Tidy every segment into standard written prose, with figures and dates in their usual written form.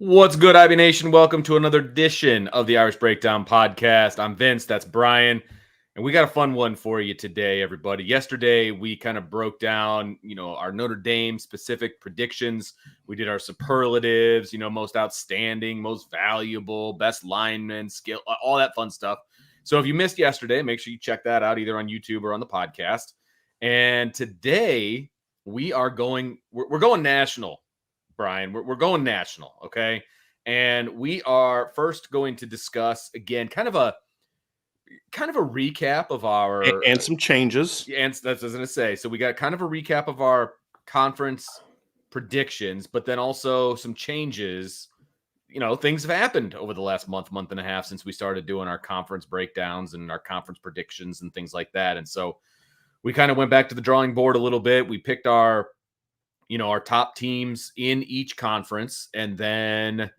What's good, IB Nation? Welcome to another edition of the Irish Breakdown Podcast. I'm Vince, that's Brian, and we got a fun one for you today, everybody. Yesterday, we kind of broke down, our Notre Dame specific predictions. We did our superlatives, most outstanding, most valuable, best lineman, skill, all that fun stuff. So if you missed yesterday, make sure you check that out either on YouTube or on the podcast. And today, we're going national. Brian, we're going national, okay? And we are first going to discuss again kind of a recap of our and some changes. And that's what I was going to say. So we got kind of a recap of our conference predictions, but then also some changes. Things have happened over the last month and a half since we started doing our conference breakdowns and our conference predictions and things like that. And so we kind of went back to the drawing board a little bit. We picked our top teams in each conference, and then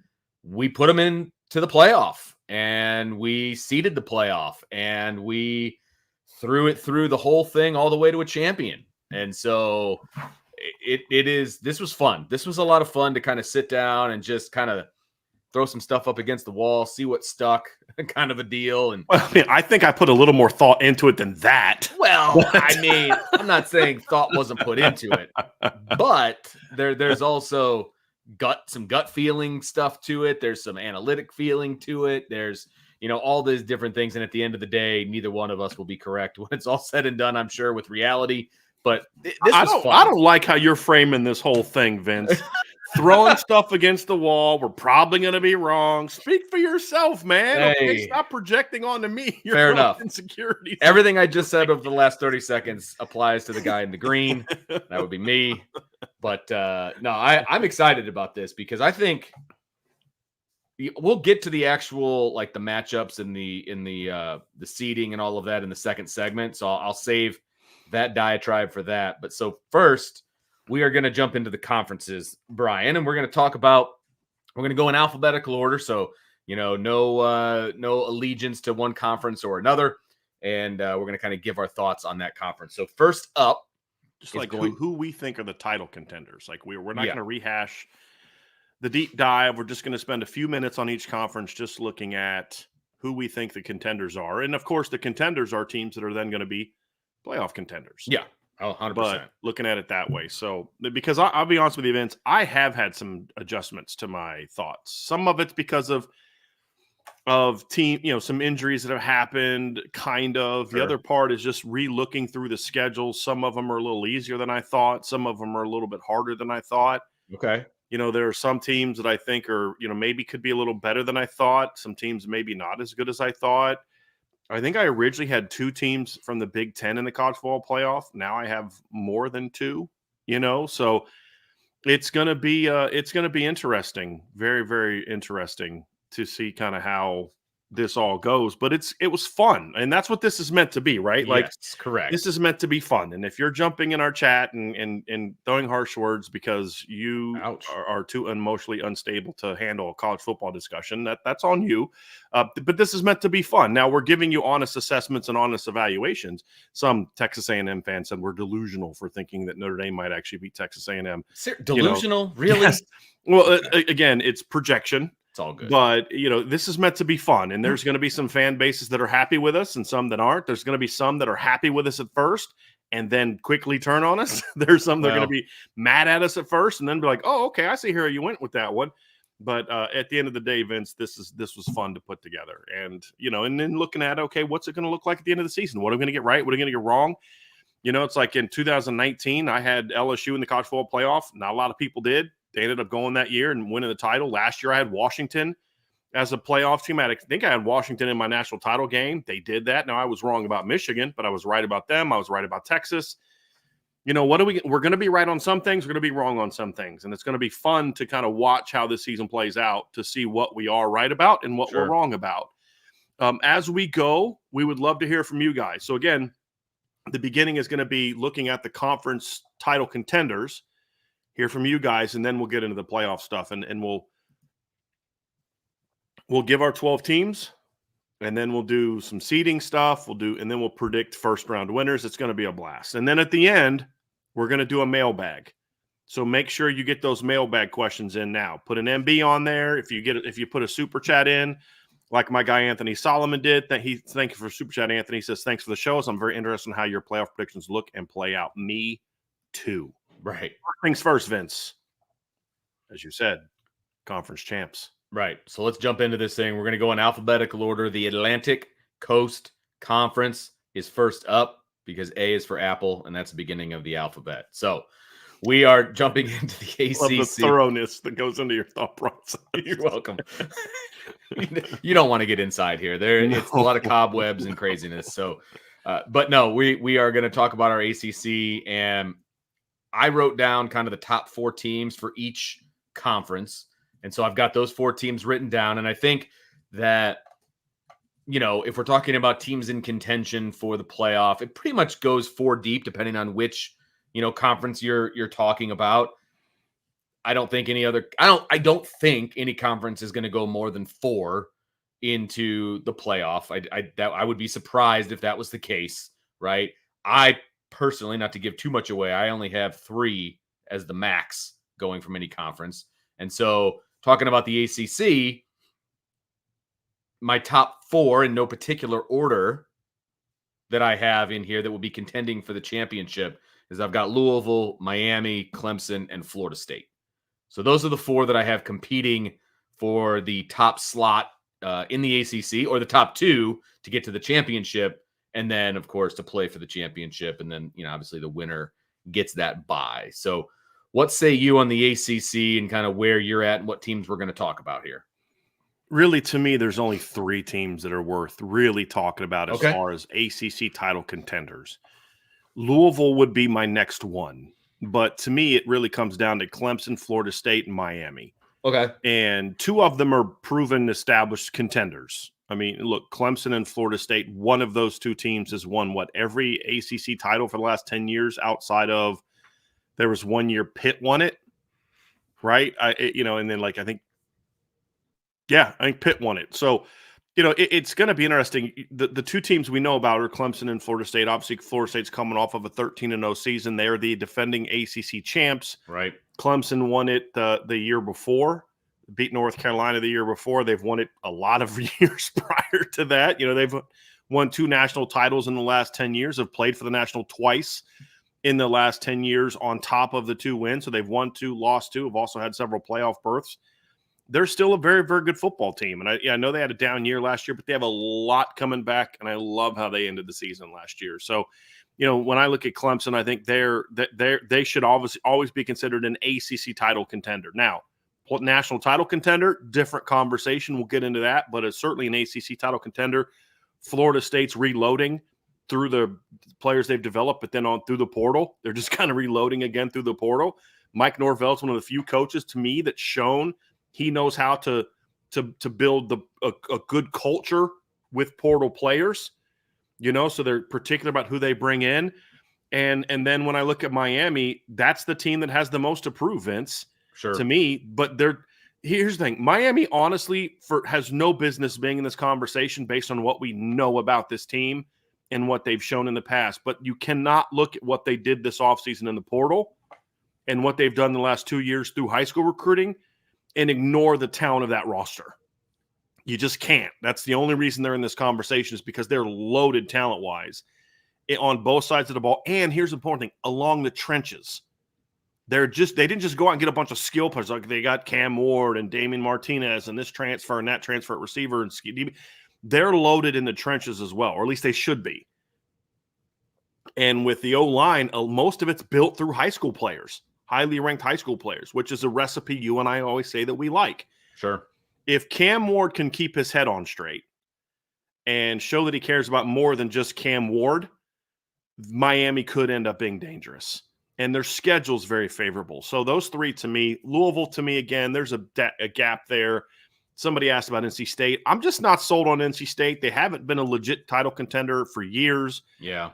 we put them into the playoff, and we seeded the playoff, and we threw it through the whole thing all the way to a champion. And so this was fun. This was a lot of fun to kind of sit down and just kind of throw some stuff up against the wall, see what stuck, kind of a deal. And I think I put a little more thought into it than that. Well, I'm not saying thought wasn't put into it, but there's also some gut feeling stuff to it. There's some analytic feeling to it. There's, all these different things. And at the end of the day, neither one of us will be correct when it's all said and done, I'm sure, with reality. But this was fun. I don't like how you're framing this whole thing, Vince. Throwing stuff against the wall. We're probably going to be wrong. Speak for yourself, man. Hey. Okay, stop projecting onto me your Fair enough. Insecurities. Everything I just said over the last 30 seconds applies to the guy in the green. That would be me. But no, I'm excited about this because I think we'll get to the actual the matchups and the seeding and all of that in the second segment. So I'll save that diatribe for that. But so first, we are going to jump into the conferences, Brian, and we're going to go in alphabetical order. So, no allegiance to one conference or another. And we're going to kind of give our thoughts on that conference. So first up, just who we think are the title contenders. We're not going to rehash the deep dive. We're just going to spend a few minutes on each conference, just looking at who we think the contenders are. And of course, the contenders are teams that are then going to be playoff contenders. Yeah. Oh, 100%. But looking at it that way. So, because I'll be honest with you, Vince, I have had some adjustments to my thoughts. Some of it's because of team, some injuries that have happened, kind of. Sure. The other part is just re-looking through the schedules. Some of them are a little easier than I thought. Some of them are a little bit harder than I thought. Okay. There are some teams that I think are, maybe could be a little better than I thought. Some teams maybe not as good as I thought. I think I originally had two teams from the Big Ten in the college football playoff. Now I have more than two, so it's going to be interesting. Very, very interesting to see kind of how this all goes, but it was fun. And that's what this is meant to be, right? Yes, correct. This is meant to be fun. And if you're jumping in our chat and throwing harsh words because you are too emotionally unstable to handle a college football discussion, that's on you. But this is meant to be fun. Now we're giving you honest assessments and honest evaluations. Some Texas A&M fans said we're delusional for thinking that Notre Dame might actually beat Texas A&M. Delusional? Really? Yes. Well, again, it's projection. It's all good. But, this is meant to be fun. And there's going to be some fan bases that are happy with us and some that aren't. There's going to be some that are happy with us at first and then quickly turn on us. There's some that are going to be mad at us at first and then be like, oh, okay, I see how you went with that one. But at the end of the day, Vince, this was fun to put together. And, and then looking at, okay, what's it going to look like at the end of the season? What are we going to get right? What are we going to get wrong? It's like in 2019, I had LSU in the college football playoff. Not a lot of people did. They ended up going that year and winning the title. Last year, I had Washington as a playoff team. I think I had Washington in my national title game. They did that. Now, I was wrong about Michigan, but I was right about them. I was right about Texas. We're going to be right on some things. We're going to be wrong on some things. And it's going to be fun to kind of watch how this season plays out to see what we are right about and what we're wrong about. As we go, we would love to hear from you guys. So, again, the beginning is going to be looking at the conference title contenders. Hear from you guys, and then we'll get into the playoff stuff, and we'll give our 12 teams, and then we'll do some seeding stuff. And then we'll predict first round winners. It's going to be a blast. And then at the end, we're going to do a mailbag. So make sure you get those mailbag questions in now. Put an MB on there. If you put a super chat in, like my guy Anthony Solomon did, thank you for super chat. Anthony says thanks for the shows. I'm very interested in how your playoff predictions look and play out. Me too. Right. First things first, Vince. As you said, conference champs. Right. So let's jump into this thing. We're going to go in alphabetical order. The Atlantic Coast Conference is first up because A is for Apple, and that's the beginning of the alphabet. So we are jumping into the ACC. Love the thoroughness that goes into your thought process. You're welcome. You don't want to get inside here. It's a lot of cobwebs and craziness. So, but no, we are going to talk about our ACC, and I wrote down kind of the top 4 teams for each conference. And so I've got those 4 teams written down. And I think that, if we're talking about teams in contention for the playoff, it pretty much goes 4 deep, depending on which, conference you're talking about. I don't think any conference is going to go more than 4 into the playoff. I would be surprised if that was the case, right? I personally, not to give too much away, I only have 3 as the max going from any conference. And so talking about the ACC, my top 4 in no particular order that I have in here that will be contending for the championship is I've got Louisville, Miami, Clemson, and Florida State. So those are the 4 that I have competing for the top slot in the ACC, or the top 2 to get to the championship. And then, of course, to play for the championship. And then, obviously the winner gets that bye. So what say you on the ACC and kind of where you're at and what teams we're going to talk about here? Really, to me, there's only 3 teams that are worth really talking about as far as ACC title contenders. Louisville would be my next one. But to me, it really comes down to Clemson, Florida State, and Miami. Okay. And 2 of them are proven established contenders. I mean, look, Clemson and Florida State, one of those 2 teams has won every ACC title for the last 10 years outside of there was 1 year Pitt won it, right? And then I think Pitt won it. So, it's going to be interesting. The 2 teams we know about are Clemson and Florida State. Obviously, Florida State's coming off of a 13-0 season. They are the defending ACC champs. Right. Clemson won it the year before, beat North Carolina the year before. They've won it a lot of years prior to that. They've won 2 national titles in the last 10 years, have played for the national twice in the last 10 years on top of the 2 wins. So they've won 2, lost 2, have also had several playoff berths. They're still a very, very good football team. And I know they had a down year last year, but they have a lot coming back, and I love how they ended the season last year. So, when I look at Clemson, I think they should always be considered an ACC title contender. Now, national title contender, different conversation. We'll get into that, but it's certainly an ACC title contender. Florida State's reloading through the players they've developed, but then on through the portal. They're just kind of reloading again through the portal. Mike Norvell's one of the few coaches to me that's shown he knows how to build a good culture with portal players, so they're particular about who they bring in. And then when I look at Miami, that's the team that has the most to prove, Vince, to me. But here's the thing. Miami, honestly, has no business being in this conversation based on what we know about this team and what they've shown in the past. But you cannot look at what they did this offseason in the portal and what they've done the last 2 years through high school recruiting and ignore the talent of that roster. You just can't. That's the only reason they're in this conversation, is because they're loaded talent-wise on both sides of the ball. And here's the important thing, along the trenches. They didn't just go out and get a bunch of skill players. Like they got Cam Ward and Damian Martinez and this transfer and that transfer at receiver. And they're loaded in the trenches as well, or at least they should be. And with the O-line, most of it's built through high school players. Highly ranked high school players, which is a recipe you and I always say that we like. Sure. If Cam Ward can keep his head on straight and show that he cares about more than just Cam Ward, Miami could end up being dangerous. And their schedule's very favorable. So those 3 to me, Louisville to me, again, there's a gap there. Somebody asked about NC State. I'm just not sold on NC State. They haven't been a legit title contender for years. Yeah.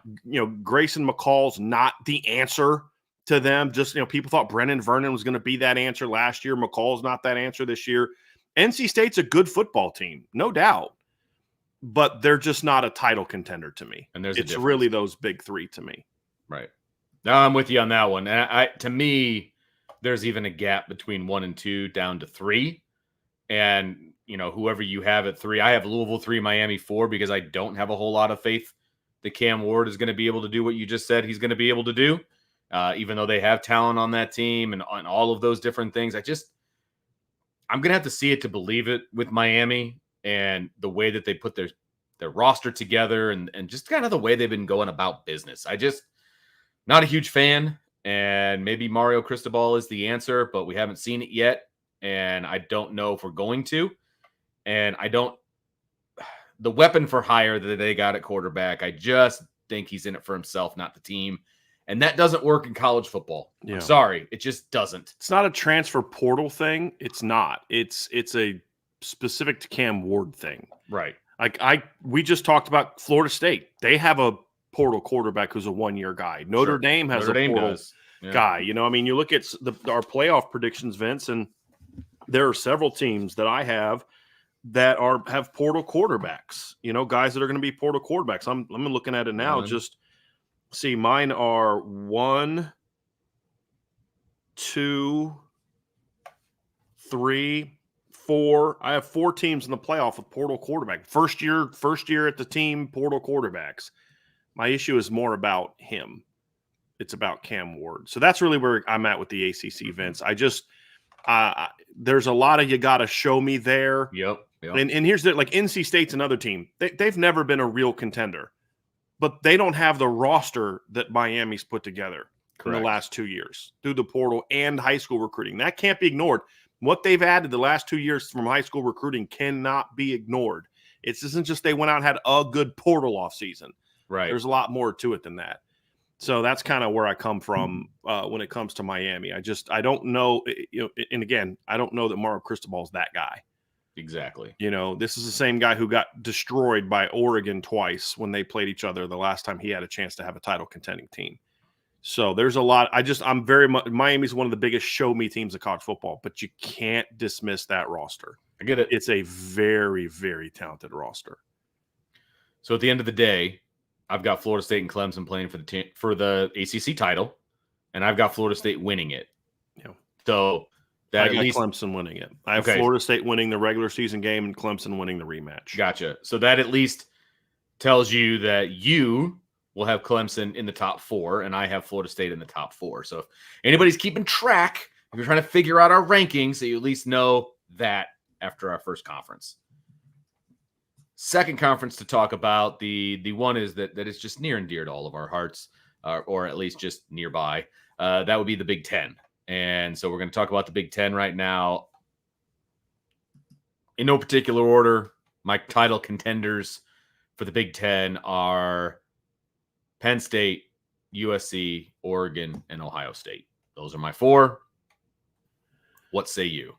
Grayson McCall's not the answer to them. Just, people thought Brennan Vernon was going to be that answer last year. McCall's not that answer this year. NC State's a good football team, no doubt, but they're just not a title contender to me. And it's really those big 3 to me. Right. Now I'm with you on that one. And to me, there's even a gap between 1 and 2 down to 3. And, whoever you have at 3, I have Louisville 3, Miami 4, because I don't have a whole lot of faith that Cam Ward is going to be able to do what you just said he's going to be able to do, even though they have talent on that team and on all of those different things. I'm going to have to see it to believe it with Miami and the way that they put their roster together and just kind of the way they've been going about business. Not a huge fan, and maybe Mario Cristobal is the answer, but we haven't seen it yet, and I don't know if we're going to. And the weapon for hire that they got at quarterback, I just think he's in it for himself, not the team. And that doesn't work in college football. Yeah. I'm sorry. It just doesn't. It's not a transfer portal thing. It's not. It's a specific to Cam Ward thing. Right. We just talked about Florida State. They have a portal quarterback who's a one-year guy. Notre Dame has a portal guy. You look at our playoff predictions, Vince, and there are several teams that I have that have portal quarterbacks, guys that are going to be portal quarterbacks. I'm looking at it now. Just see, mine are 1, 2, 3, 4. I have 4 teams in the playoff with portal quarterback. First year at the team, portal quarterbacks. My issue is more about him. It's about Cam Ward. So that's really where I'm at with the ACC, Vince. There's a lot of you got to show me there. Yep. And here's like NC State's another team. They've never been a real contender, but they don't have the roster that Miami's put together in the last 2 years through the portal and high school recruiting. That can't be ignored. What they've added the last 2 years from high school recruiting cannot be ignored. It isn't just they went out and had a good portal off season. Right. There's a lot more to it than that. So that's kind of where I come from when it comes to Miami. I don't know, and again, I don't know that Mario Cristobal is that guy. Exactly. This is the same guy who got destroyed by Oregon twice when they played each other the last time he had a chance to have a title contending team. So there's a lot. I'm very much, Miami's one of the biggest show me teams of college football, but you can't dismiss that roster. I get it. It's a very, very talented roster. So at the end of the day, I've got Florida State and Clemson playing for the ACC title, and I've got Florida State winning it. Yeah. So I got Clemson winning it. I have Florida State winning the regular season game and Clemson winning the rematch. Gotcha. So that at least tells you that you will have Clemson in the top 4, and I have Florida State in the top 4. So if anybody's keeping track, if you're trying to figure out our rankings, so you at least know that after our first conference. Second conference to talk about, the one is that is just near and dear to all of our hearts, or at least just nearby. That would be the Big Ten. And so we're going to talk about the Big Ten right now. In no particular order, my title contenders for the Big Ten are Penn State, USC, Oregon, and Ohio State. Those are my 4. What say you?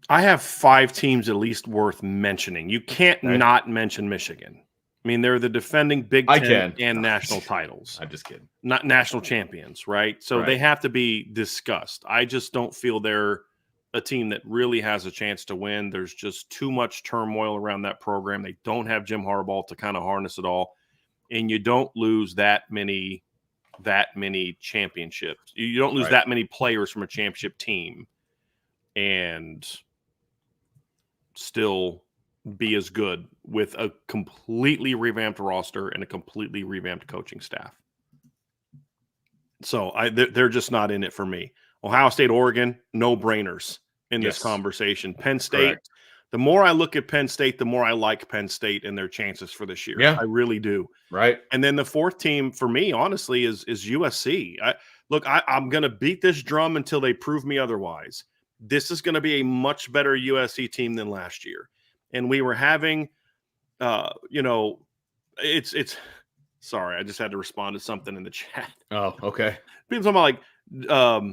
I have 5 teams at least worth mentioning. You can't not mention Michigan. I mean, they're the defending Big Ten and national titles. I'm just kidding. Not national champions, right? So they have to be discussed. I just don't feel they're a team that really has a chance to win. There's just too much turmoil around that program. They don't have Jim Harbaugh to kind of harness it all. And you don't lose that many championships. You don't lose that many players from a championship team and still be as good with a completely revamped roster and a completely revamped coaching staff. So they're just not in it for me. Ohio State, Oregon, no brainers in this conversation. Penn State, the more I look at Penn State, the more I like Penn State and their chances for this year. Yeah. I really do. Right. And then the 4th team for me, honestly, is USC. I'm going to beat this drum until they prove me otherwise. This is going to be a much better USC team than last year. And we were having, it's sorry, I just had to respond to something in the chat. Oh, okay. People talking about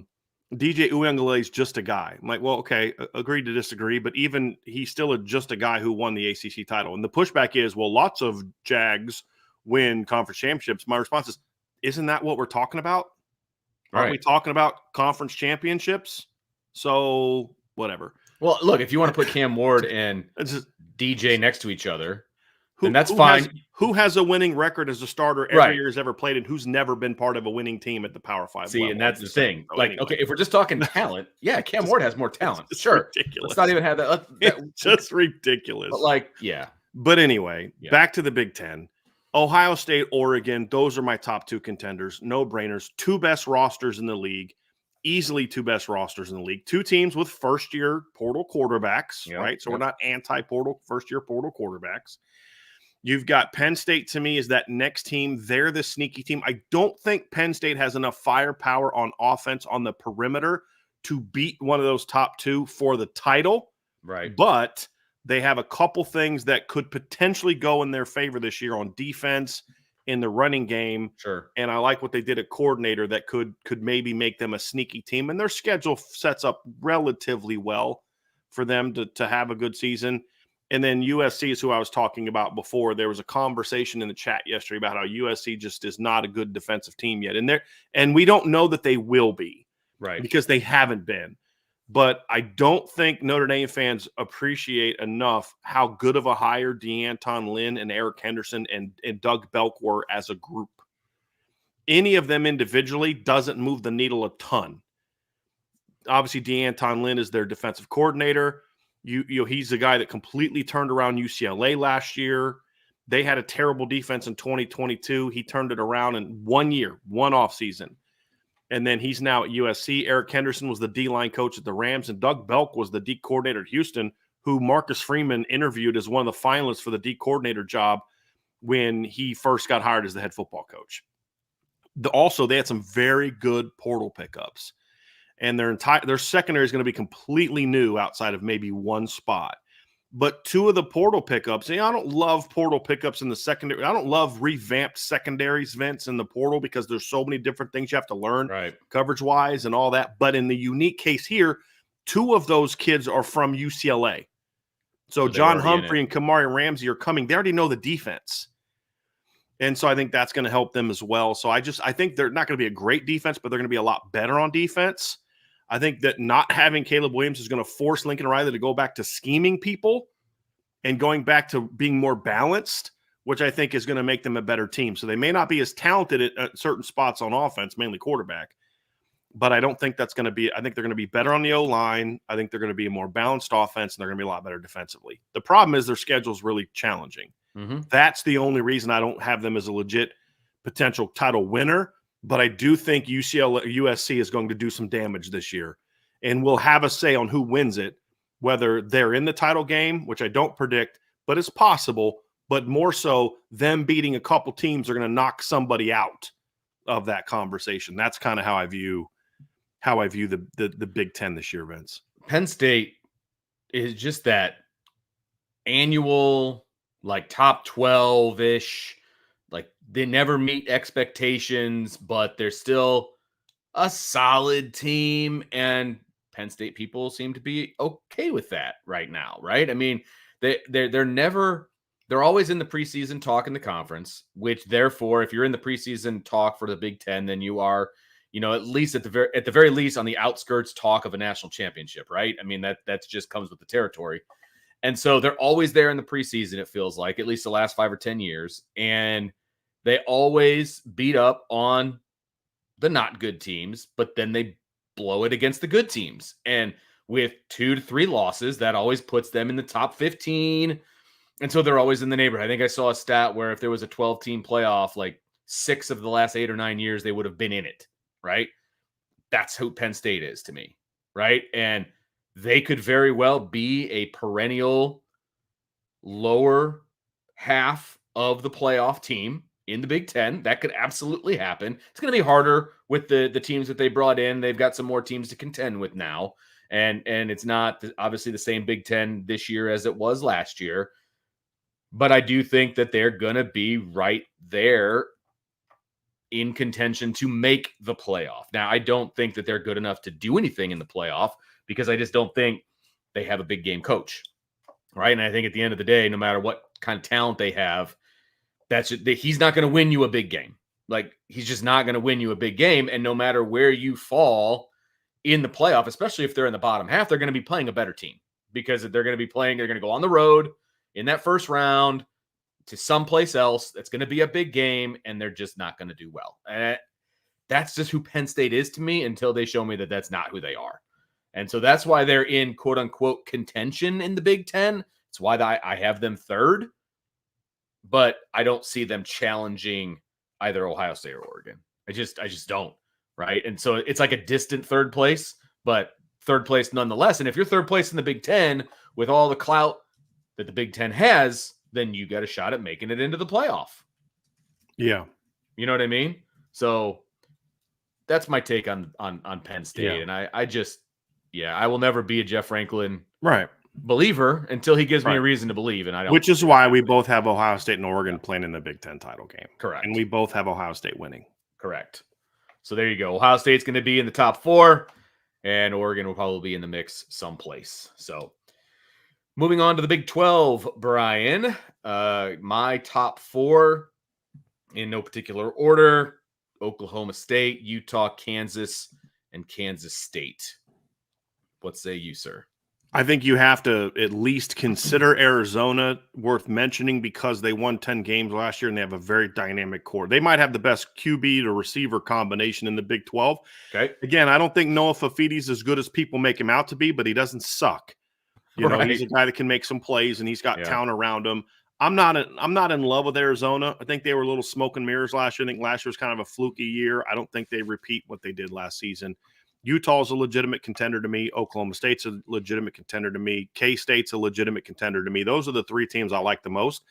DJ Uiagalelei is just a guy. I'm like, well, okay, agree to disagree, but even he's still just a guy who won the ACC title. And the pushback is, well, lots of Jags win conference championships. My response is, isn't that what we're talking about? Aren't we talking about conference championships? So whatever. Well, look, if you want to put Cam Ward and DJ next to each other, And that's fine. Who has a winning record as a starter every year has ever played, and who's never been part of a winning team at the Power 5 See, level? and that's the thing. So like, okay, if we're just talking talent, yeah, Cam Ward has more talent. Sure. Ridiculous. Let's not even have that. It's just ridiculous. But like, yeah. But anyway, back to the Big Ten. Ohio State, Oregon, those are my top 2 contenders. No brainers. 2 best rosters in the league. Easily 2 best rosters in the league. 2 teams with first-year portal quarterbacks, right? So we're not anti-portal, first-year portal quarterbacks. You've got Penn State, to me, is that next team. They're the sneaky team. I don't think Penn State has enough firepower on offense on the perimeter to beat one of those top 2 for the title. Right. But they have a couple things that could potentially go in their favor this year on defense, in the running game. Sure. And I like what they did at coordinator that could maybe make them a sneaky team. And their schedule sets up relatively well for them to have a good season. And then USC is who I was talking about before. There was a conversation in the chat yesterday about how USC just is not a good defensive team yet. And we don't know that they will be, right? Because they haven't been. But I don't think Notre Dame fans appreciate enough how good of a hire DeAnton Lynn and Eric Henderson and Doug Belk were as a group. Any of them individually doesn't move the needle a ton. Obviously, DeAnton Lynn is their defensive coordinator. He's the guy that completely turned around UCLA last year. They had a terrible defense in 2022. He turned it around in 1 year, one offseason. And then he's now at USC. Eric Henderson was the D-line coach at the Rams, and Doug Belk was the D coordinator at Houston, who Marcus Freeman interviewed as one of the finalists for the D coordinator job when he first got hired as the head football coach. Also, they had some very good portal pickups. And their secondary is going to be completely new outside of maybe one spot. But 2 of the portal pickups, I don't love portal pickups in the secondary. I don't love revamped secondaries, Vince, in the portal because there's so many different things you have to learn coverage-wise and all that. But in the unique case here, 2 of those kids are from UCLA. So John Humphrey and Kamari Ramsey are coming. They already know the defense. And so I think that's going to help them as well. So I think they're not going to be a great defense, but they're going to be a lot better on defense. I think that not having Caleb Williams is going to force Lincoln Riley to go back to scheming people and going back to being more balanced, which I think is going to make them a better team. So they may not be as talented at certain spots on offense, mainly quarterback, but I don't think that's going to be – I think they're going to be better on the O-line. I think they're going to be a more balanced offense, and they're going to be a lot better defensively. The problem is their schedule is really challenging. Mm-hmm. That's the only reason I don't have them as a legit potential title winner. But I do think USC is going to do some damage this year, and we'll have a say on who wins it, whether they're in the title game, which I don't predict, but it's possible. But more so, them beating a couple teams are going to knock somebody out of that conversation. That's kind of how I view the Big Ten this year, Vince. Penn State is just that annual, like top 12-ish. Like they never meet expectations, but they're still a solid team. And Penn State people seem to be okay with that right now, right? I mean, they're always in the preseason talk in the conference, which therefore, if you're in the preseason talk for the Big Ten, then you are, at least at the very least on the outskirts talk of a national championship, right? I mean, that just comes with the territory. And so they're always there in the preseason, it feels like, at least the last 5 or 10 years. And they always beat up on the not good teams, but then they blow it against the good teams. And with 2 to 3 losses, that always puts them in the top 15. And so they're always in the neighborhood. I think I saw a stat where if there was a 12-team playoff, like 6 of the last 8 or 9 years, they would have been in it, right? That's who Penn State is to me, right? And they could very well be a perennial lower half of the playoff team in the Big Ten. That could absolutely happen. It's going to be harder with the teams that they brought in. They've got some more teams to contend with now. And it's not obviously the same Big Ten this year as it was last year. But I do think that they're going to be right there in contention to make the playoff. Now, I don't think that they're good enough to do anything in the playoff because I just don't think they have a big game coach, right? And I think at the end of the day, no matter what kind of talent they have, he's not going to win you a big game. Like, he's just not going to win you a big game. And no matter where you fall in the playoff, especially if they're in the bottom half, they're going to be playing a better team because they're going to go on the road in that first round. to someplace else that's going to be a big game, and they're just not going to do well. And that's just who Penn State is to me until they show me that that's not who they are. And so that's why they're in quote unquote contention in the Big Ten. It's why I have them third, but I don't see them challenging either Ohio State or Oregon. I just don't. Right. And so it's like a distant third place, but third place nonetheless. And if you're third place in the Big Ten with all the clout that the Big Ten has, then you got a shot at making it into the playoff. Yeah. You know what I mean? So that's my take on Penn State. Yeah. And I will never be a Jeff Franklin believer until he gives me a reason to believe. And I don't. Which is why we both have Ohio State and Oregon playing in the Big Ten title game. Correct. And we both have Ohio State winning. Correct. So there you go. Ohio State's going to be in the top 4, and Oregon will probably be in the mix someplace. So moving on to the Big 12, Brian. My top 4 in no particular order: Oklahoma State, Utah, Kansas, and Kansas State. What say you, sir? I think you have to at least consider Arizona worth mentioning because they won 10 games last year and they have a very dynamic core. They might have the best QB to receiver combination in the Big 12. Okay. Again, I don't think Noah Fafidi's as good as people make him out to be, but he doesn't suck. You know, he's a guy that can make some plays and he's got talent around him. I'm not in love with Arizona. I think they were a little smoke and mirrors last year. I think last year was kind of a fluky year. I don't think they repeat what they did last season. Utah's a legitimate contender to me. Oklahoma State's a legitimate contender to me. K-State's a legitimate contender to me. Those are the 3 teams I like the most.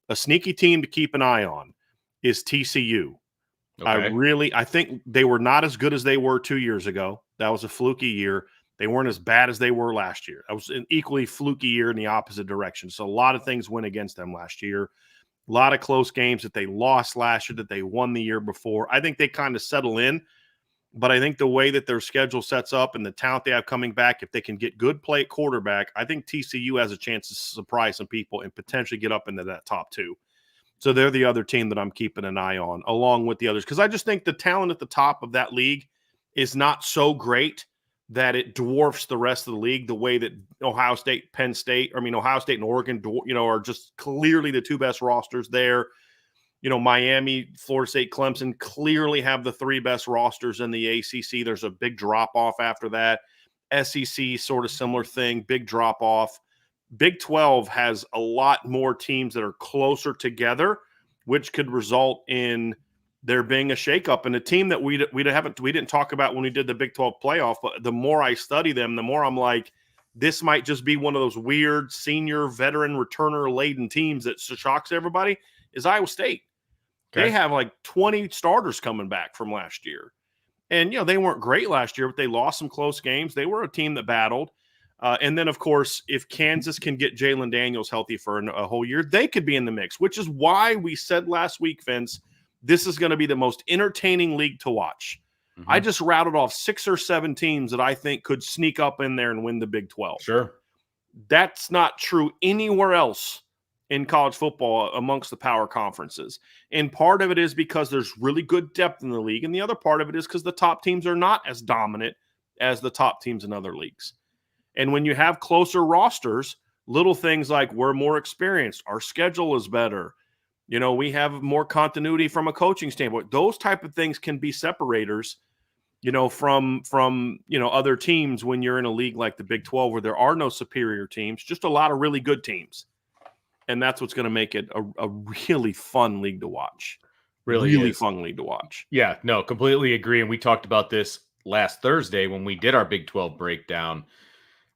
A sneaky team to keep an eye on is TCU. Okay. I think they were not as good as they were 2 years ago. That was a fluky year. They weren't as bad as they were last year. That was an equally fluky year in the opposite direction. So a lot of things went against them last year. A lot of close games that they lost last year that they won the year before. I think they kind of settle in. But I think the way that their schedule sets up and the talent they have coming back, if they can get good play at quarterback, I think TCU has a chance to surprise some people and potentially get up into that top 2. So they're the other team that I'm keeping an eye on, along with the others. Because I just think the talent at the top of that league is not so great that it dwarfs the rest of the league the way that Ohio State and Oregon, are just clearly the 2 best rosters there. Miami, Florida State, Clemson clearly have the 3 best rosters in the ACC. There's a big drop-off after that. SEC, sort of similar thing, big drop-off. Big 12 has a lot more teams that are closer together, which could result in there being a shakeup. And a team that we didn't talk about when we did the Big 12 playoff, but the more I study them, the more I'm like, this might just be one of those weird senior veteran returner-laden teams that shocks everybody, is Iowa State. Okay. They have like 20 starters coming back from last year. And, they weren't great last year, but they lost some close games. They were a team that battled. And then, of course, if Kansas can get Jalen Daniels healthy for a whole year, they could be in the mix, which is why we said last week, Vince, this is going to be the most entertaining league to watch. Mm-hmm. I just rattled off 6 or 7 teams that I think could sneak up in there and win the Big 12. Sure. That's not true anywhere else in college football amongst the power conferences. And part of it is because there's really good depth in the league. And the other part of it is because the top teams are not as dominant as the top teams in other leagues. And when you have closer rosters, little things like we're more experienced, our schedule is better, we have more continuity from a coaching standpoint. Those type of things can be separators, from other teams when you're in a league like the Big 12 where there are no superior teams, just a lot of really good teams. And that's what's going to make it a really fun league to watch. Really fun league to watch. Yeah, no, completely agree. And we talked about this last Thursday when we did our Big 12 breakdown.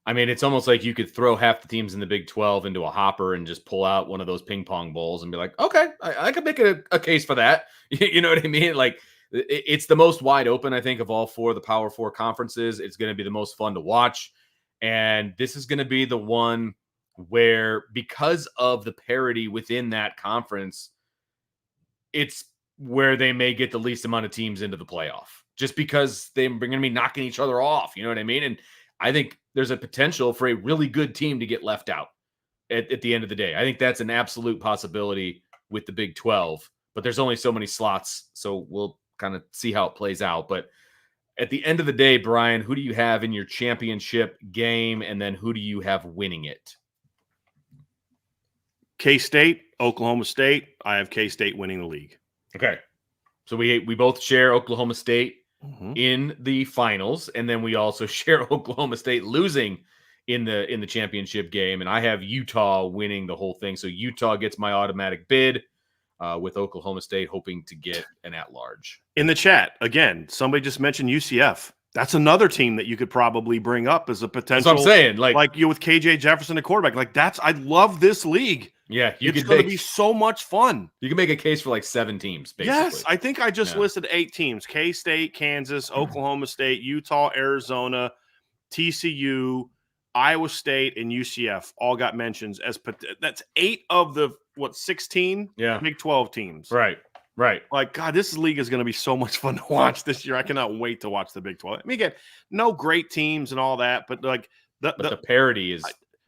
I mean, it's almost like you could throw half the teams in the Big 12 into a hopper and just pull out one of those ping pong bowls and be like, okay, I could make a case for that. You know what I mean? Like, it's the most wide open, I think, of all 4 of the Power 4 conferences. It's going to be the most fun to watch. And this is going to be the one where, because of the parity within that conference, it's where they may get the least amount of teams into the playoff, just because they're going to be knocking each other off. You know what I mean? And I think there's a potential for a really good team to get left out at the end of the day. I think that's an absolute possibility with the Big 12, but there's only so many slots. So we'll kind of see how it plays out. But at the end of the day, Brian, who do you have in your championship game? And then who do you have winning it? K-State, Oklahoma State. I have K-State winning the league. Okay. So we both share Oklahoma State Mm-hmm. in the finals, and then we also share Oklahoma State losing in the championship game, and I have Utah winning the whole thing. So Utah gets my automatic bid, with Oklahoma State hoping to get an at-large. In the chat, again, somebody just mentioned UCF. That's another team that you could probably bring up as a potential. That's what I'm saying. Like you with KJ Jefferson, the quarterback. Like I love this league. Yeah, it's going to be so much fun. You can make a case for like 7 teams, basically. Yes, I think I just listed 8 teams: K-State, Kansas, Oklahoma State, Utah, Arizona, TCU, Iowa State, and UCF all got mentions as that's 8 of the 16 Big 12 teams. Right. Like, God, this league is going to be so much fun to watch this year. I cannot wait to watch the Big 12. I mean, again, no great teams and all that, but like the parity is.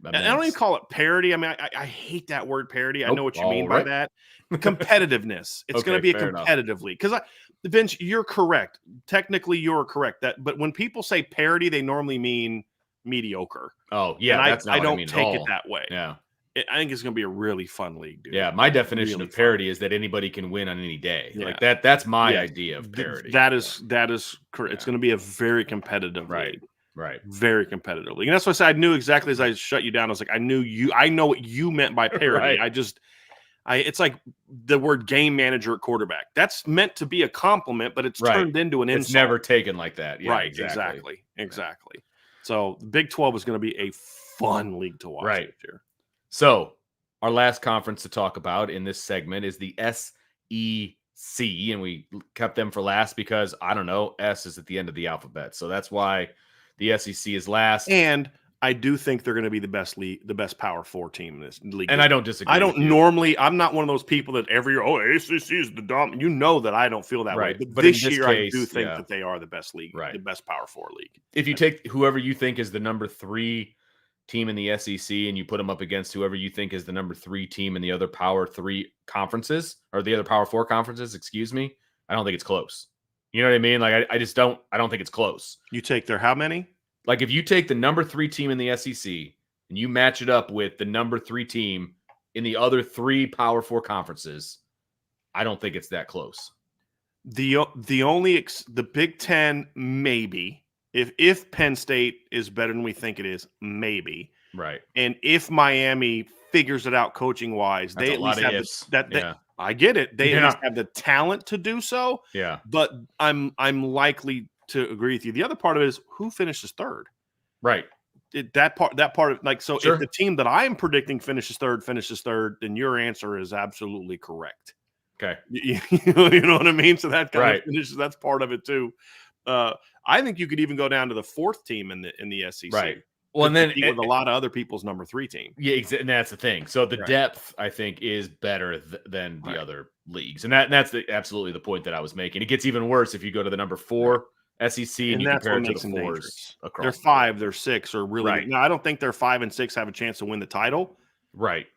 I don't even call it parity. I mean, I hate that word parity. I know what you mean by that. Competitiveness. It's going to be a competitive league. Because Vince, you're correct. Technically, you're correct. But when people say parity, they normally mean mediocre. Oh, yeah. And I don't take it that way. Yeah. I think it's going to be a really fun league, dude. Yeah, my definition of parity is that anybody can win on any day. Yeah. Like that's my idea of parity. That is correct. It's going to be a very competitive league. Right. Very competitive league. And that's why I said I knew exactly as I shut you down. I was like, I know what you meant by parity. It's like the word game manager at quarterback. That's meant to be a compliment, but it's turned into an insult. It's never taken like that. Yeah, right. Exactly. So the Big 12 is going to be a fun league to watch this year. So our last conference to talk about in this segment is the SEC, and we kept them for last because, I don't know, S is at the end of the alphabet. So that's why the SEC is last. And I do think they're going to be the best Power 4 team in this league. And I don't disagree. I'm not one of those people that every year, ACC is the dominant. You know that I don't feel that way. But this year, I do think that they are the best league, the best Power 4 league. If you take whoever you think is the number 3 team in the SEC and you put them up against whoever you think is the number 3 team in the other Power 3 conferences, or the other Power 4 conferences, I don't think it's close. You know what I mean? Like, I don't think it's close. You take their how many? Like, if you take the number 3 team in the SEC and you match it up with the number 3 team in the other 3 Power 4 conferences, I don't think it's that close. The Big Ten, maybe. If Penn State is better than we think it is, maybe. Right. And if Miami figures it out coaching wise, they at least have that. I get it. They at least have the talent to do so. Yeah. But I'm likely to agree with you. The other part of it is who finishes third. Right. That part of like, so if the team that I'm predicting finishes third, then your answer is absolutely correct. Okay. You know what I mean? So that kind of finishes. That's part of it too. I think you could even go down to the 4th team in the SEC. Right. Well, and then with a lot of other people's number 3 team. Yeah, and that's the thing. So the depth, I think, is better than the other leagues, and that's absolutely the point that I was making. It gets even worse if you go to the number 4 SEC and you compare it to the 4s across. They're 5, they're 6, or really. Now, I don't think they're 5 and 6 have a chance to win the title. Right.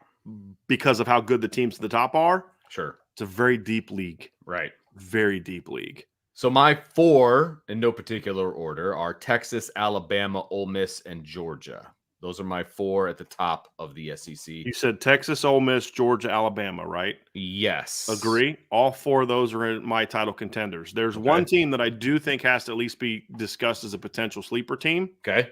Because of how good the teams at the top are. Sure. It's a very deep league. Right. Very deep league. So my 4, in no particular order, are Texas, Alabama, Ole Miss, and Georgia. Those are my 4 at the top of the SEC. You said Texas, Ole Miss, Georgia, Alabama, right? Yes. Agree. All 4 of those are in my title contenders. There's one team that I do think has to at least be discussed as a potential sleeper team. Okay.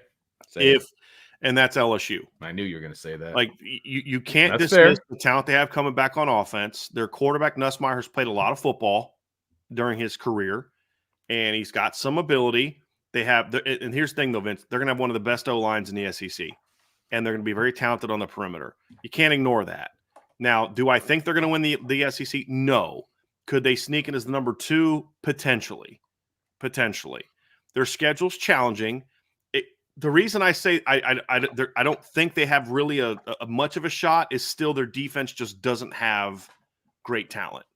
And that's LSU. I knew you were going to say that. Like, you can't dismiss the talent they have coming back on offense. Their quarterback, Nussmeier, has played a lot of football during his career, and he's got some ability. And here's the thing, though, Vince. They're going to have one of the best O-lines in the SEC, and they're going to be very talented on the perimeter. You can't ignore that. Now, do I think they're going to win the SEC? No. Could they sneak in as the number 2? Potentially. Their schedule's challenging. The reason I say I don't think they have really a much of a shot is still their defense just doesn't have great talent.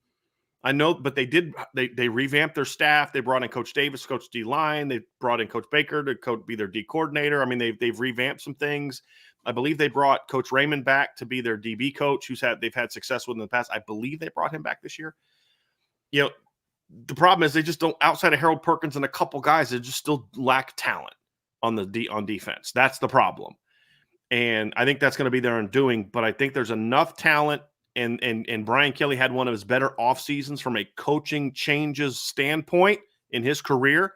I know, but they revamped their staff. They brought in Coach Davis, Coach D-line. They brought in Coach Baker to be their D coordinator. I mean, they've revamped some things. I believe they brought Coach Raymond back to be their DB coach, they've had success with in the past. I believe they brought him back this year. You know, the problem is they just don't, outside of Harold Perkins and a couple guys, they just still lack talent on defense. That's the problem. And I think that's going to be their undoing. But I think there's enough talent, and Brian Kelly had one of his better off seasons from a coaching changes standpoint in his career,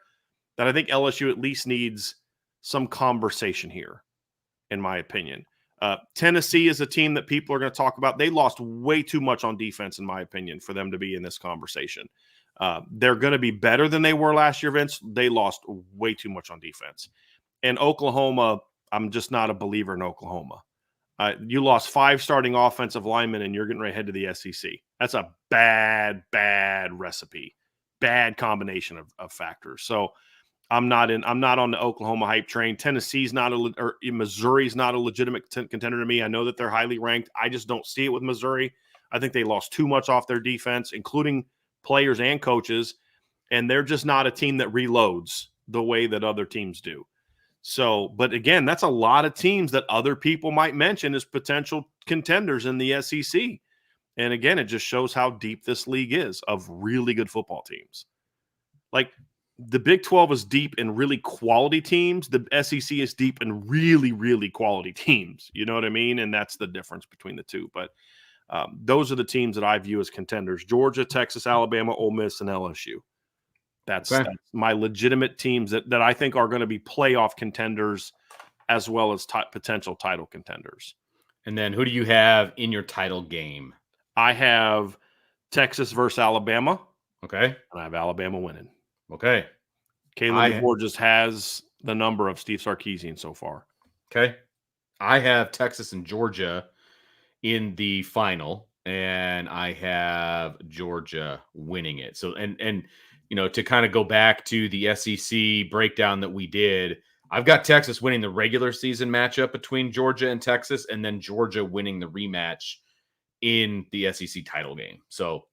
that I think LSU at least needs some conversation here, in my opinion. Tennessee is a team that people are going to talk about. They lost way too much on defense, in my opinion, for them to be in this conversation. They're going to be better than they were last year, Vince. They lost way too much on defense. And Oklahoma, I'm just not a believer in Oklahoma. You lost 5 starting offensive linemen, and you're getting ready to head to the SEC. That's a bad recipe, bad combination of factors. So I'm not on the Oklahoma hype train. Tennessee's not or Missouri's not a legitimate contender to me. I know that they're highly ranked. I just don't see it with Missouri. I think they lost too much off their defense, including players and coaches, and they're just not a team that reloads the way that other teams do. So, but again, that's a lot of teams that other people might mention as potential contenders in the SEC. And again, it just shows how deep this league is of really good football teams. Like, the Big 12 is deep in really quality teams. The SEC is deep in really, really quality teams. You know what I mean? And that's the difference between the two. But those are the teams that I view as contenders: Georgia, Texas, Alabama, Ole Miss, and LSU. That's my legitimate teams that I think are going to be playoff contenders as well as potential title contenders. And then who do you have in your title game? I have Texas versus Alabama. Okay. And I have Alabama winning. Okay. Caleb DeBoer just has the number of Steve Sarkisian so far. Okay. I have Texas and Georgia in the final, and I have Georgia winning it. So, and you know, to kind of go back to the SEC breakdown that we did, I've got Texas winning the regular season matchup between Georgia and Texas, and then Georgia winning the rematch in the SEC title game. So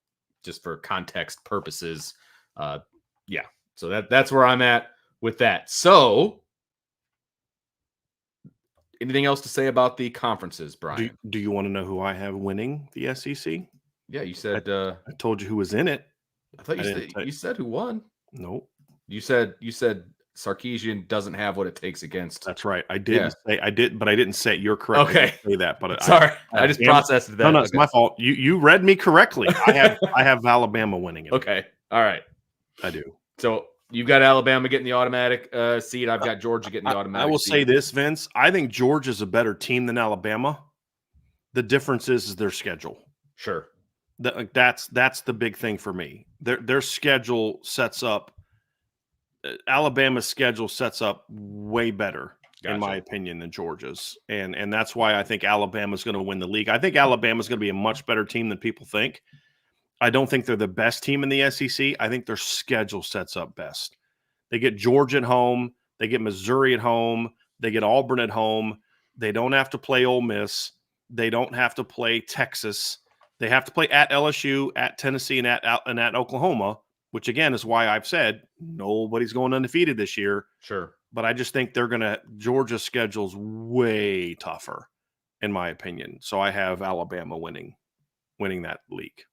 just for context purposes, yeah. So that's where I'm at with that. So anything else to say about the conferences, Brian? Do you want to know who I have winning the SEC? Yeah, you said I told you who was in it. I thought you said who won. Nope. You said Sarkisian doesn't have what it takes against. That's right. I didn't say I did, but I didn't say it. You're correct. Okay. Say that, but sorry, I just processed that. No, it's my fault. You read me correctly. I have Alabama winning it. Okay. All right. I do. So you've got Alabama getting the automatic seed. I've got Georgia getting the automatic I will seed. say this, Vince. I think Georgia's a better team than Alabama. The difference is their schedule. Sure. That's the big thing for me. Their schedule sets up Alabama's schedule sets up way better, in my opinion, than Georgia's. And that's why I think Alabama's going to win the league. I think Alabama's going to be a much better team than people think. I don't think they're the best team in the SEC. I think their schedule sets up best. They get Georgia at home. They get Missouri at home. They get Auburn at home. They don't have to play Ole Miss. They don't have to play Texas. They have to play at LSU, at Tennessee, and at Oklahoma, which, again, is why I've said nobody's going undefeated this year. Sure. But I just think Georgia's schedule's way tougher, in my opinion. So I have Alabama winning that league.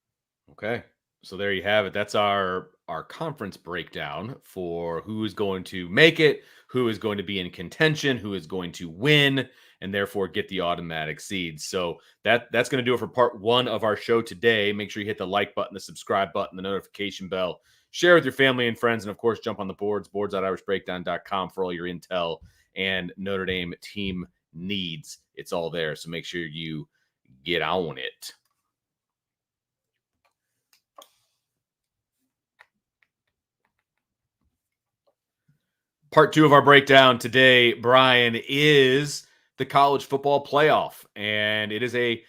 Okay. So there you have it. That's our conference breakdown for who is going to make it, who is going to be in contention, who is going to win, and therefore get the automatic seeds. So that's going to do it for part 1 of our show today. Make sure you hit the like button, the subscribe button, the notification bell, share with your family and friends, and of course, jump on the boards.irishbreakdown.com for all your intel and Notre Dame team needs. It's all there. So make sure you get on it. Part 2 of our breakdown today, Brian, is the college football playoff. And it is in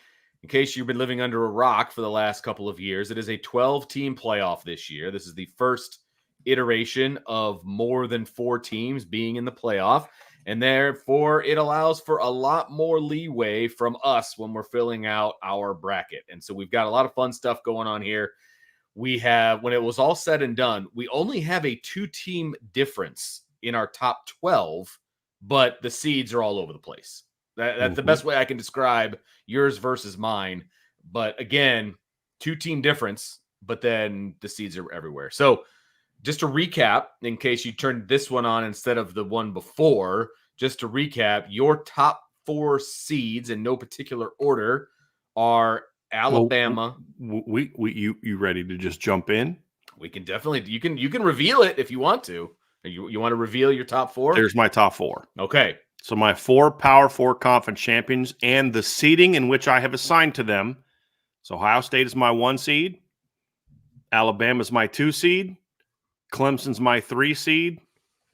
case you've been living under a rock for the last couple of years, it is a 12-team playoff this year. This is the first iteration of more than 4 teams being in the playoff. And therefore, it allows for a lot more leeway from us when we're filling out our bracket. And so we've got a lot of fun stuff going on here. We have, when it was all said and done, we only have a 2-team difference in our top 12, but the seeds are all over the place. That's the best way I can describe yours versus mine. But again, 2-team difference, but then the seeds are everywhere. So just to recap, in case you turned this one on instead of the one before, just to recap, your top 4 seeds in no particular order are Alabama. You ready to just jump in? We can definitely you can reveal it if you want to. You want to reveal your top 4? There's my top 4. Okay. So my 4 Power 4 conference champions and the seeding in which I have assigned to them. So Ohio State is my 1 seed. Alabama's my 2 seed. Clemson's my 3 seed.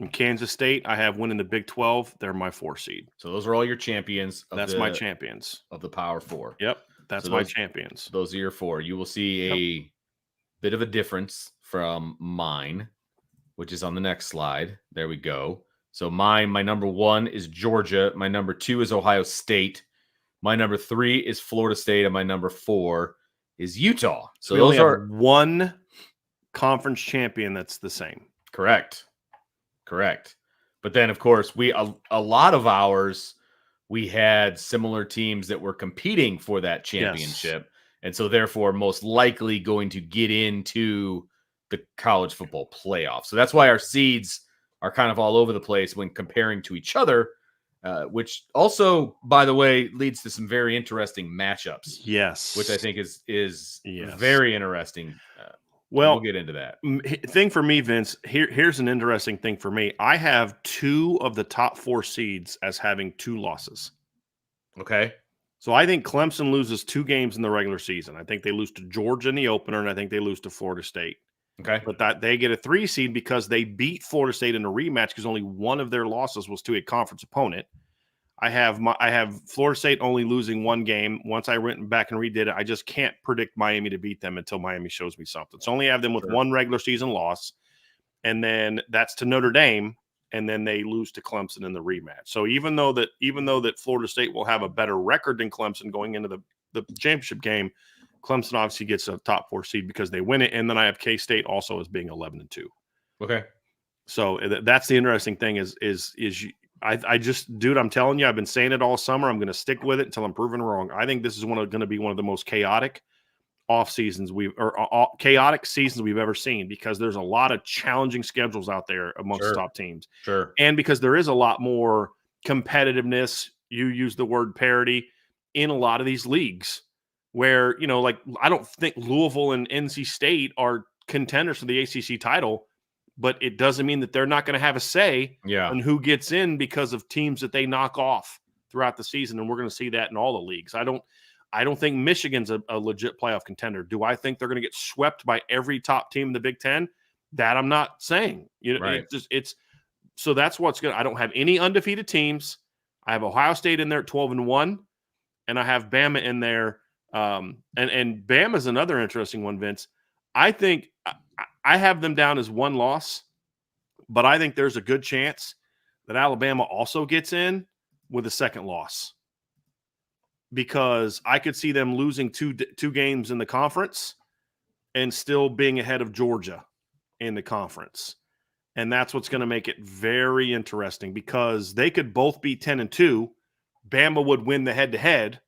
And Kansas State, I have winning the Big 12. They're my 4 seed. So those are all your champions. That's my champions. Of the Power 4. Yep. That's my champions. Those are your 4. You will see a bit of a difference from mine, which is on the next slide. There we go. So my number 1 is Georgia. My number 2 is Ohio State. My number 3 is Florida State. And my number 4 is Utah. So those are 1 conference champion that's the same. Correct. But then, of course, a lot of ours, we had similar teams that were competing for that championship. Yes. And so therefore most likely going to get into the college football playoff. So that's why our seeds are kind of all over the place when comparing to each other, which also, by the way, leads to some very interesting matchups. Yes. Which I think is very interesting. Well, we'll get into that. Thing for me, Vince, here's an interesting thing for me. I have 2 of the top 4 seeds as having 2 losses. Okay. So I think Clemson loses 2 games in the regular season. I think they lose to Georgia in the opener, and I think they lose to Florida State. Okay. But that they get a 3 seed because they beat Florida State in a rematch because only one of their losses was to a conference opponent. I have Florida State only losing 1 game. Once I went back and redid it, I just can't predict Miami to beat them until Miami shows me something. So only have them with 1 regular season loss, and then that's to Notre Dame, and then they lose to Clemson in the rematch. So even though that Florida State will have a better record than Clemson going into the championship game, Clemson obviously gets a top 4 seed because they win it, and then I have K-State also as being 11-2. Okay. So that's the interesting thing is I just, dude, I'm telling you, I've been saying it all summer. I'm going to stick with it until I'm proven wrong. I think this is going to be one of the most chaotic chaotic seasons we've ever seen because there's a lot of challenging schedules out there amongst top teams. Sure. And because there is a lot more competitiveness, you use the word parity in a lot of these leagues where, like I don't think Louisville and NC State are contenders for the ACC title, but it doesn't mean that they're not going to have a say on who gets in because of teams that they knock off throughout the season. And we're going to see that in all the leagues. I don't think Michigan's a legit playoff contender. Do I think they're going to get swept by every top team in the Big Ten? That I'm not saying. Right. So that's what's good. I don't have any undefeated teams. I have Ohio State in there at 12-1, and I have Bama in there. And Bama's another interesting one, Vince. I think I have them down as 1 loss, but I think there's a good chance that Alabama also gets in with a 2nd loss because I could see them losing two games in the conference and still being ahead of Georgia in the conference. And that's what's going to make it very interesting because they could both be 10-2. Bama would win the head-to-head,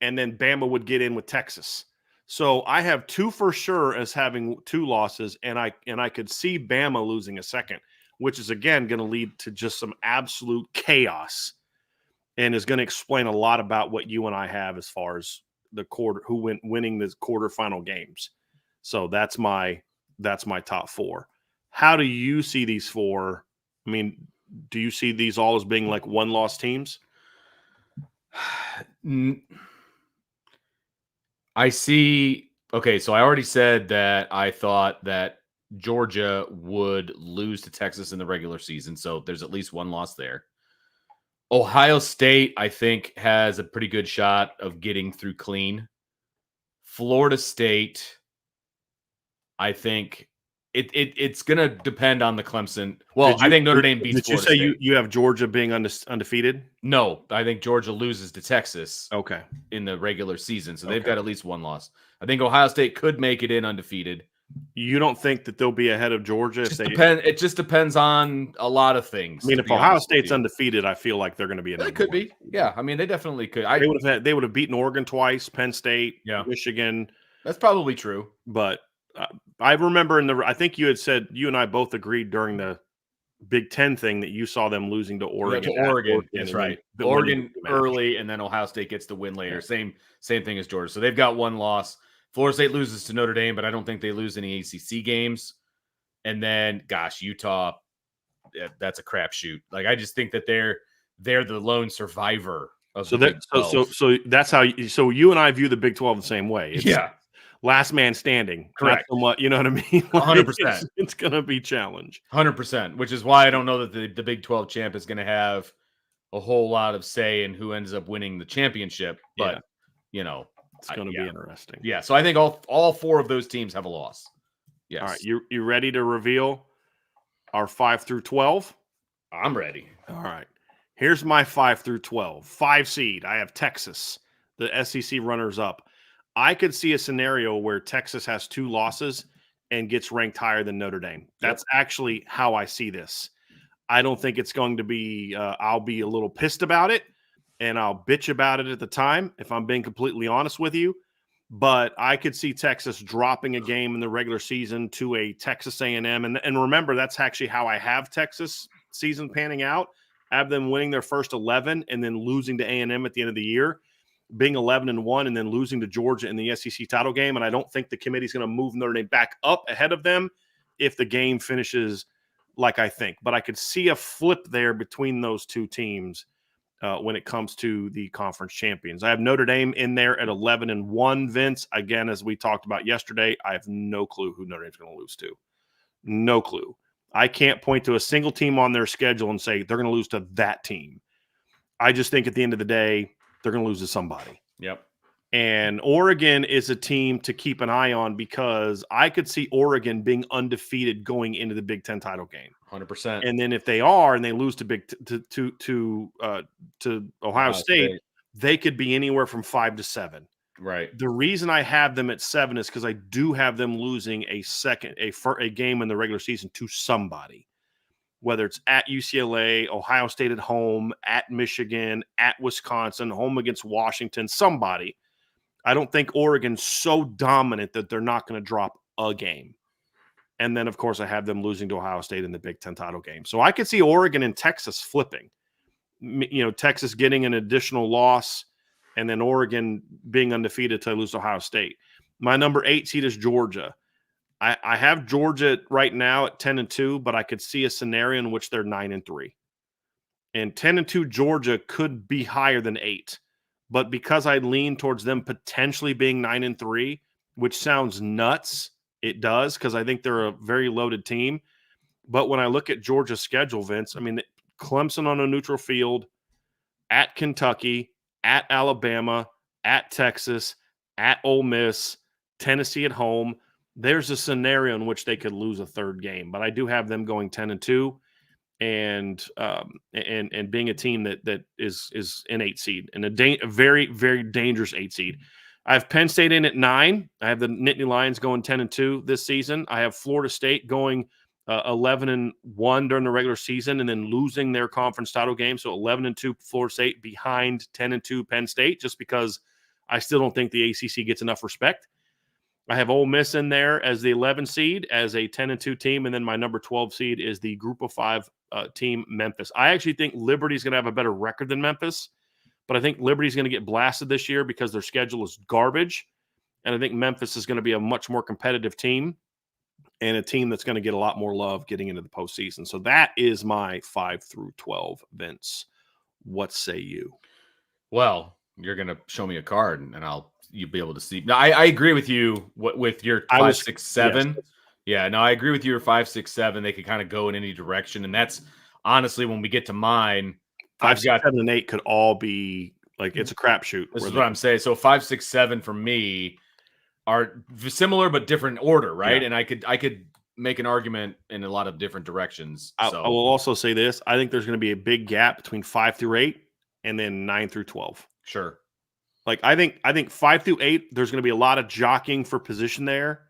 and then Bama would get in with Texas. So I have 2 for sure as having 2 losses, and I could see Bama losing a 2nd, which is, again, going to lead to just some absolute chaos and is going to explain a lot about what you and I have as far as winning the quarterfinal games. So that's my top 4. How do you see these 4? I mean, do you see these all as being like 1-loss teams? I see. Okay, so I already said that I thought that Georgia would lose to Texas in the regular season, so there's at least 1 loss there. Ohio State, I think, has a pretty good shot of getting through clean. Florida State, I think it's going to depend on the Clemson. Well, I think Notre Dame beats Florida State. Did you say you have Georgia being undefeated? No, I think Georgia loses to Texas okay, in the regular season, so they've got at least 1 loss. I think Ohio State could make it in undefeated. You don't think that they'll be ahead of Georgia? It just depends on a lot of things. I mean, if Ohio State's undefeated, I feel like they're going to be. They could be. Yeah, I mean, they definitely could. They would have beaten Oregon twice, Penn State, Michigan. That's probably true. But I remember I think you had said you and I both agreed during the Big Ten thing that you saw them losing to Oregon. To Oregon. That's right. Oregon the early, and then Ohio State gets the win later. Yeah. Same thing as Georgia. So they've got one loss. Florida State loses to Notre Dame, but I don't think they lose any ACC games. And then, gosh, Utah, that's a crapshoot. Like, I just think that they're the lone survivor of the Big 12. So that's how. So you and I view the Big 12 the same way. It's last man standing. Correct. You know what I mean? 100%. It's going to be challenge. 100%. Which is why I don't know that the Big 12 champ is going to have a whole lot of say in who ends up winning the championship. But it's going to be interesting. Yeah. So I think all four of those teams have a loss. Yes. All right. You ready to reveal our 5 through 12? I'm ready. All right. Here's my 5 through 12. 5 seed. I have Texas, the SEC runners up. I could see a scenario where Texas has 2 losses and gets ranked higher than Notre Dame. That's actually how I see this. I don't think it's going to be I'll be a little pissed about it, and I'll bitch about it at the time, if I'm being completely honest with you. But I could see Texas dropping a game in the regular season to a Texas A&M. And remember, that's actually how I have Texas season panning out. I have them winning their first 11 and then losing to A&M at the end of the year, being 11-1 and then losing to Georgia in the SEC title game. And I don't think the committee's going to move Notre Dame back up ahead of them if the game finishes like I think. But I could see a flip there between those two teams when it comes to the conference champions. I have Notre Dame in there at 11-1, Vince. Again, as we talked about yesterday, I have no clue who Notre Dame's going to lose to. No clue. I can't point to a single team on their schedule and say they're going to lose to that team. I just think at the end of the day, they're going to lose to somebody. Yep. And Oregon is a team to keep an eye on because I could see Oregon being undefeated going into the Big Ten title game. 100%. And then if they are and they lose to Ohio State, they could be anywhere from 5 to 7. Right. The reason I have them at 7 is because I do have them losing a game in the regular season to somebody, whether it's at UCLA, Ohio State at home, at Michigan, at Wisconsin, home against Washington, somebody. I don't think Oregon's so dominant that they're not going to drop a game. And then, of course, I have them losing to Ohio State in the Big Ten title game. So I could see Oregon and Texas flipping. Texas getting an additional loss and then Oregon being undefeated to lose to Ohio State. My number 8 seed is Georgia. I have Georgia right now at 10-2, but I could see a scenario in which they're 9-3. And 10-2 Georgia could be higher than 8. But because I lean towards them potentially being 9-3, which sounds nuts, it does, because I think they're a very loaded team. But when I look at Georgia's schedule, Vince, I mean, Clemson on a neutral field, at Kentucky, at Alabama, at Texas, at Ole Miss, Tennessee at home. There's a scenario in which they could lose a third game. But I do have them going 10-2. And being a team that is an 8 seed and a very, very dangerous 8 seed. I have Penn State in at 9. I have the Nittany Lions going 10-2 this season. I have Florida State going 11-1 during the regular season and then losing their conference title game. So 11-2 Florida State behind 10-2 Penn State, just because I still don't think the ACC gets enough respect. I have Ole Miss in there as the 11 seed, as a 10-2 team, and then my number 12 seed is the Group of 5 team, Memphis. I actually think Liberty's going to have a better record than Memphis, but I think Liberty's going to get blasted this year because their schedule is garbage, and I think Memphis is going to be a much more competitive team and a team that's going to get a lot more love getting into the postseason. So that is my 5 through 12, Vince. What say you? Well, you're going to show me a card, and you'll be able to see. No, I agree with you with your 5, 6, 7. Yes. Yeah, no, I agree with you. Your 5, 6, 7. They could kind of go in any direction, and that's honestly when we get to mine. 5, 6, 7, and 8 could all be like it's a crapshoot. This is what I'm saying. So 5, 6, 7 for me are similar but different order, right? Yeah. And I could make an argument in a lot of different directions. I will also say this: I think there's going to be a big gap between 5 through 8 and then 9 through 12. Sure. Like I think 5 through 8, there's going to be a lot of jockeying for position there.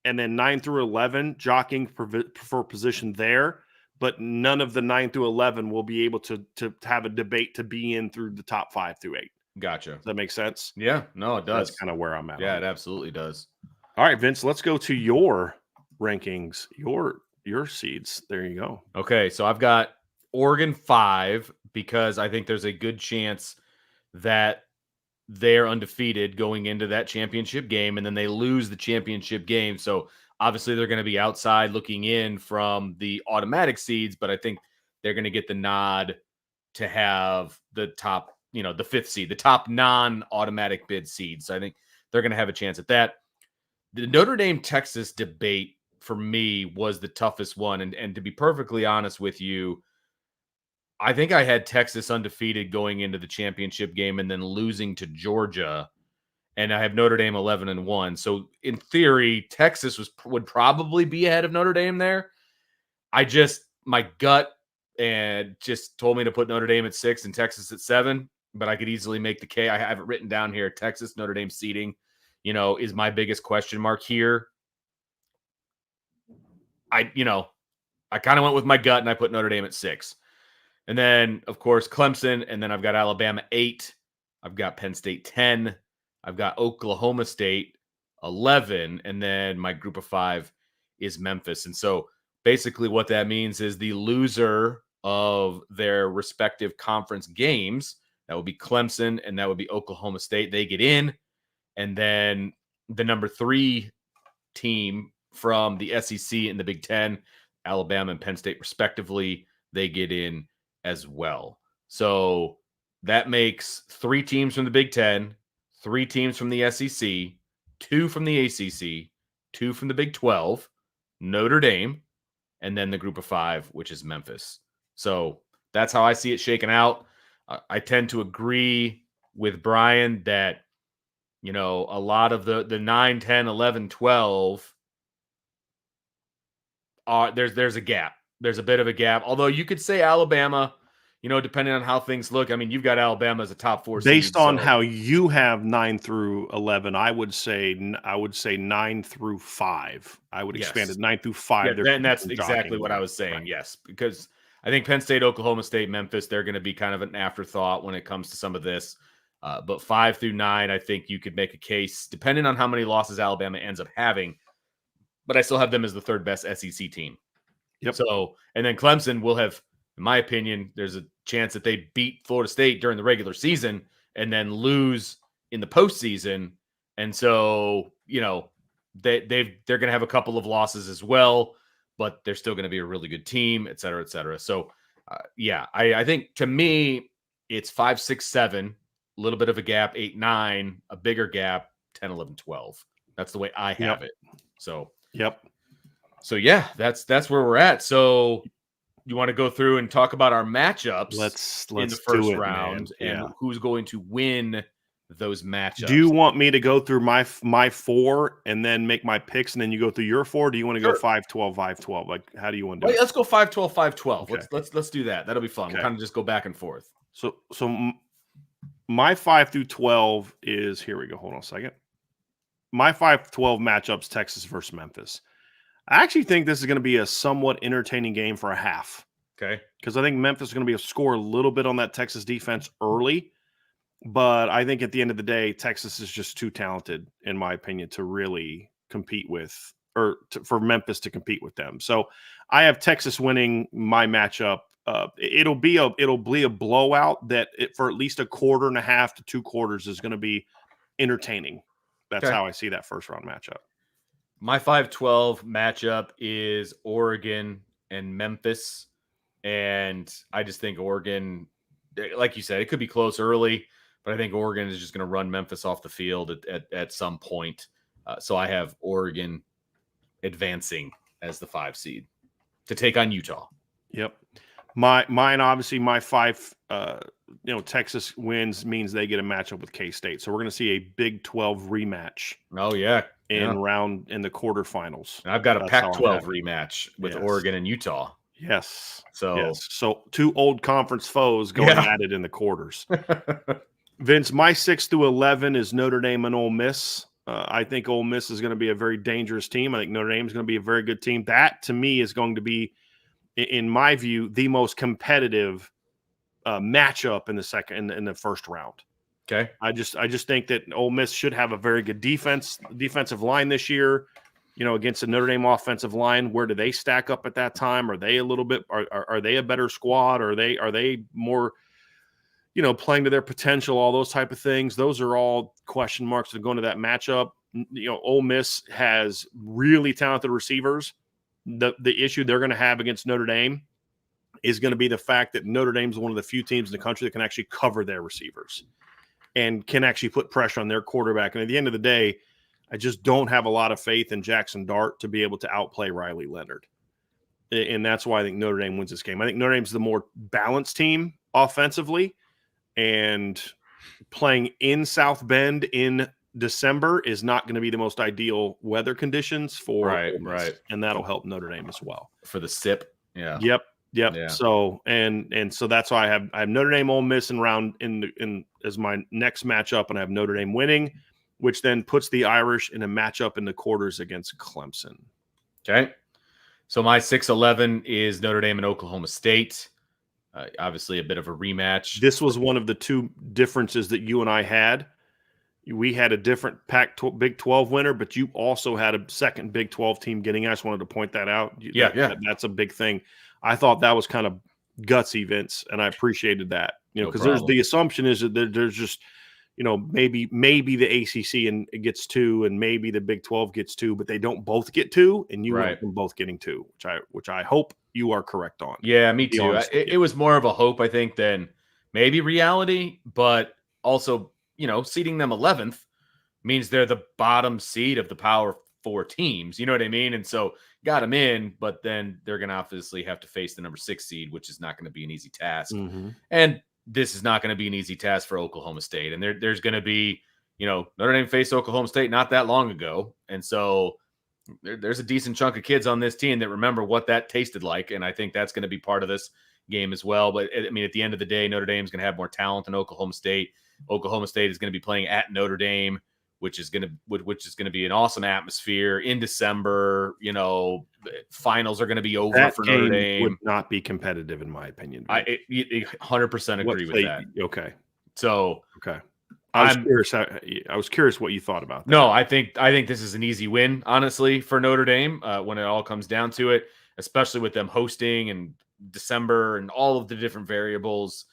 And then 9 through 11, jockeying for position there. But none of the 9 through 11 will be able to have a debate to be in through the top 5 through 8. Gotcha. Does that make sense? Yeah. No, it does. That's kind of where I'm at. Yeah, it absolutely does. All right, Vince, let's go to your rankings, your your seeds. There you go. Okay, so I've got Oregon 5 because I think there's a good chance that they're undefeated going into that championship game, and then they lose the championship game. So obviously they're going to be outside looking in from the automatic seeds, but I think they're going to get the nod to have the top, the 5th seed, the top non-automatic bid seed. So I think they're going to have a chance at that. The Notre Dame Texas debate for me was the toughest one. And to be perfectly honest with you, I think I had Texas undefeated going into the championship game and then losing to Georgia. And I have Notre Dame 11-1. So in theory, Texas would probably be ahead of Notre Dame there. My gut and just told me to put Notre Dame at 6 and Texas at 7, but I could easily make the K. I have it written down here. Texas, Notre Dame seeding, is my biggest question mark here. I kind of went with my gut and I put Notre Dame at 6. And then, of course, Clemson. And then I've got Alabama 8. I've got Penn State 10. I've got Oklahoma State 11. And then my group of 5 is Memphis. And so basically what that means is the loser of their respective conference games, that would be Clemson and that would be Oklahoma State, they get in. And then the number 3 team from the SEC and the Big Ten, Alabama and Penn State respectively, they get in as well. So that makes 3 teams from the Big Ten, 3 teams from the SEC, 2 from the ACC, 2 from the Big 12, Notre Dame, and then the group of 5, which is Memphis. So that's how I see it shaken out. I tend to agree with Brian that, a lot of the 9, 10, 11, 12 there's a gap. There's a bit of a gap. Although you could say Alabama, depending on how things look. I mean, you've got Alabama as a top 4 seed. Based on how you have 9 through 11, I would say 9 through 5. I would expand it 9 through 5. Yeah, and that's exactly what I was saying. Right. Yes, because I think Penn State, Oklahoma State, Memphis, they're going to be kind of an afterthought when it comes to some of this. But 5 through 9, I think you could make a case, depending on how many losses Alabama ends up having. But I still have them as the 3rd best SEC team. Yep. So, and then Clemson will have, in my opinion, there's a chance that they beat Florida State during the regular season and then lose in the postseason. And so, they're going to have a couple of losses as well, but they're still going to be a really good team, et cetera, et cetera. So, I think to me, it's 5, 6, 7, a little bit of a gap, 8, 9, a bigger gap, 10, 11, 12. That's the way I have it. So, So yeah, that's where we're at. So you want to go through and talk about our matchups let's in the first round and who's going to win those matchups. Do you want me to go through my 4 and then make my picks and then you go through your 4? Do you want to go 5, 12, 5, 12? Like, how do you want to do it? Let's go 5, 12, 5, 12. Okay. Let's do that. That'll be fun. We'll kind of just go back and forth. So my 5 through 12 is, here we go. Hold on a second. My 5 12 matchups, Texas versus Memphis. I actually think this is going to be a somewhat entertaining game for a half. Okay. Because I think Memphis is going to be score a little bit on that Texas defense early. But I think at the end of the day, Texas is just too talented, in my opinion, to really compete with, or for Memphis to compete with them. So I have Texas winning my matchup. It'll be a blowout that for at least a quarter and a half to 2 quarters is going to be entertaining. That's how I see that first round matchup. My 5-12 matchup is Oregon and Memphis. And I just think Oregon, like you said, it could be close early, but I think Oregon is just going to run Memphis off the field at some point. So I have Oregon advancing as the 5 seed to take on Utah. Yep. Mine, obviously, my 5, Texas wins means they get a matchup with K-State. So we're going to see a Big 12 rematch. Oh, yeah. In the quarterfinals. And I've got a Pac-12 rematch with Oregon and Utah. Yes. So 2 old conference foes going at it in the quarters. Vince, my 6 through 11 is Notre Dame and Ole Miss. I think Ole Miss is going to be a very dangerous team. I think Notre Dame is going to be a very good team. That, to me, is going to be, in my view, the most competitive matchup in the first round. Okay. I just think that Ole Miss should have a very good defensive line this year. against the Notre Dame offensive line. Where do they stack up at that time? Are they a little bit? Are they a better squad? Are they more, playing to their potential? All those type of things. Those are all question marks that go into that matchup. Ole Miss has really talented receivers. The issue they're going to have against Notre Dame is going to be the fact that Notre Dame is one of the few teams in the country that can actually cover their receivers and can actually put pressure on their quarterback. And at the end of the day, I just don't have a lot of faith in Jackson Dart to be able to outplay Riley Leonard. And that's why I think Notre Dame wins this game. I think Notre Dame's the more balanced team offensively, and playing in South Bend in December is not going to be the most ideal weather conditions for right. And that'll help Notre Dame as well. For the SIP. Yeah. Yep. Yeah. So and so that's why I have Notre Dame Ole Miss in as my next matchup, and I have Notre Dame winning, which then puts the Irish in a matchup in the quarters against Clemson. Okay. So my 6-11 is Notre Dame and Oklahoma State. Obviously a bit of a rematch. This was one of the two differences that you and I had. We had a different Big 12 winner, but you also had a second Big 12 team getting. I just wanted to point that out. That's a big thing. I thought that was kind of gutsy, Vince, and I appreciated that. Because there's the assumption is that there's just, maybe the ACC and it gets 2, and maybe the Big 12 gets 2, but they don't both get 2, and you went from both getting 2, which I hope you are correct on. Yeah, me too. It was more of a hope, I think, than maybe reality, but also, seeding them 11th means they're the bottom seed of the Power 4 teams. You know what I mean? And so got them in, but then they're going to obviously have to face the number 6 seed, which is not going to be an easy task. Mm-hmm. And this is not going to be an easy task for Oklahoma State. And there's going to be, Notre Dame faced Oklahoma State not that long ago. And so there's a decent chunk of kids on this team that remember what that tasted like. And I think that's going to be part of this game as well. But I mean, at the end of the day, Notre Dame is going to have more talent than Oklahoma State. Oklahoma State is going to be playing at Notre Dame, which is going to be an awesome atmosphere in December. Finals are going to be over that for game Notre Dame. Would not be competitive in my opinion. I 100% agree with that. Okay. So okay. I was curious what you thought about that. No, I think this is an easy win, honestly, for Notre Dame when it all comes down to it, especially with them hosting in December and all of the different variables.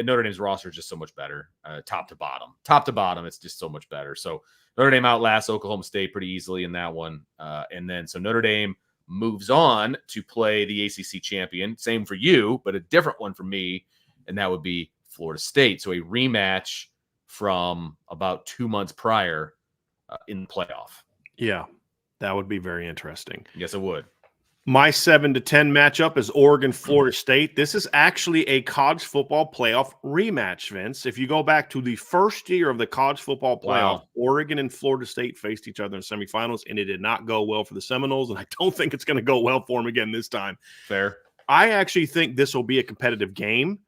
Notre Dame's roster is just so much better, top to bottom. Top to bottom, it's just so much better. So Notre Dame outlasts Oklahoma State pretty easily in that one. And then so Notre Dame moves on to play the ACC champion. Same for you, but a different one for me, and that would be Florida State. So a rematch from about 2 months prior in the playoff. Yeah, that would be very interesting. Yes, it would. My 7-10 matchup is Oregon-Florida State. This is actually a college football playoff rematch, Vince. If you go back to the first year of the college football playoff, Oregon and Florida State faced each other in semifinals, and it did not go well for the Seminoles, and I don't think it's going to go well for them again this time. Fair. I actually think this will be a competitive game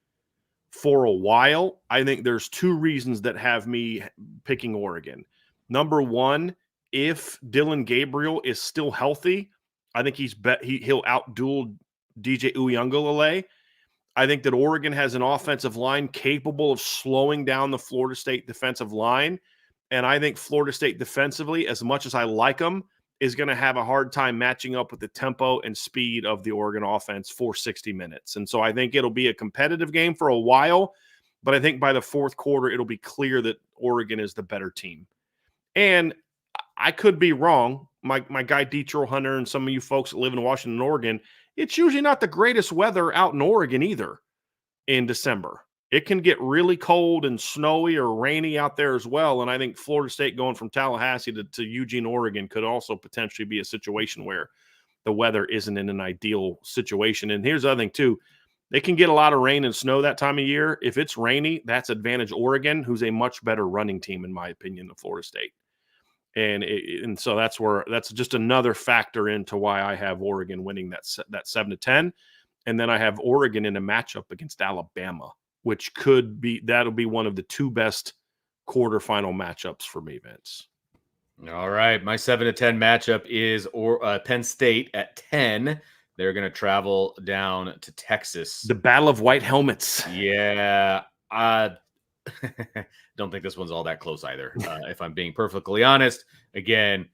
for a while. I think there's 2 reasons that have me picking Oregon. Number one, if Dylan Gabriel is still healthy, I think he'll outduel DJ Uiagalelei. I think that Oregon has an offensive line capable of slowing down the Florida State defensive line. And I think Florida State defensively, as much as I like them, is going to have a hard time matching up with the tempo and speed of the Oregon offense for 60 minutes. And so I think it'll be a competitive game for a while, but I think by the fourth quarter, it'll be clear that Oregon is the better team. And I could be wrong. My guy Detroit Hunter and some of you folks that live in Washington, Oregon, it's usually not the greatest weather out in Oregon either in December. It can get really cold and snowy or rainy out there as well. And I think Florida State going from Tallahassee to Eugene, Oregon could also potentially be a situation where the weather isn't in an ideal situation. And here's the other thing too. They can get a lot of rain and snow that time of year. If it's rainy, that's advantage Oregon, who's a much better running team, in my opinion, than Florida State. And so that's just another factor into why I have Oregon winning that 7-10. And then I have Oregon in a matchup against Alabama, which that'll be one of the 2 best quarterfinal matchups for me, Vince. All right. My 7-10 matchup is Penn State at 10. They're going to travel down to Texas. The Battle of White Helmets. Yeah. Don't think this one's all that close either. If I'm being perfectly honest, again,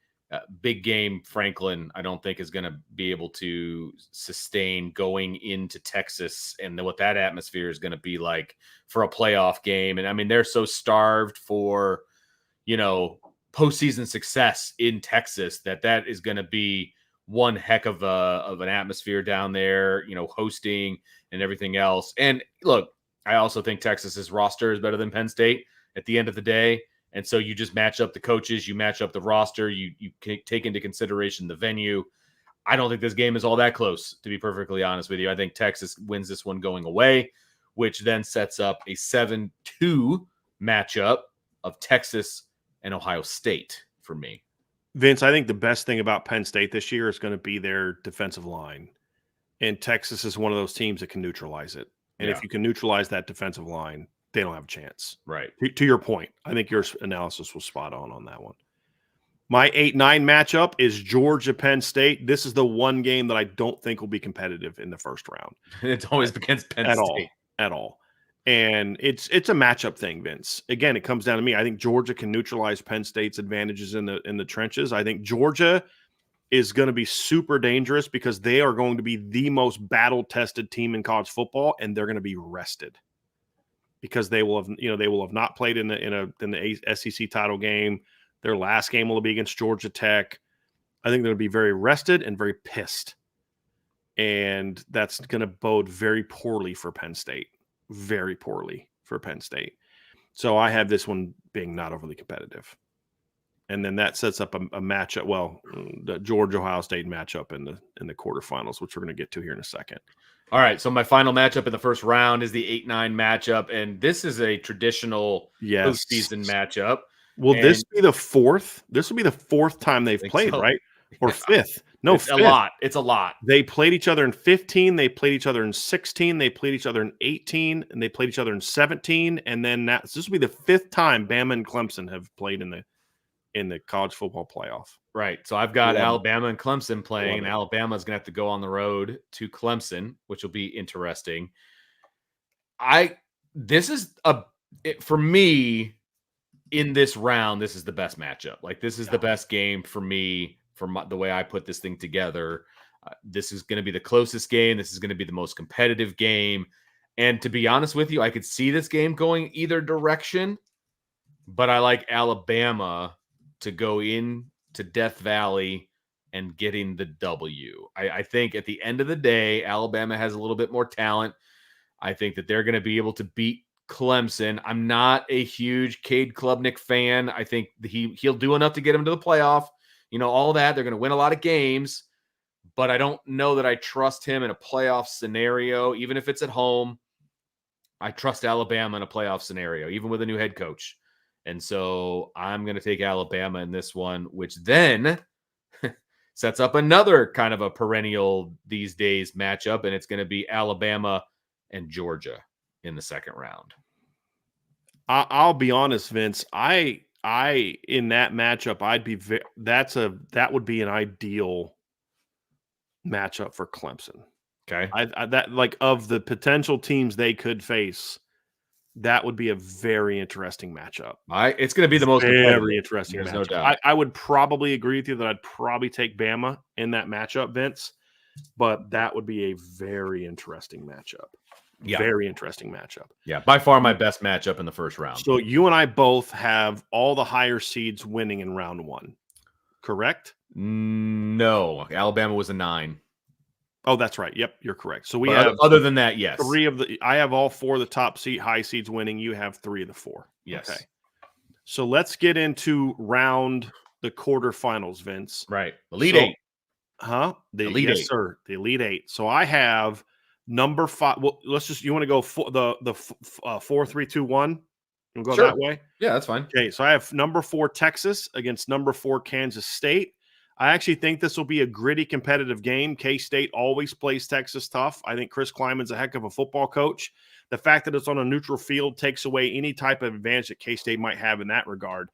Big game Franklin, I don't think is going to be able to sustain going into Texas and what that atmosphere is going to be like for a playoff game. And I mean, they're so starved for, postseason success in Texas that is going to be one heck of an atmosphere down there, hosting and everything else. And look, I also think Texas's roster is better than Penn State at the end of the day. And so you just match up the coaches, you match up the roster, you take into consideration the venue. I don't think this game is all that close, to be perfectly honest with you. I think Texas wins this one going away, which then sets up a 7-2 matchup of Texas and Ohio State for me. Vince, I think the best thing about Penn State this year is going to be their defensive line. And Texas is one of those teams that can neutralize it. And if you can neutralize that defensive line, they don't have a chance. Right. To your point, I think your analysis was spot on that one. My 8-9 matchup is Georgia-Penn State. This is the one game that I don't think will be competitive in the first round. It's always against Penn State. At all. And it's a matchup thing, Vince. Again, it comes down to me. I think Georgia can neutralize Penn State's advantages in the trenches. I think Georgia is going to be super dangerous because they are going to be the most battle-tested team in college football, and they're going to be rested because they will have not played in the SEC title game. Their last game will be against Georgia Tech. I think they're going to be very rested and very pissed, and that's going to bode very poorly for Penn State. Very poorly for Penn State. So I have this one being not overly competitive. And then that sets up a matchup. Well, the Georgia-Ohio State matchup in the quarterfinals, which we're going to get to here in a second. All right. So my final matchup in the first round is the 8-9 matchup. And this is a traditional postseason matchup. Will this be the fourth? This will be the fourth time they've played, right? Or fifth? No, it's fifth. A lot. It's a lot. They played each other in 15. They played each other in 16. They played each other in 18, and they played each other in 17. And then this will be the fifth time Bama and Clemson have played in the college football playoff. Right. So I've got Alabama and Clemson playing, and Alabama is going to have to go on the road to Clemson, which will be interesting. For me in this round, this is the best matchup. Like, this is the best game for me. The way I put this thing together, this is going to be the closest game. This is going to be the most competitive game. And to be honest with you, I could see this game going either direction, but I like Alabama to go in to Death Valley and getting the W. I think at the end of the day, Alabama has a little bit more talent. I think that they're going to be able to beat Clemson. I'm not a huge Cade Klubnik fan. I think he'll do enough to get him to the playoff. All that. They're going to win a lot of games, but I don't know that I trust him in a playoff scenario, even if it's at home. I trust Alabama in a playoff scenario, even with a new head coach. And so I'm going to take Alabama in this one, which then sets up another kind of a perennial these days matchup, and it's going to be Alabama and Georgia in the second round. I'll be honest, Vince. I in that matchup, that would be an ideal matchup for Clemson. Okay, that like of the potential teams they could face, that would be a very interesting matchup. It's going to be the most very interesting matchup. No doubt. I would probably agree with you that I'd probably take Bama in that matchup, Vince, but that would be a very interesting matchup. Yeah. Very interesting matchup. Yeah, by far my best matchup in the first round. So you and I both have all the higher seeds winning in round one, correct? No, Alabama was a 9. Oh, that's right. Yep, you're correct. So other than that, yes. I have all 4 of the top high seeds winning. You have 3 of the 4. Yes. Okay. So let's get into the quarterfinals, Vince. Right. Elite 8. Huh? The Elite 8. Sir. The Elite 8. So I have number 5. Well, you want to go the 4, 3, 2, 1? We'll go that way? Yeah, that's fine. Okay, so I have number 4 Texas against number 4 Kansas State. I actually think this will be a gritty, competitive game. K-State always plays Texas tough. I think Chris Kleiman's a heck of a football coach. The fact that it's on a neutral field takes away any type of advantage that K-State might have in that regard.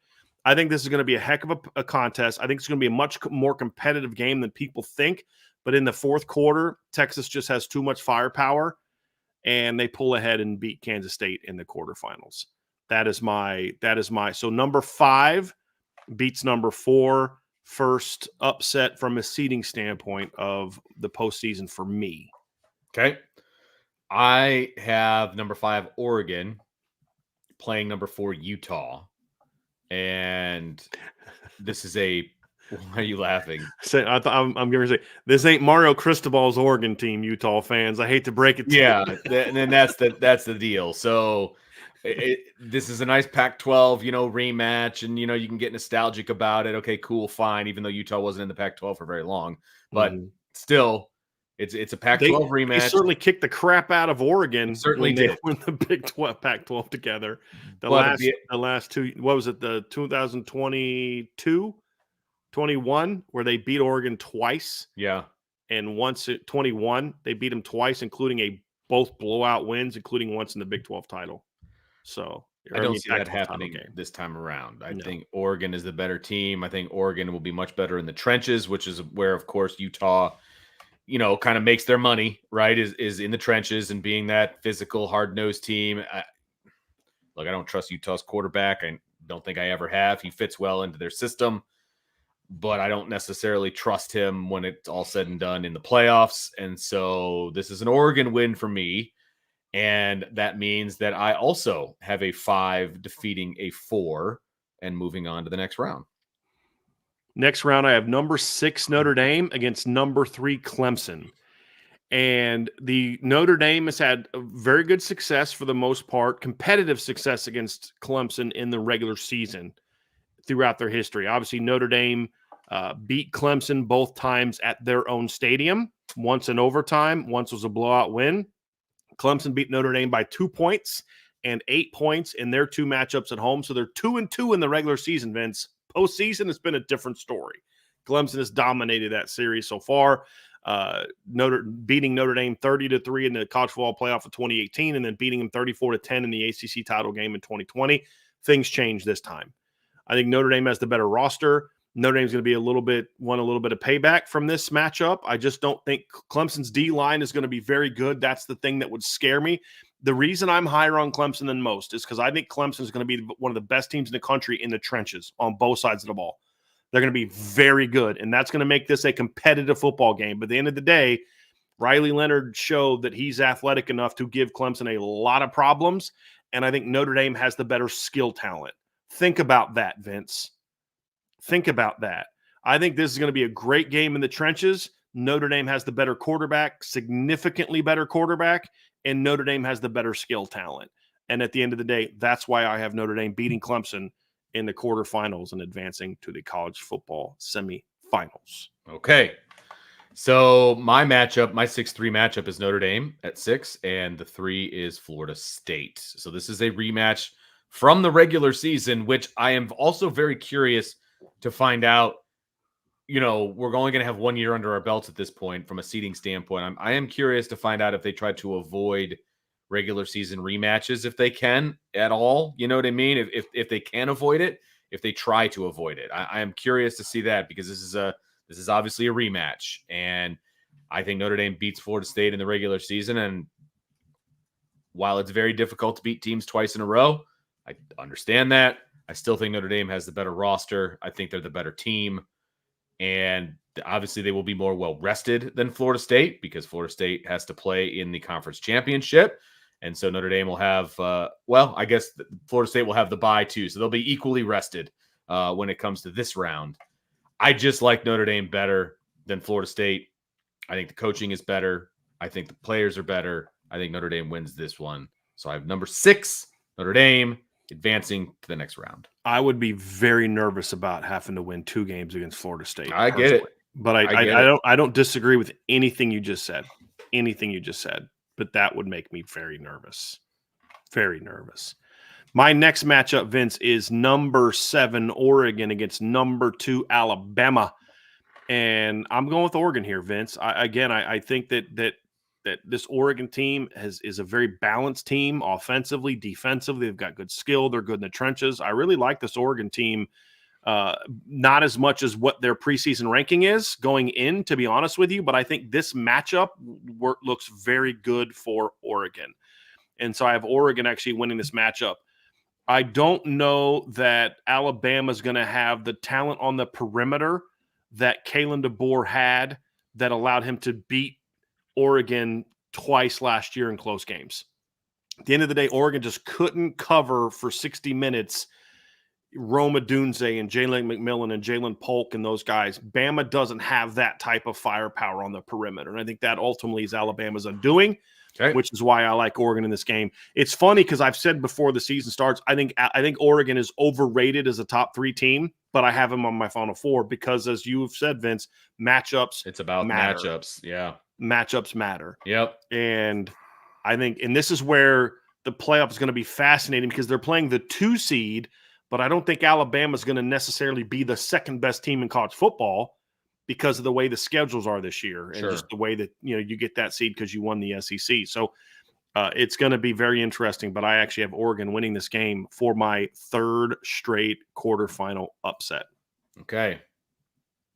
I think this is going to be a heck of a contest. I think it's going to be a much more competitive game than people think. But in the fourth quarter, Texas just has too much firepower, and they pull ahead and beat Kansas State in the quarterfinals. That is my. So number 5 beats number 4. first upset from a seeding standpoint of the postseason for me. Okay. I have number 5, Oregon, playing number 4, Utah. And this is why are you laughing? I'm going to say, this ain't Mario Cristobal's Oregon team, Utah fans. I hate to break it to Yeah, you. and then that's the deal. So this is a nice Pac-12, rematch, and you can get nostalgic about it. Okay, cool, fine. Even though Utah wasn't in the Pac-12 for very long, but still, it's a Pac-12 rematch. They certainly kicked the crap out of Oregon. Certainly when did. They won the Big 12, Pac-12 together. The last two. What was it? The 2022, 21, where they beat Oregon twice. Yeah. And once at 21, they beat them twice, including both blowout wins, including once in the Big 12 title. So I don't see that happening this time around. I think Oregon is the better team. I think Oregon will be much better in the trenches, which is where, of course, Utah, kind of makes their money, right? Is in the trenches and being that physical, hard-nosed team. Look, I don't trust Utah's quarterback. I don't think I ever have. He fits well into their system, but I don't necessarily trust him when it's all said and done in the playoffs. And so this is an Oregon win for me. And that means that I also have a 5 defeating a 4 and moving on to the next round. Next round, I have number 6 Notre Dame against number 3 Clemson. And the Notre Dame has had a very good success for the most part, competitive success against Clemson in the regular season throughout their history. Obviously, Notre Dame beat Clemson both times at their own stadium, once in overtime, once was a blowout win. Clemson beat Notre Dame by 2 points and 8 points in their 2 matchups at home. So they're 2-2 in the regular season, Vince. Postseason has been a different story. Clemson has dominated that series so far. Beating Notre Dame 30-3 in the college football playoff of 2018, and then beating them 34-10 in the ACC title game in 2020. Things changed this time. I think Notre Dame has the better roster. Notre Dame's going to want a little bit of payback from this matchup. I just don't think Clemson's D-line is going to be very good. That's the thing that would scare me. The reason I'm higher on Clemson than most is because I think Clemson is going to be one of the best teams in the country in the trenches on both sides of the ball. They're going to be very good, and that's going to make this a competitive football game. But at the end of the day, Riley Leonard showed that he's athletic enough to give Clemson a lot of problems, and I think Notre Dame has the better skill talent. Think about that, Vince. Think about that. I think this is going to be a great game in the trenches. Notre Dame has the better quarterback, significantly better quarterback, and Notre Dame has the better skill talent. And at the end of the day, that's why I have Notre Dame beating Clemson in the quarterfinals and advancing to the college football semifinals. Okay. So my 6-3 matchup is Notre Dame at 6, and the 3 is Florida State. So this is a rematch from the regular season, which I am also very curious to find out. We're only going to have 1 year under our belts at this point from a seeding standpoint. I am curious to find out if they try to avoid regular season rematches, if they can at all. You know what I mean? If they can avoid it, if they try to avoid it. I am curious to see that, because this is obviously a rematch, and I think Notre Dame beats Florida State in the regular season. And while it's very difficult to beat teams twice in a row, I understand that. I still think Notre Dame has the better roster. I think they're the better team. And obviously they will be more well-rested than Florida State, because Florida State has to play in the conference championship. And so Notre Dame will have, I guess Florida State will have the bye too. So they'll be equally rested when it comes to this round. I just like Notre Dame better than Florida State. I think the coaching is better. I think the players are better. I think Notre Dame wins this one. So I have number 6, Notre Dame, advancing to the next round. I would be very nervous about having to win 2 games against Florida State. I get it. But I don't disagree with anything you just said. But that would make me very nervous. Very nervous. My next matchup, Vince, is number 7 Oregon against number 2 Alabama. And I'm going with Oregon here, Vince. I think that this Oregon team is a very balanced team, offensively, defensively. They've got good skill. They're good in the trenches. I really like this Oregon team, not as much as what their preseason ranking is going in, to be honest with you. But I think this matchup looks very good for Oregon. And so I have Oregon actually winning this matchup. I don't know that Alabama's going to have the talent on the perimeter that Kalen DeBoer had that allowed him to beat Oregon twice last year in close games. At the end of the day, Oregon just couldn't cover for 60 minutes Rome Odunze and Jalen McMillan and Jalen Polk and those guys. Bama doesn't have that type of firepower on the perimeter. And I think that ultimately is Alabama's undoing, which is why I like Oregon in this game. It's funny because I've said before the season starts, I think Oregon is overrated as a top 3 team, but I have them on my Final Four because, as you've said, Vince, matchups. It's about matchups. Yeah. Matchups matter. Yep. And I think, and this is where the playoff is going to be fascinating because they're playing the 2 seed, but I don't think Alabama is going to necessarily be the second best team in college football because of the way the schedules are this year and just the way that, you get that seed because you won the SEC. So it's going to be very interesting, but I actually have Oregon winning this game for my 3rd straight quarterfinal upset. Okay.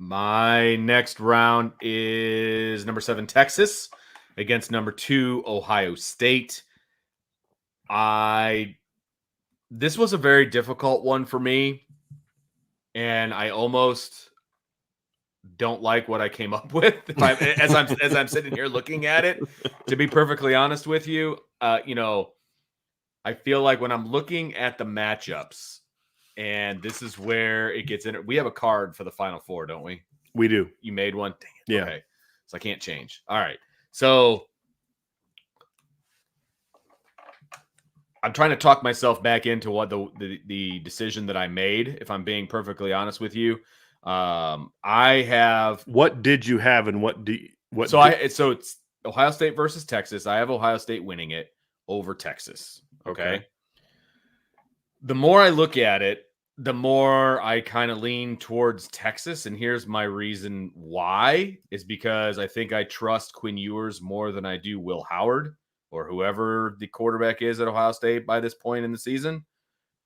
My next round is number 7, Texas against number 2, Ohio State. This was a very difficult one for me, and I almost don't like what I came up with as I'm sitting here looking at it. To be perfectly honest with you, I feel like when I'm looking at the matchups, and this is where it gets in. We have a card for the Final Four, don't we? We do. You made one? Dang it. Yeah. Okay. So I can't change. All right. So I'm trying to talk myself back into what the decision that I made, if I'm being perfectly honest with you. I have. What did you have and So it's Ohio State versus Texas. I have Ohio State winning it over Texas. Okay. The more I look at it, the more I kind of lean towards Texas. And here's my reason why is because I think I trust Quinn Ewers more than I do Will Howard or whoever the quarterback is at Ohio State by this point in the season.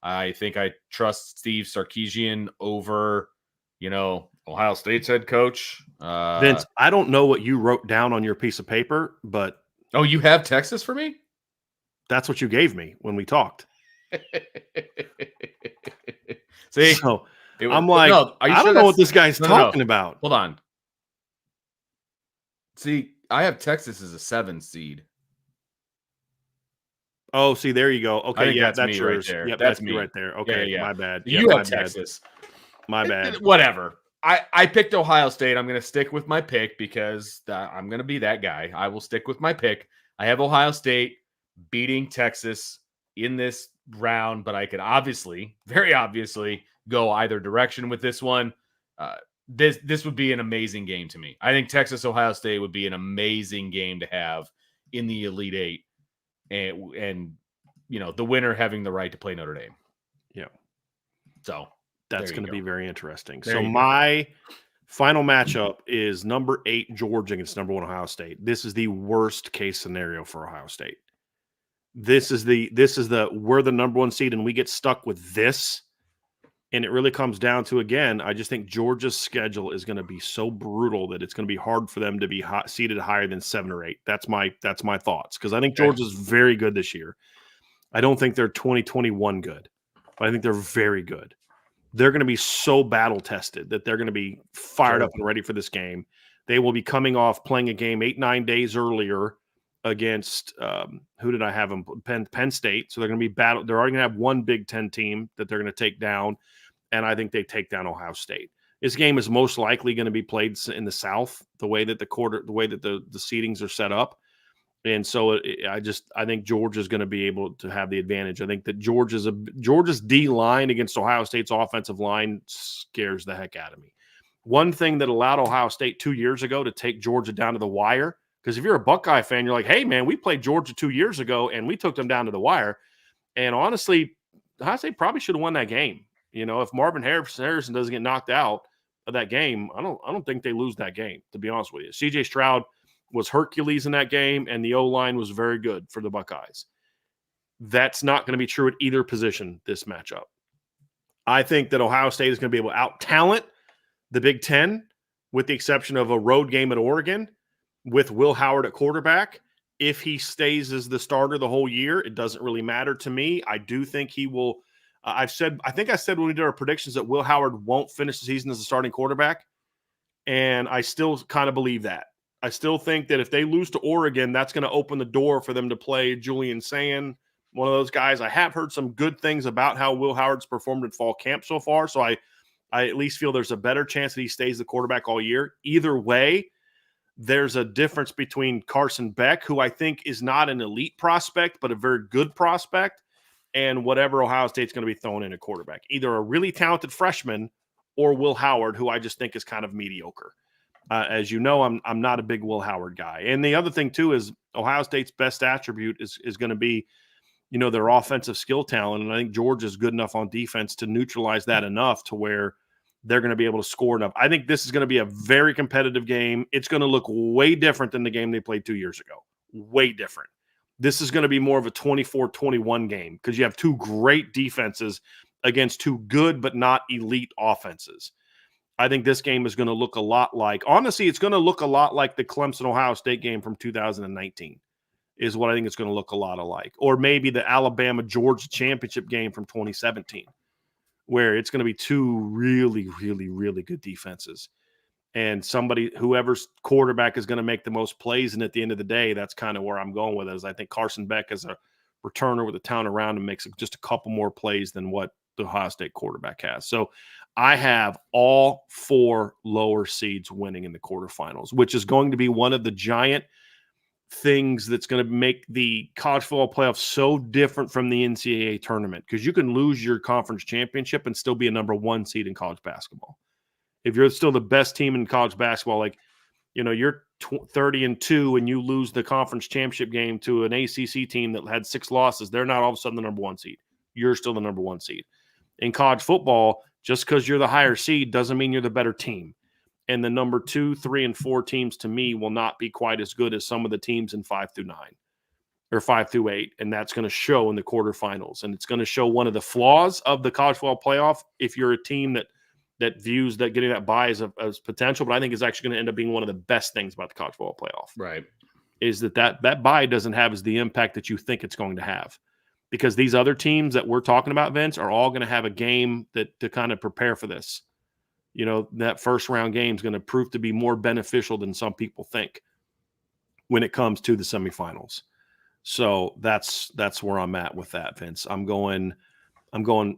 I think I trust Steve Sarkisian over, Ohio State's head coach. Vince, I don't know what you wrote down on your piece of paper, but. Oh, you have Texas for me? That's what you gave me when we talked. See, so I'm like, no, I don't know what this guy's talking about. Hold on. See, I have Texas as a 7 seed. Oh, see, there you go. Okay, yeah, that's yours. Right there. Yep, that's me right there. Okay, yeah. My bad. You have Texas. My bad. Whatever. I picked Ohio State. I'm going to stick with my pick because I'm going to be that guy. I will stick with my pick. I have Ohio State beating Texas in this round, but I could very obviously go either direction with this one. This would be an amazing game to me. I think Texas-Ohio State would be an amazing game to have in the Elite Eight, and the winner having the right to play Notre Dame. Yeah. So that's going to be very interesting. So my final matchup is number 8 Georgia against number 1 Ohio State. This is the worst case scenario for Ohio State. This is we're the number 1 seed and we get stuck with this. And it really comes down to, again, I just think Georgia's schedule is going to be so brutal that it's going to be hard for them to be seated higher than 7 or 8. That's my thoughts, because I think Georgia's very good this year. I don't think they're 2021 good, but I think they're very good. They're going to be so battle tested that they're going to be fired up and ready for this game. They will be coming off playing a game 8-9 days earlier against who did I have them? Penn State. So they're going to be battle. They're already going to have one Big Ten team that they're going to take down, and I think they take down Ohio State. This game is most likely going to be played in the South, the way that the seedings are set up, and so I think Georgia's going to be able to have the advantage. I think that Georgia's D line against Ohio State's offensive line scares the heck out of me. One thing that allowed Ohio State 2 years ago to take Georgia down to the wire. Because if you're a Buckeye fan, you're like, hey, man, we played Georgia 2 years ago, and we took them down to the wire. And honestly, Ohio State probably should have won that game. If Marvin Harrison doesn't get knocked out of that game, I don't think they lose that game, to be honest with you. C.J. Stroud was Hercules in that game, and the O-line was very good for the Buckeyes. That's not going to be true at either position this matchup. I think that Ohio State is going to be able to out-talent the Big Ten, with the exception of a road game at Oregon, with Will Howard at quarterback. If he stays as the starter the whole year, it doesn't really matter to me. I do think he will. I think I said when we did our predictions that Will Howard won't finish the season as a starting quarterback. And I still kind of believe that. I still think that if they lose to Oregon, that's going to open the door for them to play Julian Sand, one of those guys. I have heard some good things about how Will Howard's performed in fall camp so far, so I at least feel there's a better chance that he stays the quarterback all year. Either way, there's a difference between Carson Beck, who I think is not an elite prospect, but a very good prospect, and whatever Ohio State's going to be throwing in a quarterback. Either a really talented freshman or Will Howard, who I just think is kind of mediocre. As you know, I'm not a big Will Howard guy. And the other thing, too, is Ohio State's best attribute is going to be, their offensive skill talent. And I think Georgia's good enough on defense to neutralize that enough to where they're going to be able to score enough. I think this is going to be a very competitive game. It's going to look way different than the game they played 2 years ago. Way different. This is going to be more of a 24-21 game because you have two great defenses against two good but not elite offenses. I think this game is going to look a lot like – honestly, it's going to look a lot like the Clemson-Ohio State game from 2019 is what I think it's going to look a lot alike. Or maybe the Alabama-Georgia championship game from 2017 where it's going to be two really, really, really good defenses. And whoever's quarterback is going to make the most plays. And at the end of the day, that's kind of where I'm going with it. Is I think Carson Beck is a returner with the talent around him makes just a couple more plays than what the Ohio State quarterback has. So I have all 4 lower seeds winning in the quarterfinals, which is going to be one of the giant things that's going to make the college football playoff so different from the NCAA tournament, because you can lose your conference championship and still be a number 1 seed in college basketball. If you're still the best team in college basketball, like, you're 30-2 and you lose the conference championship game to an ACC team that had 6 losses, they're not all of a sudden the number 1 seed. You're still the number 1 seed. In college football, just because you're the higher seed doesn't mean you're the better team. And the number 2, 3, and 4 teams, to me, will not be quite as good as some of the teams in 5-9 or 5-8. And that's going to show in the quarterfinals. And it's going to show one of the flaws of the college football playoff if you're a team that views that getting that bye as potential. But I think it's actually going to end up being one of the best things about the college football playoff. Right. Is that bye doesn't have as the impact that you think it's going to have. Because these other teams that we're talking about, Vince, are all going to have a game to kind of prepare for this. That first round game is going to prove to be more beneficial than some people think when it comes to the semifinals. So that's where I'm at with that, Vince. I'm going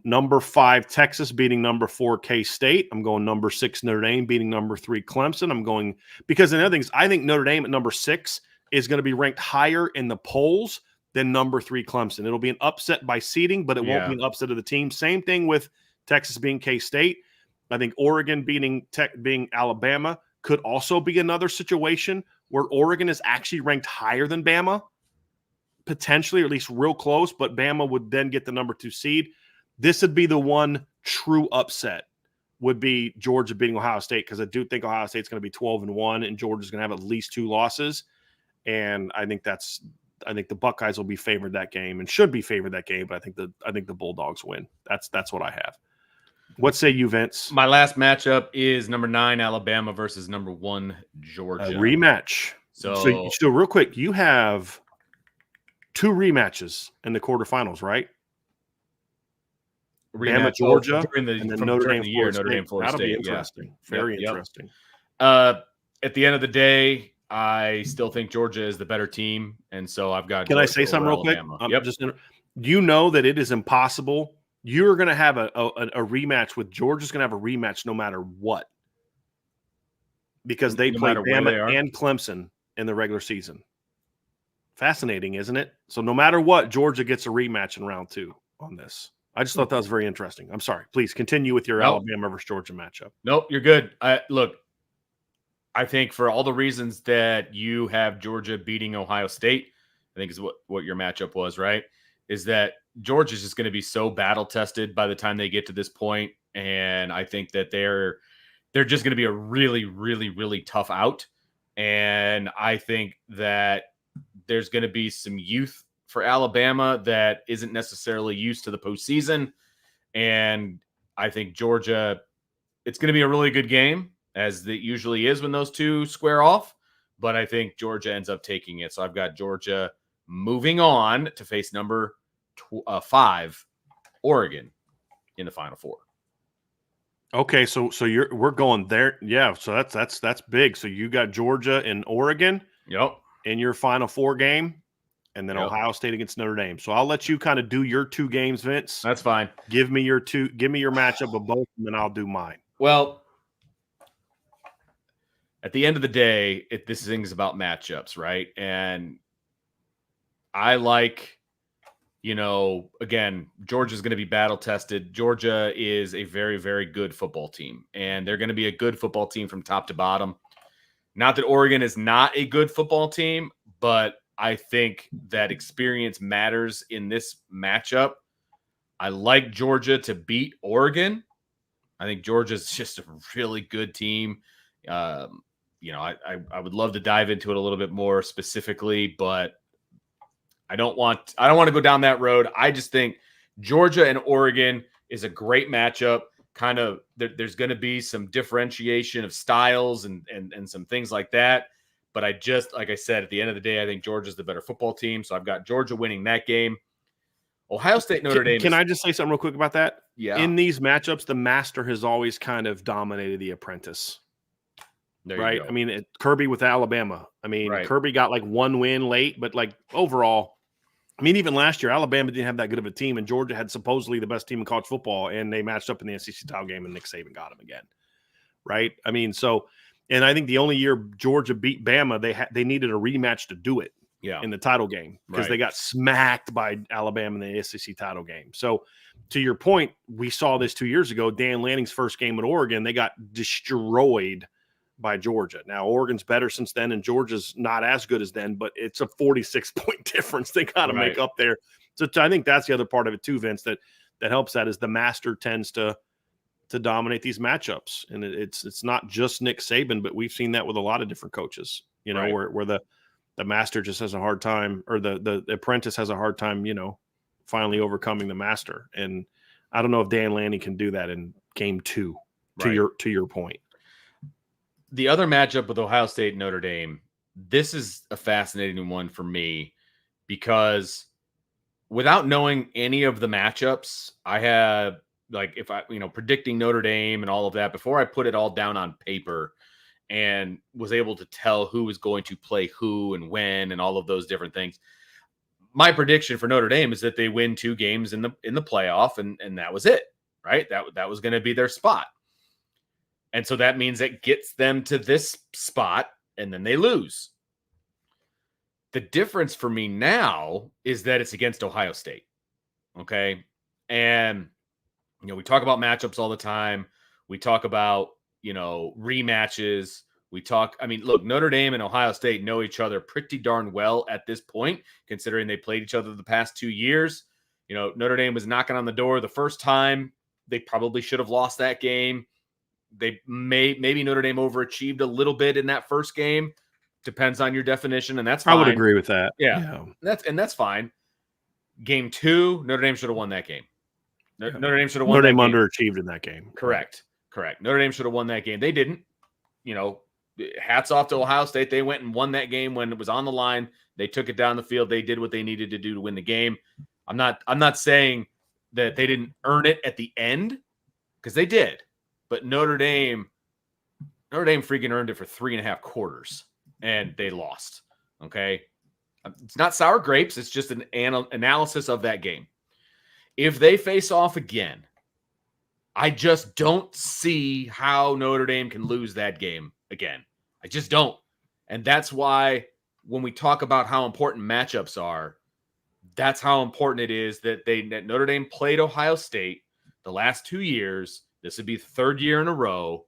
number 5 Texas beating number 4 K-State. I'm going number 6 Notre Dame beating number 3 Clemson. I'm going because the other thing is I think Notre Dame at number 6 is going to be ranked higher in the polls than number 3 Clemson. It'll be an upset by seeding, but it won't be an upset of the team. Same thing with Texas being K-State. I think Oregon being Alabama could also be another situation where Oregon is actually ranked higher than Bama, potentially, or at least real close, but Bama would then get the number 2 seed. This would be the one true upset, would be Georgia beating Ohio State, because I do think Ohio State's going to be 12-1 and Georgia's going to have at least 2 losses. And I think the Buckeyes will be favored that game and should be favored that game, but I think the Bulldogs win. That's what I have. What say you, Vince? My last matchup is number 9 Alabama versus number 1 Georgia. A rematch. So real quick, you have 2 rematches in the quarterfinals, right? Bama, Georgia, and then Notre Dame, Florida State. That'll be interesting. Very interesting. At the end of the day, I still think Georgia is the better team, and so I've got. Can I say something real quick? You know that it is impossible. You're going to have a rematch with Georgia's going to have a rematch no matter what, because they play Bama and Clemson in the regular season. Fascinating, isn't it? So no matter what, Georgia gets a rematch in round 2 on this. I just thought that was very interesting. I'm sorry. Please continue with your Alabama versus Georgia matchup. Nope, you're good. Look, I think for all the reasons that you have Georgia beating Ohio State, I think is what your matchup was, right? Is that Georgia's just going to be so battle tested by the time they get to this point, and I think that they're just going to be a really, really, really tough out. And I think that there's going to be some youth for Alabama that isn't necessarily used to the postseason, and I think Georgia, it's going to be a really good game, as it usually is when those two square off. But I think Georgia ends up taking it, so I've got Georgia moving on to face number 5 Oregon in the Final Four. Okay, so we're going there. Yeah, so that's big. So you got Georgia and Oregon Yep. in your Final Four game, and then Yep. Ohio State against Notre Dame. So I'll let you kind of do your 2 games, Vince. That's fine. Give me your matchup of both, and then I'll do mine. Well, at the end of the day, this thing's about matchups, right? And I like, again, Georgia's going to be battle tested. Georgia is a very, very good football team, and they're going to be a good football team from top to bottom. Not that Oregon is not a good football team, but I think that experience matters in this matchup. I like Georgia to beat Oregon. I think Georgia's just a really good team. I would love to dive into it a little bit more specifically, but I don't want to go down that road. I just think Georgia and Oregon is a great matchup. Kind of there's going to be some differentiation of styles and some things like that. But like I said, at the end of the day, I think Georgia's the better football team. So I've got Georgia winning that game. Ohio State, Notre Dame. Can I just say something real quick about that? Yeah. In these matchups, the master has always kind of dominated the apprentice. Right? I mean, Kirby with Alabama. I mean, right. Kirby got like 1 win late, but like overall, I mean, even last year, Alabama didn't have that good of a team, and Georgia had supposedly the best team in college football, and they matched up in the SEC title game, and Nick Saban got them again. Right? I mean, and I think the only year Georgia beat Bama, they needed a rematch to do it. Yeah. In the title game because they got smacked by Alabama in the SEC title game. So to your point, we saw this 2 years ago. Dan Lanning's first game at Oregon, they got destroyed by Georgia. Now Oregon's better since then, and Georgia's not as good as then, but it's a 46-point difference they got to make up there. So I think that's the other part of it too, Vince, that helps. That is the master tends to dominate these matchups, and it's not just Nick Saban, but we've seen that with a lot of different coaches. Where the master just has a hard time, or the apprentice has a hard time, finally overcoming the master. And I don't know if Dan Lanning can do that in game 2, to your point. The other matchup with Ohio State and Notre Dame, this is a fascinating one for me because without knowing any of the matchups, I have predicting Notre Dame and all of that before I put it all down on paper and was able to tell who was going to play who and when and all of those different things. My prediction for Notre Dame is that they win 2 games in the playoff, and that was it, right? That was going to be their spot. And so that means it gets them to this spot, and then they lose. The difference for me now is that it's against Ohio State, okay? And, we talk about matchups all the time. We talk about, rematches. Look, Notre Dame and Ohio State know each other pretty darn well at this point, considering they played each other the past 2 years. Notre Dame was knocking on the door the first time. They probably should have lost that game. Maybe Notre Dame overachieved a little bit in that first game. Depends on your definition, and that's fine. I would agree with that. Yeah. That's fine. Game 2, Notre Dame should have won that game. Notre Dame should have won. Notre Dame underachieved in that game. Correct. Notre Dame should have won that game. They didn't. Hats off to Ohio State. They went and won that game when it was on the line. They took it down the field. They did what they needed to do to win the game. I'm not saying that they didn't earn it at the end, because they did. But Notre Dame freaking earned it for 3.5 quarters, and they lost. Okay, it's not sour grapes. It's just an analysis of that game. If they face off again, I just don't see how Notre Dame can lose that game again. I just don't. And that's why when we talk about how important matchups are, that's how important it is that Notre Dame played Ohio State the last 2 years. This would be the 3rd year in a row.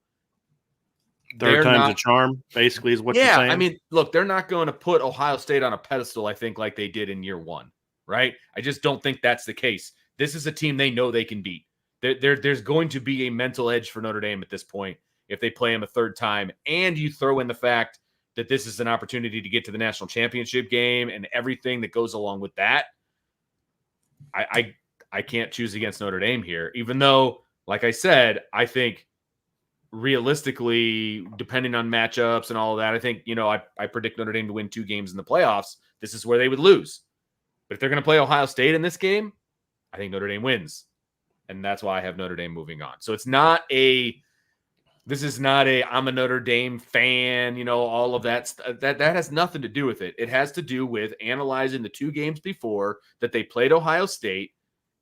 Third time's a charm, basically, is what you're saying. I mean, look, they're not going to put Ohio State on a pedestal, I think, like they did in year 1, right? I just don't think that's the case. This is a team they know they can beat. There's going to be a mental edge for Notre Dame at this point if they play them a 3rd time, and you throw in the fact that this is an opportunity to get to the national championship game and everything that goes along with that. I can't choose against Notre Dame here, even though, like I said, I think realistically, depending on matchups and all of that, I think, I predict Notre Dame to win 2 games in the playoffs. This is where they would lose. But if they're going to play Ohio State in this game, I think Notre Dame wins. and that's why I have Notre Dame moving on. So this is not a I'm a Notre Dame fan, you know, all of that. That has nothing to do with it. It has to do with analyzing the 2 games before that they played Ohio State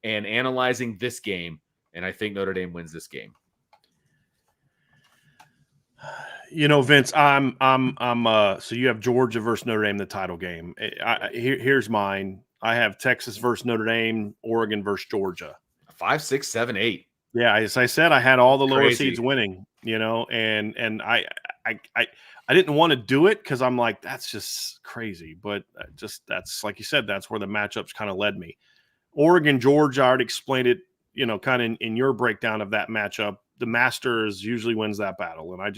and analyzing this game. And I think Notre Dame wins this game. You know, Vince, so you have Georgia versus Notre Dame, the title game. Here's mine. I have Texas versus Notre Dame, Oregon versus Georgia. 5, 6, 7, 8. Yeah, as I said, I had all the lower Crazy. seeds winning, you know, and I didn't want to do it because I'm like, that's just crazy. But that's like you said, that's where the matchups kind of led me. Oregon, Georgia, I already explained it, you know, kind of in your breakdown of that matchup. The Masters usually wins that battle. And I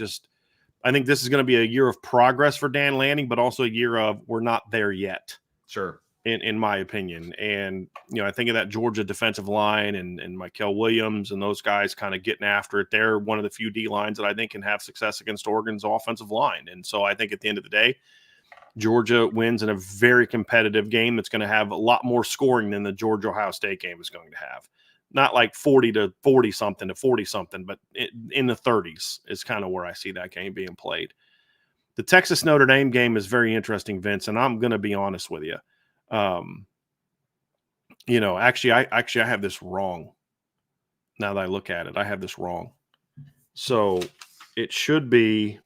think this is going to be a year of progress for Dan Lanning, but also a year of we're not there yet. Sure. In my opinion. And, you know, I think of that Georgia defensive line and Michael Williams and those guys kind of getting after it. They're one of the few D lines that I think can have success against Oregon's offensive line. And so I think at the end of the day, Georgia wins in a very competitive game that's going to have a lot more scoring than the Georgia-Ohio State game is going to have. Not like 40 to 40-something to 40-something, but in the 30s is kind of where I see that game being played. The Texas-Notre Dame game is very interesting, Vince, and I'm going to be honest with you. You know, actually, I have this wrong. Now that I look at it, I have this wrong. So it should be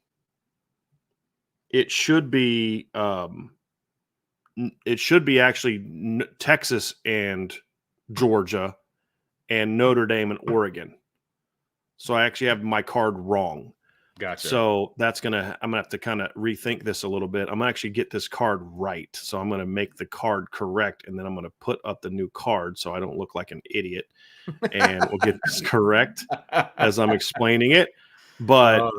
actually Texas and Georgia and Notre Dame and Oregon. So I actually have my card wrong. Gotcha. So I'm gonna have to kind of rethink this a little bit. I'm gonna actually get this card right. So I'm gonna make the card correct, and then I'm gonna put up the new card so I don't look like an idiot. And we'll get this correct as I'm explaining it. But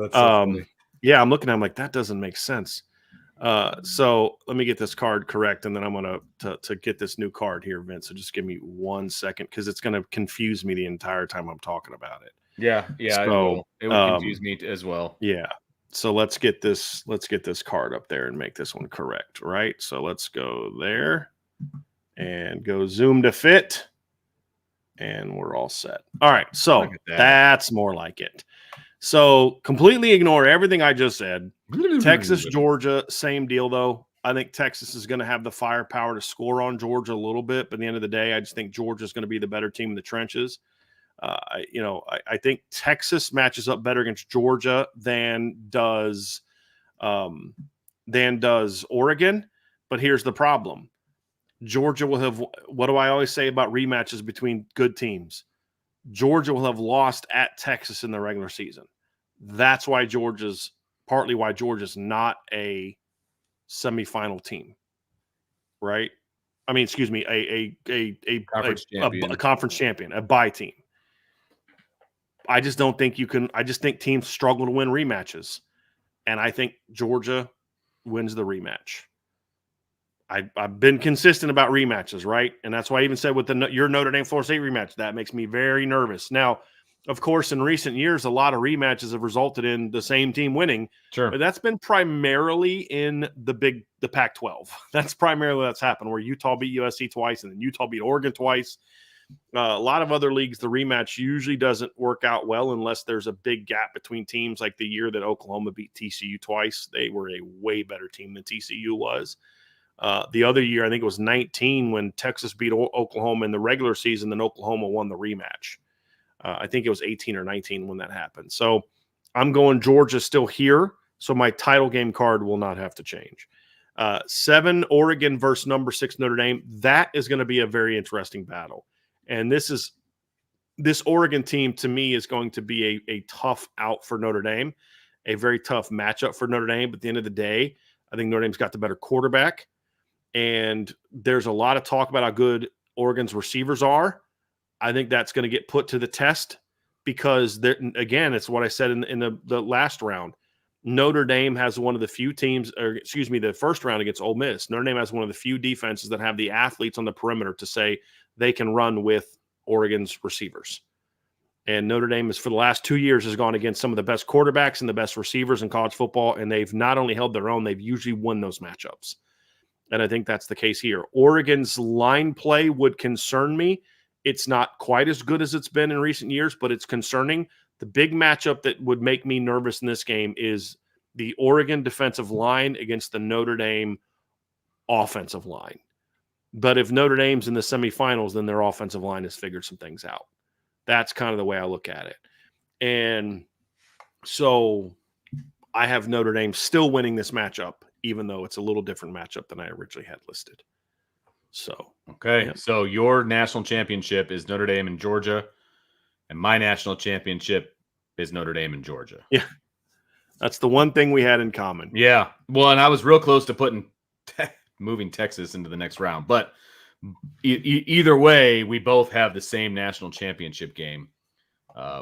yeah, I'm looking at it, I'm like, that doesn't make sense. So let me get this card correct, and then I'm gonna to get this new card here, Vince. So just give me 1 second because it's gonna confuse me the entire time I'm talking about it. Yeah, So, it will confuse me as well. Yeah. So let's get this card up there and make this one correct, right? So let's go there and go zoom to fit, and we're all set. All right, so that's more like it. So completely ignore everything I just said. Texas, Georgia, same deal though. I think Texas is going to have the firepower to score on Georgia a little bit, but at the end of the day, I just think Georgia is going to be the better team in the trenches. I think Texas matches up better against Georgia than does Oregon. But here's the problem. Georgia will have, what do I always say about rematches between good teams? Georgia will have lost at Texas in the regular season. That's why partly why Georgia's not a semifinal team, right? I mean, excuse me, a conference champion, a bye team. I just don't think you can. I just think teams struggle to win rematches, and I think Georgia wins the rematch. I've been consistent about rematches, right? And that's why I even said with your Notre Dame Florida State rematch, that makes me very nervous. Now, of course, in recent years, a lot of rematches have resulted in the same team winning. Sure, but that's been primarily in the Pac-12. That's primarily what's happened, where Utah beat USC twice and then Utah beat Oregon twice. A lot of other leagues, the rematch usually doesn't work out well unless there's a big gap between teams. Like the year that Oklahoma beat TCU twice, they were a way better team than TCU was. The other year, I think it was 19 when Texas beat Oklahoma in the regular season, then Oklahoma won the rematch. I think it was 18 or 19 when that happened. So I'm going Georgia still here, so my title game card will not have to change. 7 Oregon versus number 6 Notre Dame. That is going to be a very interesting battle. And this Oregon team, to me, is going to be a tough out for Notre Dame, a very tough matchup for Notre Dame. But at the end of the day, I think Notre Dame's got the better quarterback. And there's a lot of talk about how good Oregon's receivers are. I think that's going to get put to the test because, again, it's what I said in the last round. Notre Dame has one of the few teams, the first round against Ole Miss. Notre Dame has one of the few defenses that have the athletes on the perimeter to say they can run with Oregon's receivers. And Notre Dame for the last 2 years has gone against some of the best quarterbacks and the best receivers in college football, and they've not only held their own, they've usually won those matchups. And I think that's the case here. Oregon's line play would concern me It's not quite as good as it's been in recent years, but it's concerning. The big matchup that would make me nervous in this game is the Oregon defensive line against the Notre Dame offensive line. But if Notre Dame's in the semifinals, then their offensive line has figured some things out. That's kind of the way I look at it. And so I have Notre Dame still winning this matchup, even though it's a little different matchup than I originally had listed. So, okay. yeah. So your national championship is Notre Dame and Georgia, and my national championship is Notre Dame and Georgia. Yeah. That's the one thing we had in common. Yeah. Well, and I was real close to putting moving Texas into the next round, but either way, we both have the same national championship game,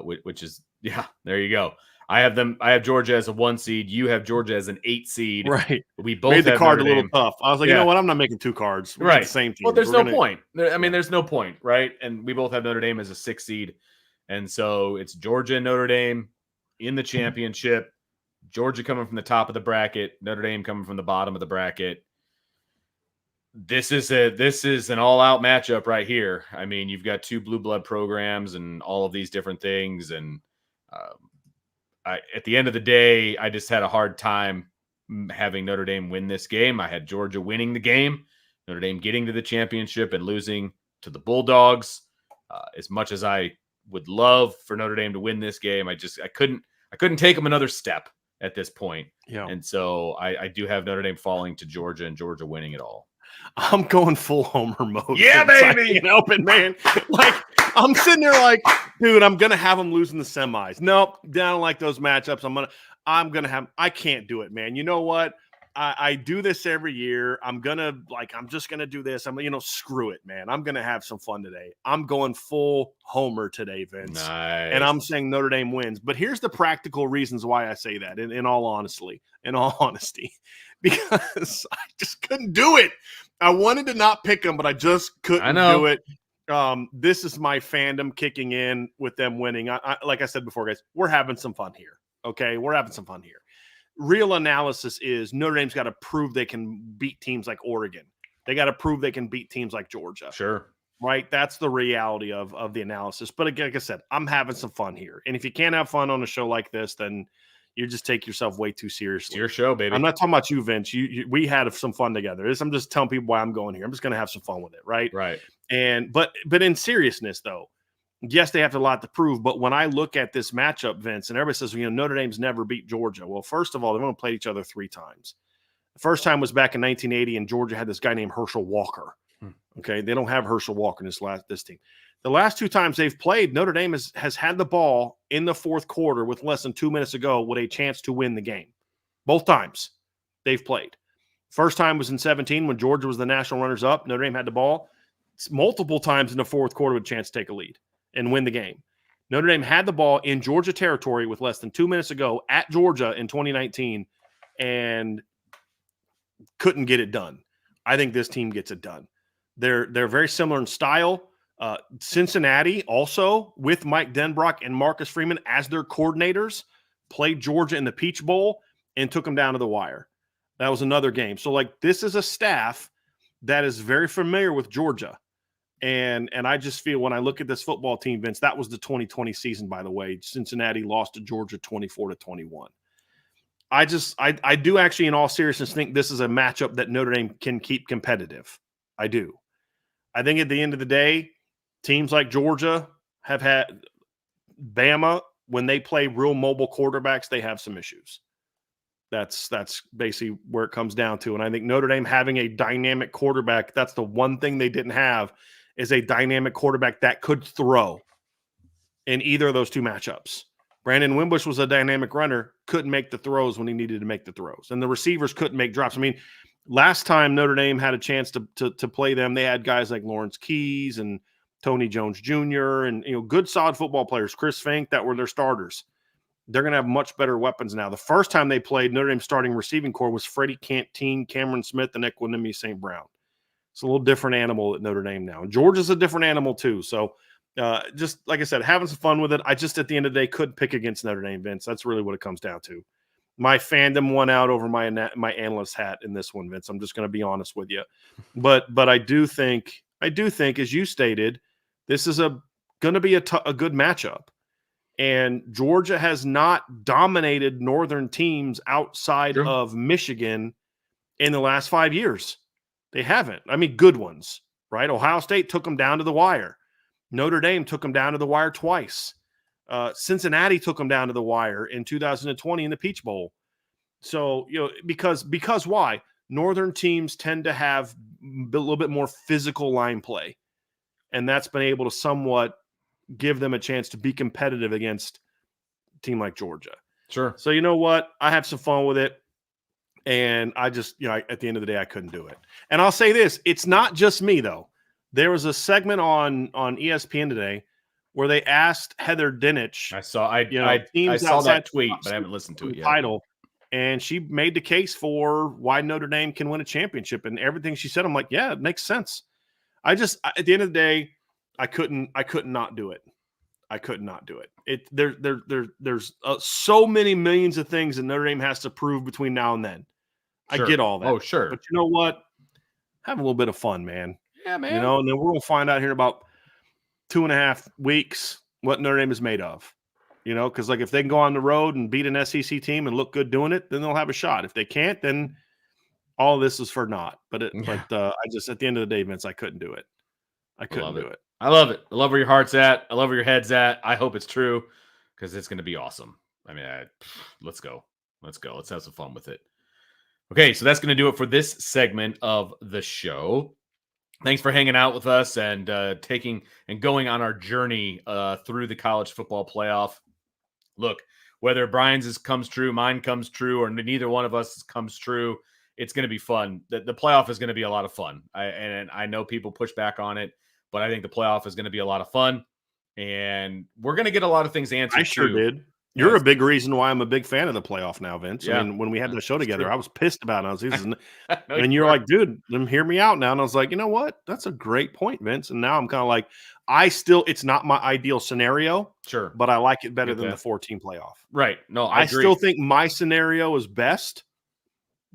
which is, yeah, there you go. I have Georgia as a 1 seed. You have Georgia as an 8 seed. Right. We both made the have card Notre a little Dame. tough. I was like, you know what? I'm not making 2 cards. We got the same team. Well, there's no point. There's no point, right? And we both have Notre Dame as a 6 seed. And so it's Georgia and Notre Dame in the championship. Georgia coming from the top of the bracket, Notre Dame coming from the bottom of the bracket. This is an all-out matchup right here. I mean, you've got 2 blue blood programs and all of these different things. And at the end of the day, I just had a hard time having Notre Dame win this game. I had Georgia winning the game, Notre Dame getting to the championship and losing to the Bulldogs. As much as I would love for Notre Dame to win this game, I couldn't take them another step at this point. Yeah. And so I do have Notre Dame falling to Georgia and Georgia winning it all. I'm going full homer mode. Yeah, baby. I can't help it, man. Like, I'm sitting there like, dude, I'm going to have them losing the semis. Nope. I don't like those matchups. I'm going to have, I can't do it, man. You know what? I do this every year. I'm just going to do this. Screw it, man. I'm going to have some fun today. I'm going full homer today, Vince. Nice. And I'm saying Notre Dame wins. But here's the practical reasons why I say that in all honesty, because I just couldn't do it. I wanted to not pick them, but I just couldn't do it. This is my fandom kicking in with them winning. Like I said before, guys, we're having some fun here. Okay, we're having some fun here. Real analysis is Notre Dame's got to prove they can beat teams like Oregon. They got to prove they can beat teams like Georgia. Sure. Right? That's the reality of the analysis. But again, like I said, I'm having some fun here. And if you can't have fun on a show like this, then you just take yourself way too seriously. It's your show, baby. I'm not talking about you, Vince. We had some fun together. I'm just telling people why I'm going here. I'm just going to have some fun with it, right? Right. And but in seriousness, though, yes, they have a lot to prove. But when I look at this matchup, Vince, and everybody says, Notre Dame's never beat Georgia. Well, first of all, they've only played each other 3 times. The first time was back in 1980, and Georgia had this guy named Herschel Walker. Okay, they don't have Herschel Walker in this team. The last 2 times they've played, Notre Dame has had the ball in the 4th quarter with less than 2 minutes to go with a chance to win the game. Both times they've played. First time was in 17 when Georgia was the national runners-up. Notre Dame had the ball multiple times in the 4th quarter with a chance to take a lead and win the game. Notre Dame had the ball in Georgia territory with less than 2 minutes to go at Georgia in 2019 and couldn't get it done. I think this team gets it done. They're very similar in style. Cincinnati also with Mike Denbrock and Marcus Freeman as their coordinators played Georgia in the Peach Bowl and took them down to the wire. That was another game. So this is a staff that is very familiar with Georgia. And I just feel when I look at this football team, Vince, that was the 2020 season, by the way. Cincinnati lost to Georgia 24-21. I do actually, in all seriousness, think this is a matchup that Notre Dame can keep competitive. I do. I think at the end of the day, teams like Georgia have had Bama, when they play real mobile quarterbacks, they have some issues. That's basically where it comes down to. And I think Notre Dame having a dynamic quarterback, that's the one thing they didn't have, is a dynamic quarterback that could throw in either of those 2 matchups. Brandon Wimbush was a dynamic runner, couldn't make the throws when he needed to make the throws. And the receivers couldn't make drops. I mean, last time Notre Dame had a chance to play them, they had guys like Lawrence Keys and Tony Jones Jr. and good solid football players, Chris Fink, that were their starters. They're going to have much better weapons now. The first time they played, Notre Dame's starting receiving core was Freddie Canteen, Cameron Smith, and Equanimity St. Brown. It's a little different animal at Notre Dame now. And Georgia's a different animal too. So just like I said, having some fun with it. I just, at the end of the day, couldn't pick against Notre Dame, Vince. That's really what it comes down to. My fandom won out over my analyst hat in this one, Vince. I'm just going to be honest with you. But I do think, as you stated, This is going to be a good matchup. And Georgia has not dominated Northern teams outside of Michigan in the last 5 years. They haven't. I mean, good ones, right? Ohio State took them down to the wire. Notre Dame took them down to the wire twice. Cincinnati took them down to the wire in 2020 in the Peach Bowl. So, because why? Northern teams tend to have a little bit more physical line play. And that's been able to somewhat give them a chance to be competitive against a team like Georgia. Sure. So you know what? I have some fun with it. And I just, at the end of the day, I couldn't do it. And I'll say this, it's not just me, though. There was a segment on ESPN today where they asked Heather Dinich. I saw that tweet, but I haven't listened to it yet. Title, and she made the case for why Notre Dame can win a championship. And everything she said, I'm like, yeah, it makes sense. At the end of the day, I couldn't not do it. I could not do it. There's so many millions of things that Notre Dame has to prove between now and then. Sure. I get all that. Oh, sure. But you know what? Have a little bit of fun, man. Yeah, man. And then we're going to find out here in about 2.5 weeks what Notre Dame is made of. Because if they can go on the road and beat an SEC team and look good doing it, then they'll have a shot. If they can't, then all of this is for naught. But at the end of the day, Vince, I couldn't do it. I couldn't do it. I love it. I love where your heart's at. I love where your head's at. I hope it's true because it's going to be awesome. I mean, let's go. Let's have some fun with it. Okay, so that's going to do it for this segment of the show. Thanks for hanging out with us and taking and going on our journey through the college football playoff. Look, whether Brian's comes true, mine comes true, or neither one of us comes true, it's going to be fun. The playoff is going to be a lot of fun. I know people push back on it, but I think the playoff is going to be a lot of fun, and we're going to get a lot of things answered. I sure did. You're a big reason why I'm a big fan of the playoff now, Vince. Yeah. I mean, when we had the show together, I was pissed about it. And you're like, dude, hear me out now. And I was like, you know what? That's a great point, Vince. And now I'm kind of like, it's not my ideal scenario. Sure. But I like it better than the 14 playoff. Right. No, I agree. Still think my scenario is best.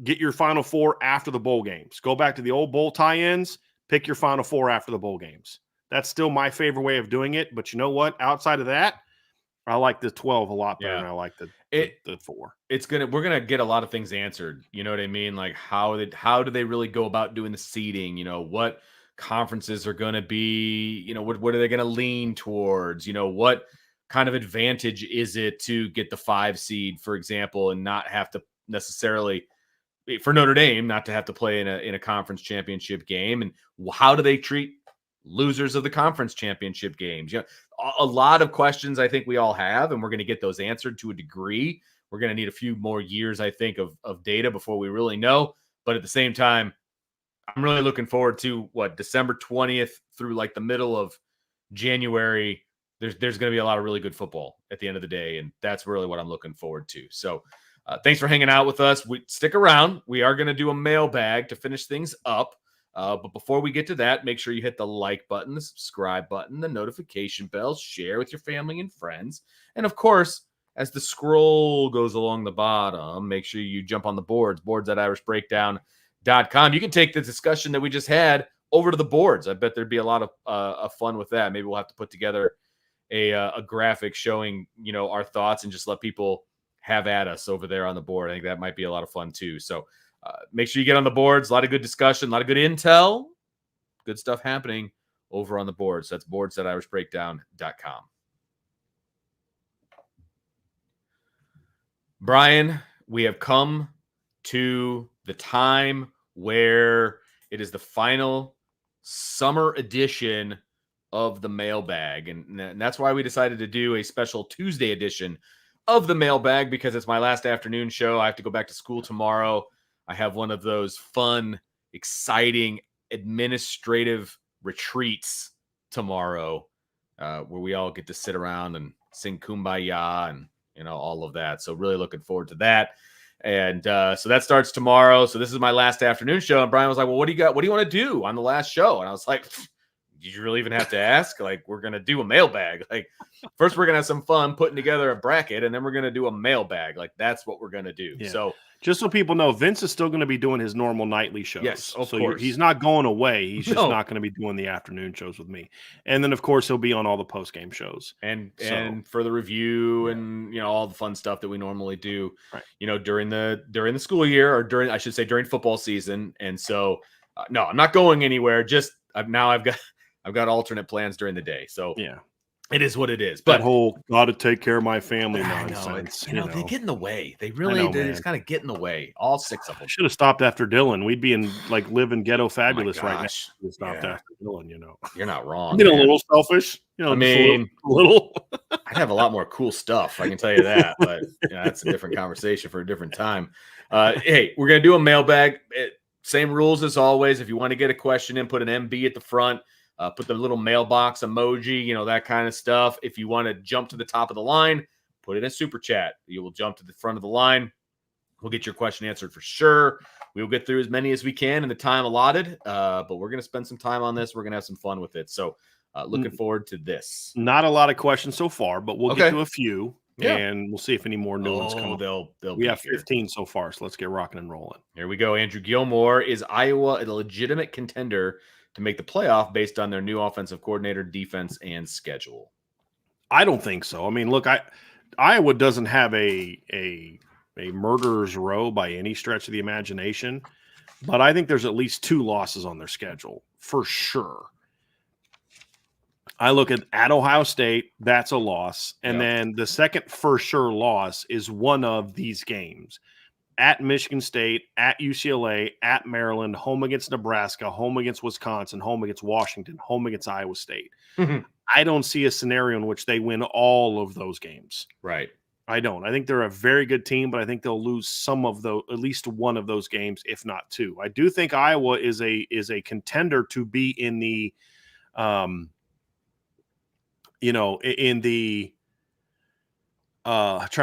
Get your Final Four after the bowl games. Go back to the old bowl tie-ins. Pick your Final Four after the bowl games. That's still my favorite way of doing it. But you know what? Outside of that, I like the 12 a lot better than I like the 4. We're gonna get a lot of things answered. You know what I mean? Like how do they really go about doing the seeding? What conferences are gonna be? What are they gonna lean towards? What kind of advantage is it to get the 5 seed, for example, and not have to necessarily for Notre Dame not to have to play in a conference championship game? And how do they treat losers of the conference championship games? A lot of questions I think we all have, and we're going to get those answered to a degree. We're going to need a few more years, I think, of data before we really know. But at the same time, I'm really looking forward to December 20th through like the middle of January. There's going to be a lot of really good football at the end of the day, and that's really what I'm looking forward to. So thanks for hanging out with us. Stick around. We are going to do a mailbag to finish things up. But before we get to that, make sure you hit the like button, the subscribe button, the notification bell, share with your family and friends. And of course, as the scroll goes along the bottom, make sure you jump on the boards@irishbreakdown.com. You can take the discussion that we just had over to the boards. I bet there'd be a lot of fun with that. Maybe we'll have to put together a graphic showing, our thoughts and just let people have at us over there on the board. I think that might be a lot of fun too. So make sure you get on the boards. A lot of good discussion, a lot of good intel, good stuff happening over on the boards. That's boards.irishbreakdown.com. Brian, we have come to the time where it is the final summer edition of the mailbag. And that's why we decided to do a special Tuesday edition of the mailbag, because it's my last afternoon show. I have to go back to school tomorrow. I have one of those fun, exciting administrative retreats tomorrow where we all get to sit around and sing Kumbaya and, all of that. So really looking forward to that. And so that starts tomorrow. So this is my last afternoon show. And Brian was like, well, what do you got? What do you want to do on the last show? And I was like, did you really even have to ask? Like, we're going to do a mailbag. Like, first we're going to have some fun putting together a bracket, and then we're going to do a mailbag. Like, that's what we're going to do. Yeah. So just so people know, Vince is still going to be doing his normal nightly shows. Yes, of so course. He's not going away. He's just not going to be doing the afternoon shows with me. And then, of course, he'll be on all the post-game shows. And for the review and, all the fun stuff that we normally do, during the school year, or during football season. And so, no, I'm not going anywhere. Just I've got alternate plans during the day. So yeah. It is what it is. But that whole got to take care of my family nonsense. They get in the way. They really just kind of get in the way. All 6 of them. Should have stopped after Dylan. We'd be in living ghetto fabulous right now. Stopped after Dylan. You're not wrong. I'm a little selfish. I mean, a little. I'd have a lot more cool stuff. I can tell you that. But that's a different conversation for a different time. Hey, we're gonna do a mailbag. Same rules as always. If you want to get a question in, put an MB at the front. Put the little mailbox emoji, that kind of stuff. If you want to jump to the top of the line, put it in super chat. You will jump to the front of the line. We'll get your question answered for sure. We will get through as many as we can in the time allotted, but we're going to spend some time on this. We're going to have some fun with it. So looking forward to this. Not a lot of questions so far, but we'll get to a few, and we'll see if any more new ones come up. We have 15 so far, so let's get rocking and rolling. Here we go. Andrew Gilmore, is Iowa a legitimate contender to make the playoff based on their new offensive coordinator, defense, and schedule? I don't think so. I mean, look, Iowa doesn't have a murderer's row by any stretch of the imagination, but I think there's at least 2 losses on their schedule for sure. I look at Ohio State, that's a loss, and then the second for sure loss is one of these games. At Michigan State, at UCLA, at Maryland, home against Nebraska, home against Wisconsin, home against Washington, home against Iowa State. I don't see a scenario in which they win all of those games. Right. I don't. I think they're a very good team, but I think they'll lose some of those, at least one of those games, if not 2. I do think Iowa is a contender to be in the, trying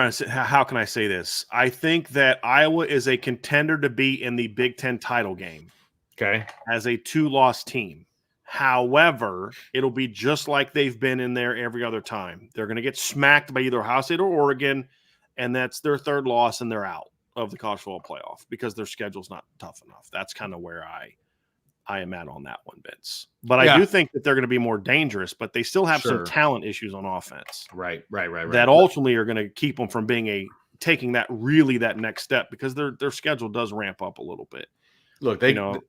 to say, how can I say this? I think that Iowa is a contender to be in the Big Ten title game. Okay. As a 2-loss team. However, it'll be just like they've been in there every other time. They're going to get smacked by either Ohio State or Oregon, and that's their 3rd loss, and they're out of the college football playoff because their schedule's not tough enough. That's kind of where I am at on that one, Vince. But I do think that they're going to be more dangerous, but they still have some talent issues on offense. Right. That ultimately are going to keep them from being taking that next step, because their schedule does ramp up a little bit. Look, they got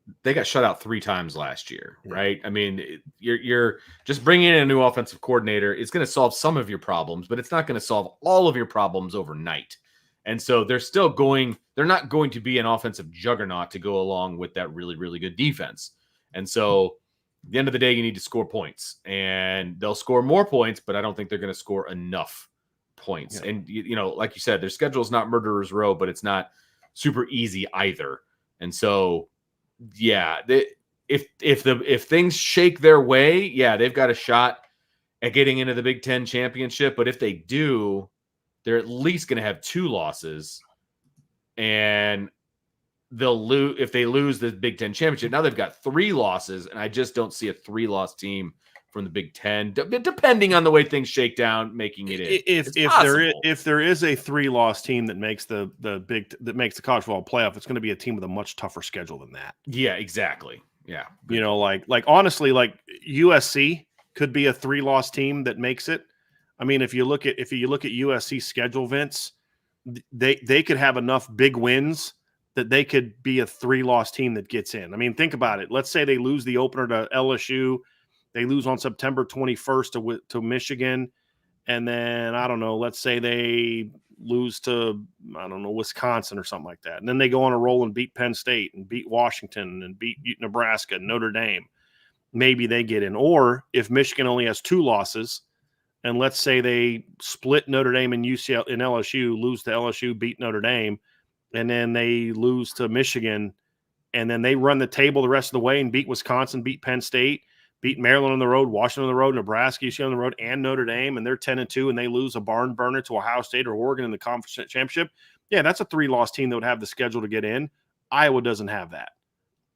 shut out 3 times last year, right? I mean, you're just bringing in a new offensive coordinator. It's going to solve some of your problems, but it's not going to solve all of your problems overnight. And so they're not going to be an offensive juggernaut to go along with that really, really good defense. And so at the end of the day, you need to score points, and they'll score more points, but I don't think they're going to score enough points. Yeah. And, like you said, their schedule is not murderer's row, but it's not super easy either. And so, if things shake their way, they've got a shot at getting into the Big Ten championship. But if they do, they're at least going to have 2 losses, and they'll lose if they lose the Big Ten championship. Now they've got 3 losses, and I just don't see a 3-loss team from the Big Ten, depending on the way things shake down, making it in. If there is a 3-loss team that makes the college football playoff, it's going to be a team with a much tougher schedule than that. Yeah, exactly. Yeah, honestly, USC could be a 3-loss team that makes it. I mean, if you look at USC's schedule, Vince, they could have enough big wins that they could be a 3-loss team that gets in. I mean, think about it. Let's say they lose the opener to LSU. They lose on September 21st to Michigan. And then, I don't know, let's say they lose to, Wisconsin or something like that. And then they go on a roll and beat Penn State and beat Washington and beat Nebraska and Notre Dame. Maybe they get in. Or if Michigan only has 2 losses, and let's say they split Notre Dame and UCLA and LSU, lose to LSU, beat Notre Dame, and then they lose to Michigan, and then they run the table the rest of the way and beat Wisconsin, beat Penn State, beat Maryland on the road, Washington on the road, Nebraska, UCLA on the road, and Notre Dame, and they're 10-2, and they lose a barn burner to Ohio State or Oregon in the conference championship. Yeah, that's a 3-loss team that would have the schedule to get in. Iowa doesn't have that,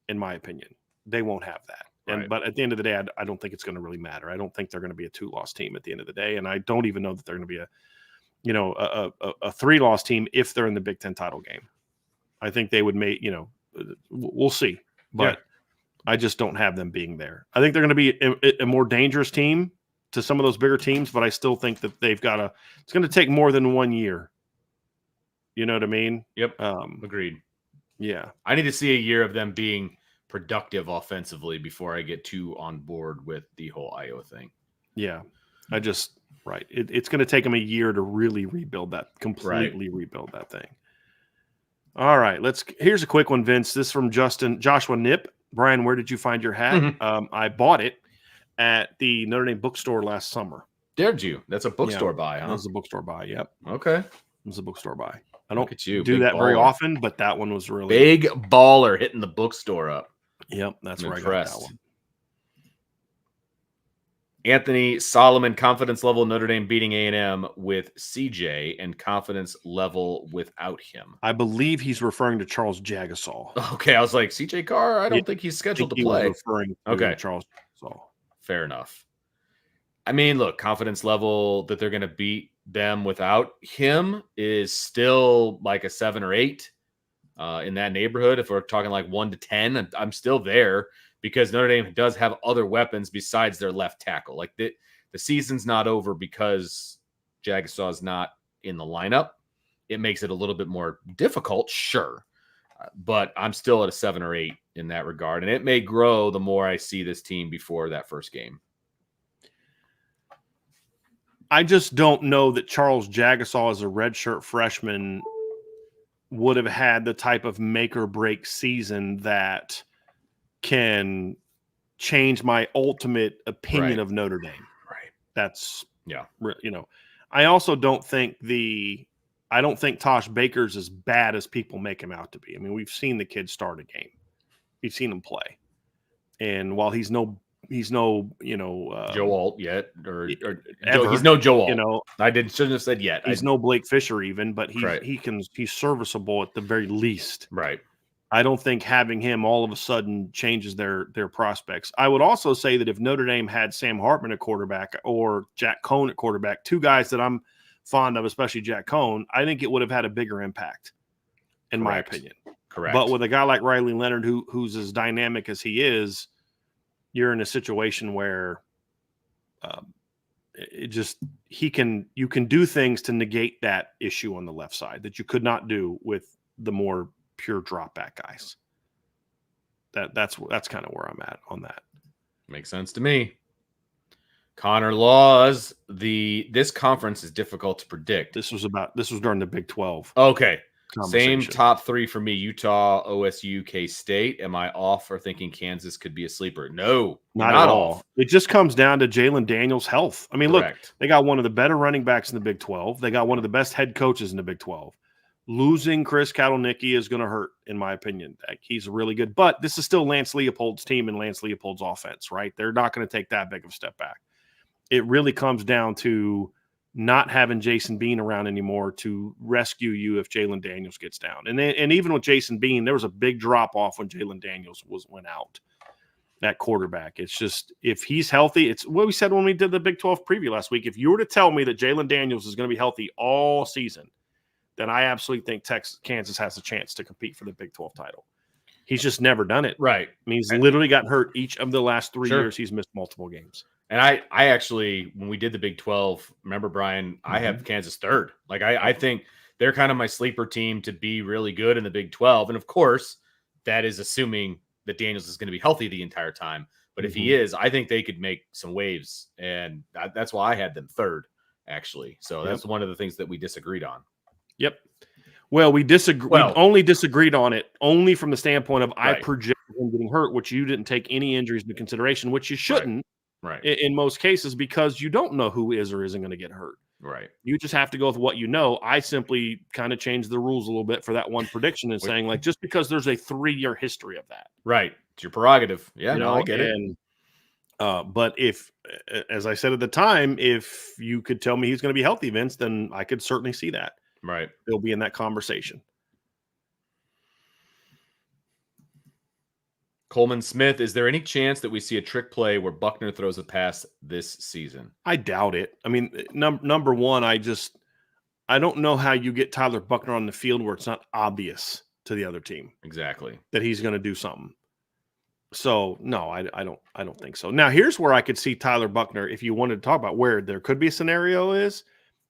in my opinion. They won't have that. But at the end of the day, I don't think it's going to really matter. I don't think they're going to be a 2-loss team at the end of the day, and I don't even know that they're going to be a 3-loss team if they're in the Big Ten title game. I think they would make, we'll see, but I just don't have them being there. I think they're going to be a more dangerous team to some of those bigger teams, but I still think that it's going to take more than 1 year. You know what I mean? Yep. Agreed. Yeah. I need to see a year of them being productive offensively before I get too on board with the whole Iowa thing. Yeah. It's going to take them a year to really rebuild that, completely rebuild that thing. All right. Here's a quick one, Vince. This is from Joshua Nip. Brian, where did you find your hat? I bought it at the Notre Dame bookstore last summer. Did you? That's a bookstore buy, huh? That was a bookstore buy. Yep. Okay. It was a bookstore buy. I don't do big that baller. Very often, but that one was really big baller hitting the bookstore up. Yep, that's where impressed. I got that one. Anthony Solomon, confidence level Notre Dame beating A&M with CJ and confidence level without him. I believe he's referring to Charles Jagasaw. Okay, I was like, CJ Carr, I don't think he's scheduled to play. Referring to Charles Jagasaw. Fair enough. I mean, look, confidence level that they're going to beat them without him is still like a 7 or 8 in that neighborhood. If we're talking like 1 to 10, I'm still there because Notre Dame does have other weapons besides their left tackle. Like the season's not over because Jagasaw's not in the lineup. It makes it a little bit more difficult, sure. But I'm still at a 7 or 8 in that regard. And it may grow the more I see this team before that first game. I just don't know that Charles Jagasaw as a redshirt freshman would have had the type of make or break season that can change my ultimate opinion of Notre Dame. Right. That's, I also don't think Tosh Baker's as bad as people make him out to be. I mean, we've seen the kid start a game. We've seen him play. And while he's no Joe Alt yet, or ever, he's no Joe Alt. Shouldn't have said yet. He's no Blake Fisher even, but he's serviceable at the very least. Right. I don't think having him all of a sudden changes their prospects. I would also say that if Notre Dame had Sam Hartman at quarterback or Jack Cohn at quarterback, two guys that I'm fond of, especially Jack Cohn, I think it would have had a bigger impact, in my opinion. Correct. But with a guy like Riley Leonard, who's as dynamic as he is, you're in a situation where you can do things to negate that issue on the left side that you could not do with the more pure drop back guys. That's kind of where I'm at on that. Makes sense to me. Connor Laws, this conference is difficult to predict. This was during the Big 12. Okay. Same top 3 for me: Utah, OSU, K-State. Am I off for thinking Kansas could be a sleeper? No, not at all. It just comes down to Jalen Daniels' health. I mean, Correct. Look, they got one of the better running backs in the Big 12. They got one of the best head coaches in the Big 12. Losing Chris Katalnicki is going to hurt, in my opinion. He's really good, but this is still Lance Leopold's team and Lance Leopold's offense, right? They're not going to take that big of a step back. It really comes down to not having Jason Bean around anymore to rescue you if Jalen Daniels gets down. And even with Jason Bean, there was a big drop-off when Jalen Daniels went out at quarterback. It's just, if he's healthy, it's what we said when we did the Big 12 preview last week. If you were to tell me that Jalen Daniels is going to be healthy all season, then I absolutely think Kansas has a chance to compete for the Big 12 title. He's just never done it. Right. I mean, he's literally gotten hurt each of the last 3 years. He's missed multiple games. And I actually, when we did the Big 12, remember, Brian, I have Kansas 3rd. Like, I think they're kind of my sleeper team to be really good in the Big 12. And, of course, that is assuming that Daniels is going to be healthy the entire time. But if he is, I think they could make some waves. And that's why I had them 3rd, actually. So that's one of the things that we disagreed on. Yep. Well, we only disagreed on it only from the standpoint of I projected him getting hurt, which you didn't take any injuries into consideration, which you shouldn't. Right. In most cases, because you don't know who is or isn't going to get hurt. Right. You just have to go with what you know. I simply kind of changed the rules a little bit for that one prediction and saying, like, just because there's a 3-year history of that. Right. It's your prerogative. Yeah, I get it. But if, as I said at the time, if you could tell me he's going to be healthy, Vince, then I could certainly see that. Right. They'll be in that conversation. Coleman Smith, is there any chance that we see a trick play where Buckner throws a pass this season? I doubt it. I mean, number one, I don't know how you get Tyler Buckner on the field where it's not obvious to the other team Exactly. that he's going to do something. So no, I don't think so. Now here's where I could see Tyler Buckner. If you wanted to talk about where there could be a scenario is,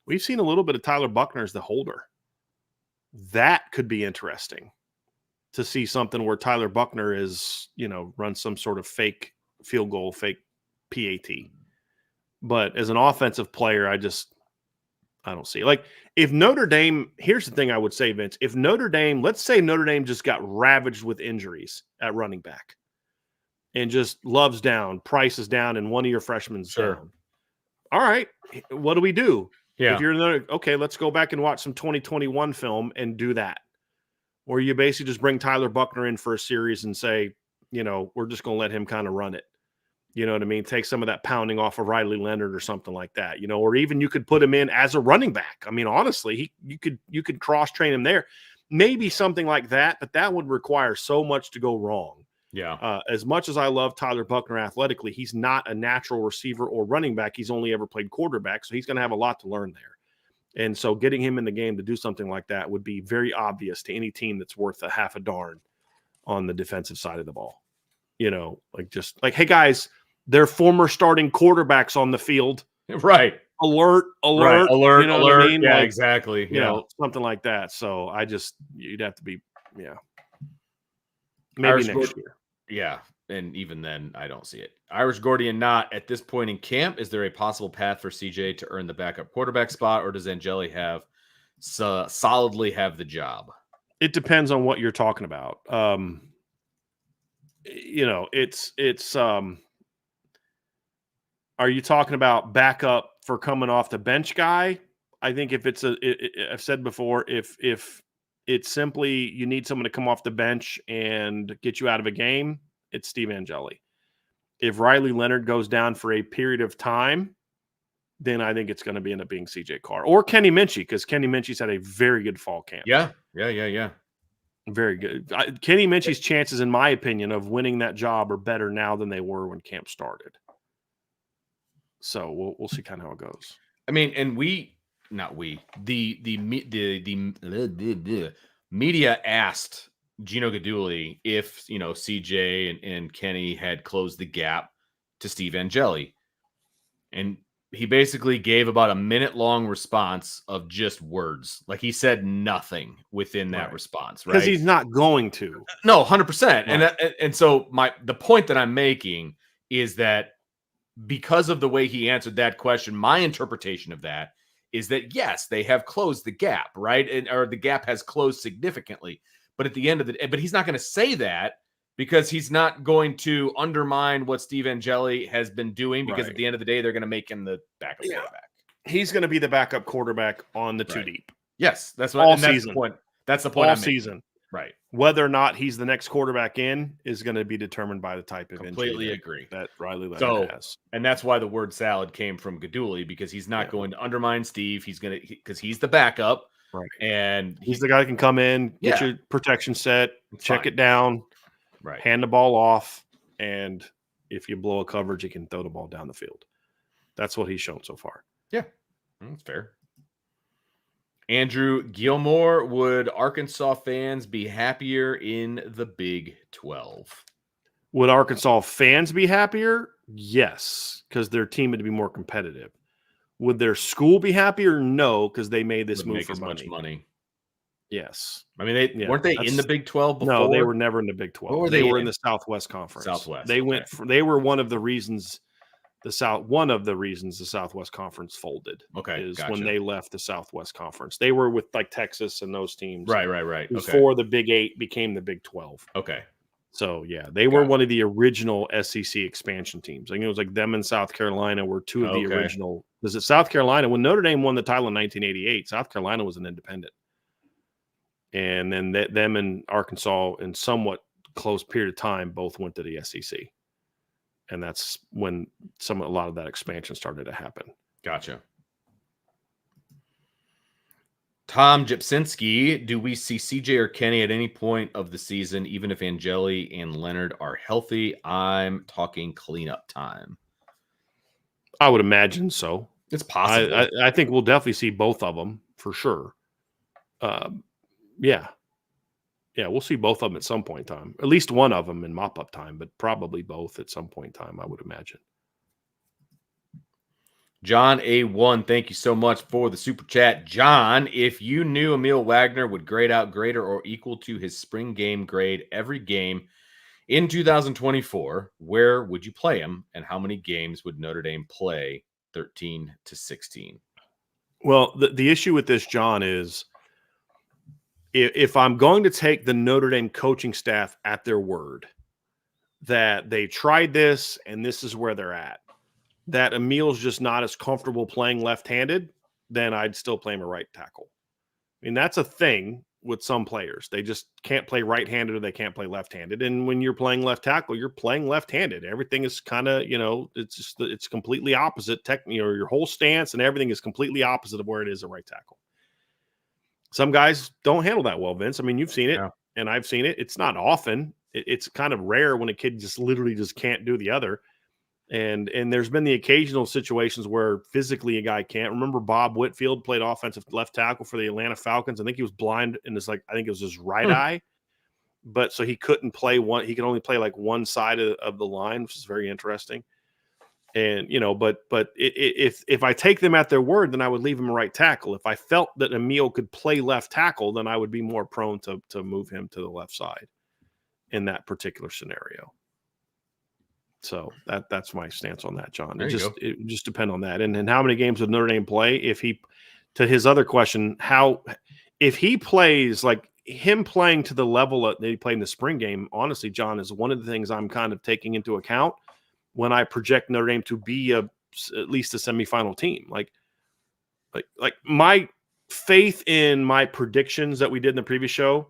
we've seen a little bit of Tyler Buckner as the holder. That could be interesting to see something where Tyler Buckner is, run some sort of fake field goal, fake PAT. But as an offensive player, I don't see it. Like if Notre Dame, here's the thing I would say, Vince, if Notre Dame, let's say Notre Dame just got ravaged with injuries at running back and just Love's down, Price is down, and one of your freshmen's down. All right, what do we do? Yeah. If you're okay, let's go back and watch some 2021 film and do that. Or you basically just bring Tyler Buckner in for a series and say, we're just going to let him kind of run it. You know what I mean? Take some of that pounding off of Riley Leonard or something like that, or even you could put him in as a running back. I mean, honestly, you could cross train him there. Maybe something like that, but that would require so much to go wrong. Yeah. As much as I love Tyler Buckner athletically, he's not a natural receiver or running back. He's only ever played quarterback, so he's going to have a lot to learn there. And so getting him in the game to do something like that would be very obvious to any team that's worth a half a darn on the defensive side of the ball. Just like, hey, guys, they're former starting quarterbacks on the field. Right. Alert. Right. Alert. You know alert. what I mean? Yeah, exactly. Something like that. So you'd have to be, maybe Irish next year. Yeah. And even then, I don't see it. Irish Gordian, not at this point in camp. Is there a possible path for CJ to earn the backup quarterback spot, or does Angeli solidly have the job? It depends on what you're talking about. Are you talking about backup for coming off the bench guy? I think if I've said before, if it's simply you need someone to come off the bench and get you out of a game, it's Steve Angeli. If Riley Leonard goes down for a period of time, then I think it's going to end up being CJ Carr or Kenny Minchie, because Kenny Minchie's had a very good fall camp. Yeah. Very good. Kenny Minchie's chances, in my opinion, of winning that job are better now than they were when camp started. So we'll see kind of how it goes. I mean, and the media asked Gino Guidugli if CJ and Kenny had closed the gap to Steve Angeli, and he basically gave about a minute-long response of just words. Like he said nothing within that response, right? Because he's not going to. No, 100%. And so the point that I'm making is that because of the way he answered that question, my interpretation of that is that yes, they have closed the gap, right? Or the gap has closed significantly. But at the end of the day, but he's not going to say that because he's not going to undermine what Steve Angeli has been doing, because at the end of the day, they're going to make him the backup quarterback. He's going to be the backup quarterback on the two deep. Yes, that's what all season. That's the point. That's the point. All season. Right. Whether or not he's the next quarterback in is going to be determined by the type of completely injury agree that Riley Leonard has. And that's why the word salad came from Guidugli, because he's not going to undermine Steve. He's going to, because he's the backup. Right. And he's the guy that can come in, get your protection set, check it down, hand the ball off. And if you blow a coverage, he can throw the ball down the field. That's what he's shown so far. Yeah. That's fair. Andrew Gilmore, would Arkansas fans be happier in the Big 12? Would Arkansas fans be happier? Yes, because their team would be more competitive. Would their school be happier? No, because they made this move for much money. Yes. I mean, weren't they in the Big 12 before? No, they were never in the Big 12. They were in the Southwest Conference. Southwest. They were one of the reasons the Southwest Conference folded. When they left the Southwest Conference. They were with like Texas and those teams. Right. Before the Big 8 became the Big 12. Okay. So they were one of the original SEC expansion teams. I think it was like them and South Carolina were two of the original. Was it South Carolina? When Notre Dame won the title in 1988, South Carolina was an independent. And then them and Arkansas, in somewhat close period of time, both went to the SEC. And that's when a lot of that expansion started to happen. Gotcha. Tom Jepsinski, do we see CJ or Kenny at any point of the season, even if Angeli and Leonard are healthy? I'm talking cleanup time. I would imagine so. It's possible. I think we'll definitely see both of them for sure. Yeah, we'll see both of them at some point in time. At least one of them in mop-up time, but probably both at some point in time, I would imagine. John A1, thank you so much for the super chat. John, if you knew Emil Wagner would grade out greater or equal to his spring game grade every game in 2024, where would you play him, and how many games would Notre Dame play 13 to 16? Well, the issue with this, John, is if I'm going to take the Notre Dame coaching staff at their word that they tried this and this is where they're at, that Emil's just not as comfortable playing left-handed, then I'd still play him a right tackle. I mean, that's a thing with some players. They just can't play right-handed or they can't play left-handed. And when you're playing left tackle, you're playing left-handed. Everything is kind of, it's completely opposite. Your whole stance and everything is completely opposite of where it is at right tackle. Some guys don't handle that well, Vince. I mean, you've seen it, and I've seen it. It's not often. It's kind of rare when a kid just literally just can't do the other. And there's been the occasional situations where physically a guy can't. Remember Bob Whitfield played offensive left tackle for the Atlanta Falcons. I think he was blind in his I think it was his right eye. But so he couldn't play one. He could only play like one side of the line, which is very interesting. And, but if I take them at their word, then I would leave him a right tackle. If I felt that Emil could play left tackle, then I would be more prone to move him to the left side in that particular scenario. So that's my stance on that, John. It just depends on that. And how many games would Notre Dame play? To his other question, if he plays like him playing to the level that he played in the spring game, honestly, John, is one of the things I'm kind of taking into account when I project Notre Dame to be at least a semifinal team. Like my faith in my predictions that we did in the previous show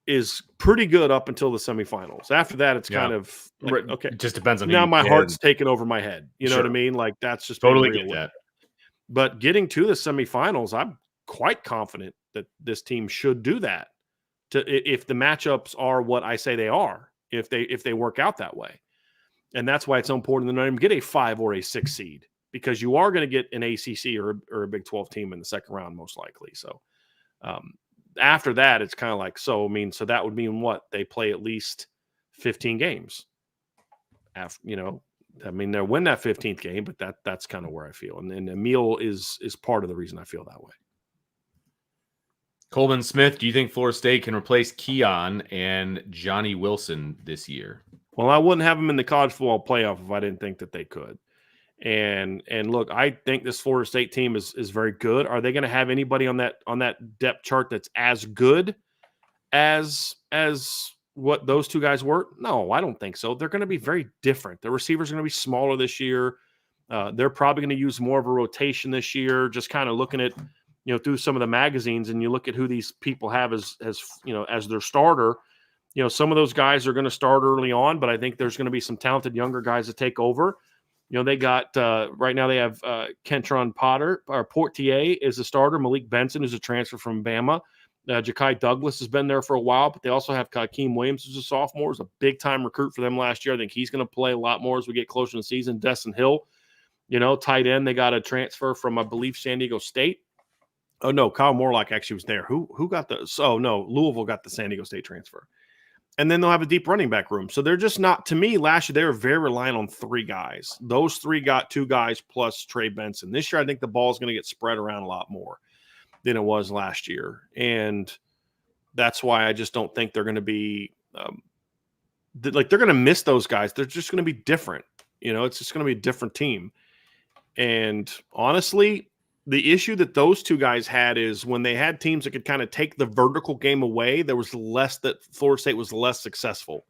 is pretty good up until the semifinals. After that, it's kind of okay. It just depends on now my heart's taken over my head. You know what I mean? Like that's just totally get that. But getting to the semifinals, I'm quite confident that this team should do that. If the matchups are what I say they are, if they work out that way, and that's why it's so important to Notre Dame get a 5 or a 6 seed, because you are going to get an ACC or a Big 12 team in the second round most likely. So. After that, it's kind of like, so that would mean what? They play at least 15 games. They'll win that 15th game, but that's kind of where I feel. And Emil is part of the reason I feel that way. Coleman Smith, do you think Florida State can replace Keon and Johnny Wilson this year? Well, I wouldn't have them in the college football playoff if I didn't think that they could. And look, I think this Florida State team is very good. Are they going to have anybody on that depth chart that's as good as what those two guys were? No, I don't think so. They're going to be very different. The receivers are going to be smaller this year. They're probably going to use more of a rotation this year. Just kind of looking at through some of the magazines, and you look at who these people have as their starter. Some of those guys are going to start early on, but I think there's going to be some talented younger guys that take over. They got right now they have Kentron Portier is the starter. Malik Benson is a transfer from Bama. Ja'Kai Douglas has been there for a while, but they also have Kakeem Williams, who's a sophomore, is a big-time recruit for them last year. I think he's going to play a lot more as we get closer to the season. Destin Hill, tight end. They got a transfer from, I believe, San Diego State. Oh, no, Kyle Morlock actually was there. Who got the – oh, no, Louisville got the San Diego State transfer. And then they'll have a deep running back room. So they're just not, to me, last year they were very reliant on 3 guys. Those 3 got 2 guys plus Trey Benson. This year I think the ball is going to get spread around a lot more than it was last year. And that's why I just don't think they're going to be they're going to miss those guys. They're just going to be different. It's just going to be a different team. And honestly, the issue that those 2 guys had is when they had teams that could kind of take the vertical game away, there was less that Florida State was less successful.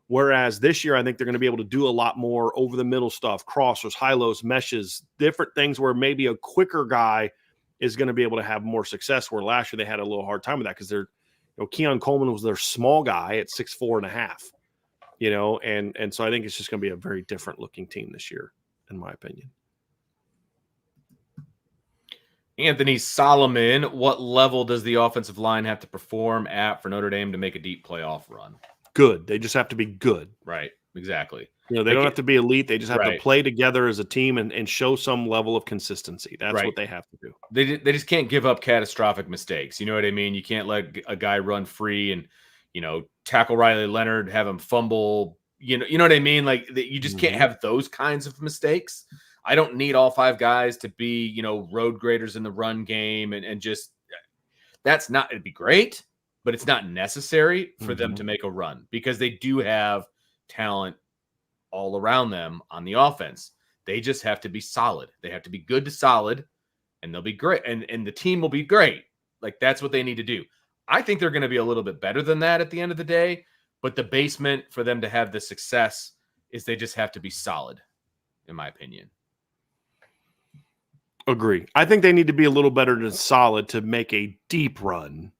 Whereas this year, I think they're going to be able to do a lot more over the middle stuff, crossers, high-lows, meshes, different things where maybe a quicker guy is going to be able to have more success, where last year they had a little hard time with that because Keon Coleman was their small guy at 6'4.5", and so I think it's just going to be a very different looking team this year, in my opinion. Anthony Solomon, what level does the offensive line have to perform at for Notre Dame to make a deep playoff run? Good. They just have to be good. Right. Exactly. They don't have to be elite. They just have to right. play together as a team and show some level of consistency. That's what they have to do. They just can't give up catastrophic mistakes. You know what I mean? You can't let a guy run free and, tackle Riley Leonard, have him fumble. You know what I mean? Like you just can't have those kinds of mistakes. I don't need all 5 guys to be, road graders in the run game and just that's not, it'd be great, but it's not necessary for them to make a run because they do have talent all around them on the offense. They just have to be solid. They have to be good to solid and they'll be great. And the team will be great. Like that's what they need to do. I think they're going to be a little bit better than that at the end of the day, but the basement for them to have the success is they just have to be solid, in my opinion. Agree. I think they need to be a little better than solid to make a deep run,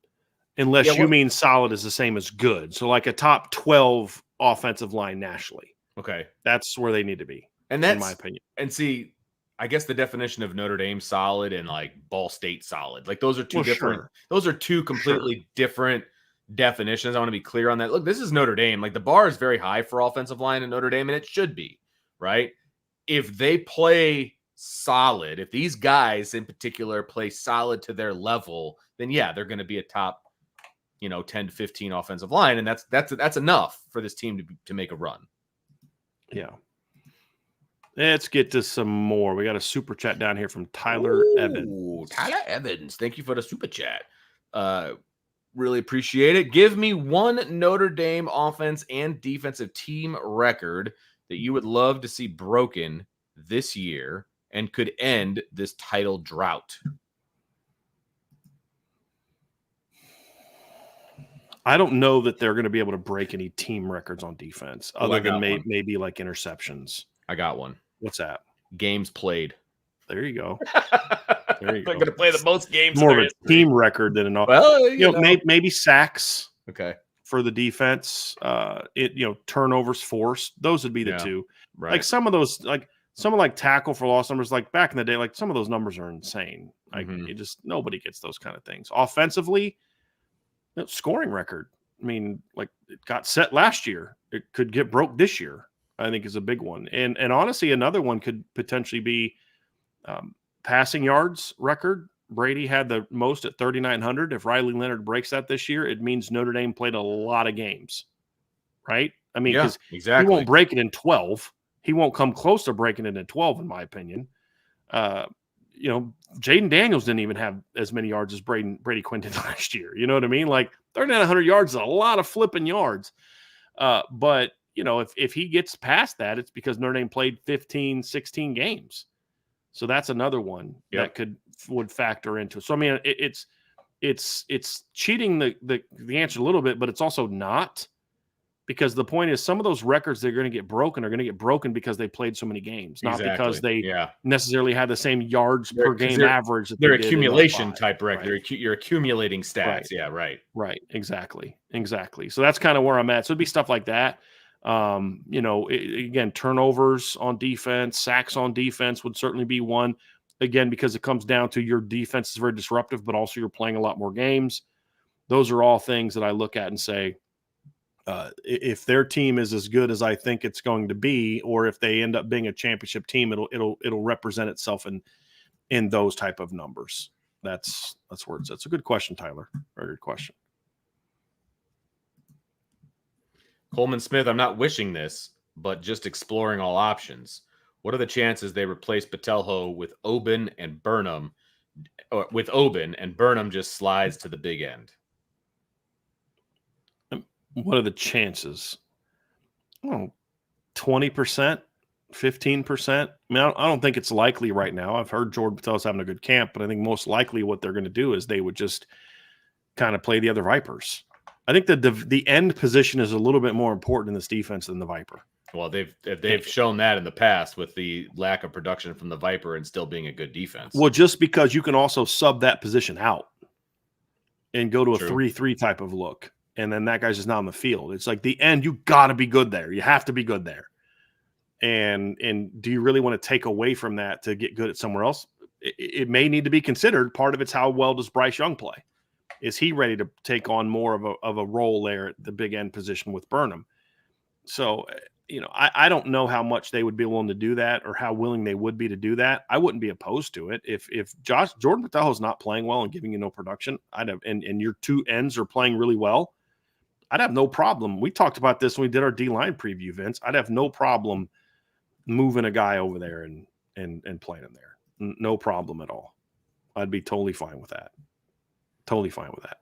unless you mean solid is the same as good. So like a top 12 offensive line nationally. Okay. That's where they need to be, and that's in my opinion. And see, I guess the definition of Notre Dame solid and like Ball State solid, like those are two different, those are two completely different definitions. I want to be clear on that. Look, this is Notre Dame. Like the bar is very high for offensive line in Notre Dame, and it should be, right? If they play solid, if these guys in particular play solid to their level, then yeah, they're going to be a top, 10 to 15 offensive line. And that's enough for this team to make a run. Yeah. Let's get to some more. We got a super chat down here from Tyler Evans. Tyler Evans. Thank you for the super chat. Really appreciate it. Give me one Notre Dame offense and defensive team record that you would love to see broken this year and could end this title drought. I don't know that they're going to be able to break any team records on defense other than maybe like interceptions. I got one. What's that? Games played. There you go. They're going to play the most games. More of a team record than an offense. Well, maybe sacks. Okay. For the defense, turnovers forced. Those would be the two. Right. Like some of those, like someone like tackle for loss numbers, like back in the day, like some of those numbers are insane. Like nobody gets those kind of things. Offensively, scoring record. I mean, like it got set last year. It could get broke this year. I think is a big one. And honestly, another one could potentially be passing yards record. Brady had the most at 3,900. If Riley Leonard breaks that this year, it means Notre Dame played a lot of games, right? I mean, because he won't break it in 12. He won't come close to breaking it in 12, in my opinion. Jaden Daniels didn't even have as many yards as Brady Quinn did last year. You know what I mean? Like 3,900 yards is a lot of flipping yards. But if he gets past that, it's because Notre Dame played 15, 16 games. So that's another one that would factor into it. So I mean, it's cheating the answer a little bit, but it's also not, because the point is some of those records they're going to get broken because they played so many games, not because they necessarily had the same yards per game average. They're accumulation type record. Right. You're accumulating stats. Right. Yeah, right. Right. Exactly. So that's kind of where I'm at. So it'd be stuff like that. Again, turnovers on defense, sacks on defense would certainly be one. Again, because it comes down to your defense is very disruptive, but also you're playing a lot more games. Those are all things that I look at and say, if their team is as good as I think it's going to be, or if they end up being a championship team, it'll represent itself in those type of numbers. That's where it's a good question, Tyler. Very good question. Coleman Smith, I'm not wishing this, but just exploring all options. What are the chances they replace Patelho with Oben and Burnham, or with Oben and Burnham just slides to the big end? What are the chances? 20%, 15%. I mean, I don't think it's likely right now. I've heard Jordan Patel's having a good camp, but I think most likely what they're going to do is they would just kind of play the other Vipers. I think that the end position is a little bit more important in this defense than the Viper. Well, they've shown that in the past with the lack of production from the Viper and still being a good defense. Well, just because you can also sub that position out and go to a 3-3 type of look, and then that guy's just not on the field. It's like the end, you got to be good there. You have to be good there. And do you really want to take away from that to get good at somewhere else? it may need to be considered. Part of it's how well does Bryce Young play? Is he ready to take on more of a role there at the big end position with Burnham? So, I don't know how much they would be willing to do that or how willing they would be to do that. I wouldn't be opposed to it. If Jordan Patello is not playing well and giving you no production, and your two ends are playing really well, I'd have no problem. We talked about this when we did our D-line preview, Vince. I'd have no problem moving a guy over there and playing him there. No problem at all. I'd be totally fine with that. Totally fine with that.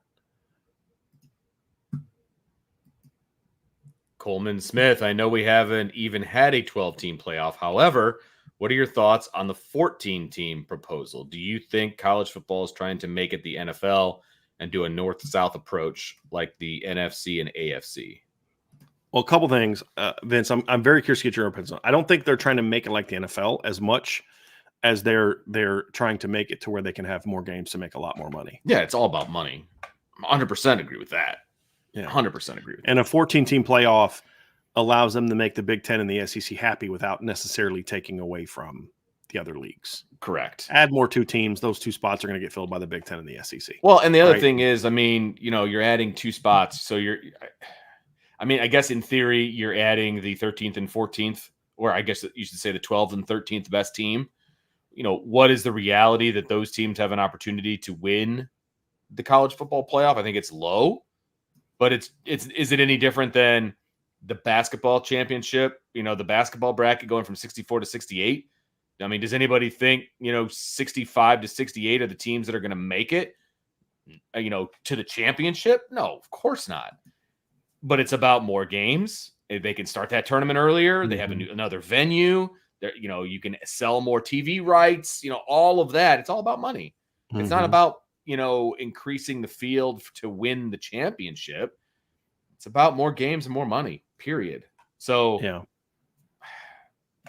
Coleman Smith, I know we haven't even had a 12-team playoff. However, what are your thoughts on the 14-team proposal? Do you think college football is trying to make it the NFL and do a north-south approach like the NFC and AFC? Well, a couple things, Vince. I'm very curious to get your opinion. I don't think they're trying to make it like the NFL as much as they're trying to make it to where they can have more games to make a lot more money. Yeah, it's all about money. 100% agree with that. Yeah, 100% agree with that. And a 14-team playoff allows them to make the Big Ten and the SEC happy without necessarily taking away from the other leagues. Correct. Add more 2 teams; those 2 spots are going to get filled by the Big Ten and the SEC. Well, and the other thing is, I mean, you're adding 2 spots, so I guess in theory you're adding the 13th and 14th, or I guess you should say the 12th and 13th best team. What is the reality that those teams have an opportunity to win the college football playoff? I think it's low, but is it any different than the basketball championship? The basketball bracket going from 64 to 68. I mean, does anybody think 65 to 68 are the teams that are going to make it, to the championship? No, of course not. But it's about more games. They can start that tournament earlier. Mm-hmm. They have another venue. You can sell more TV rights. All of that. It's all about money. Mm-hmm. It's not about increasing the field to win the championship. It's about more games and more money, period. So yeah,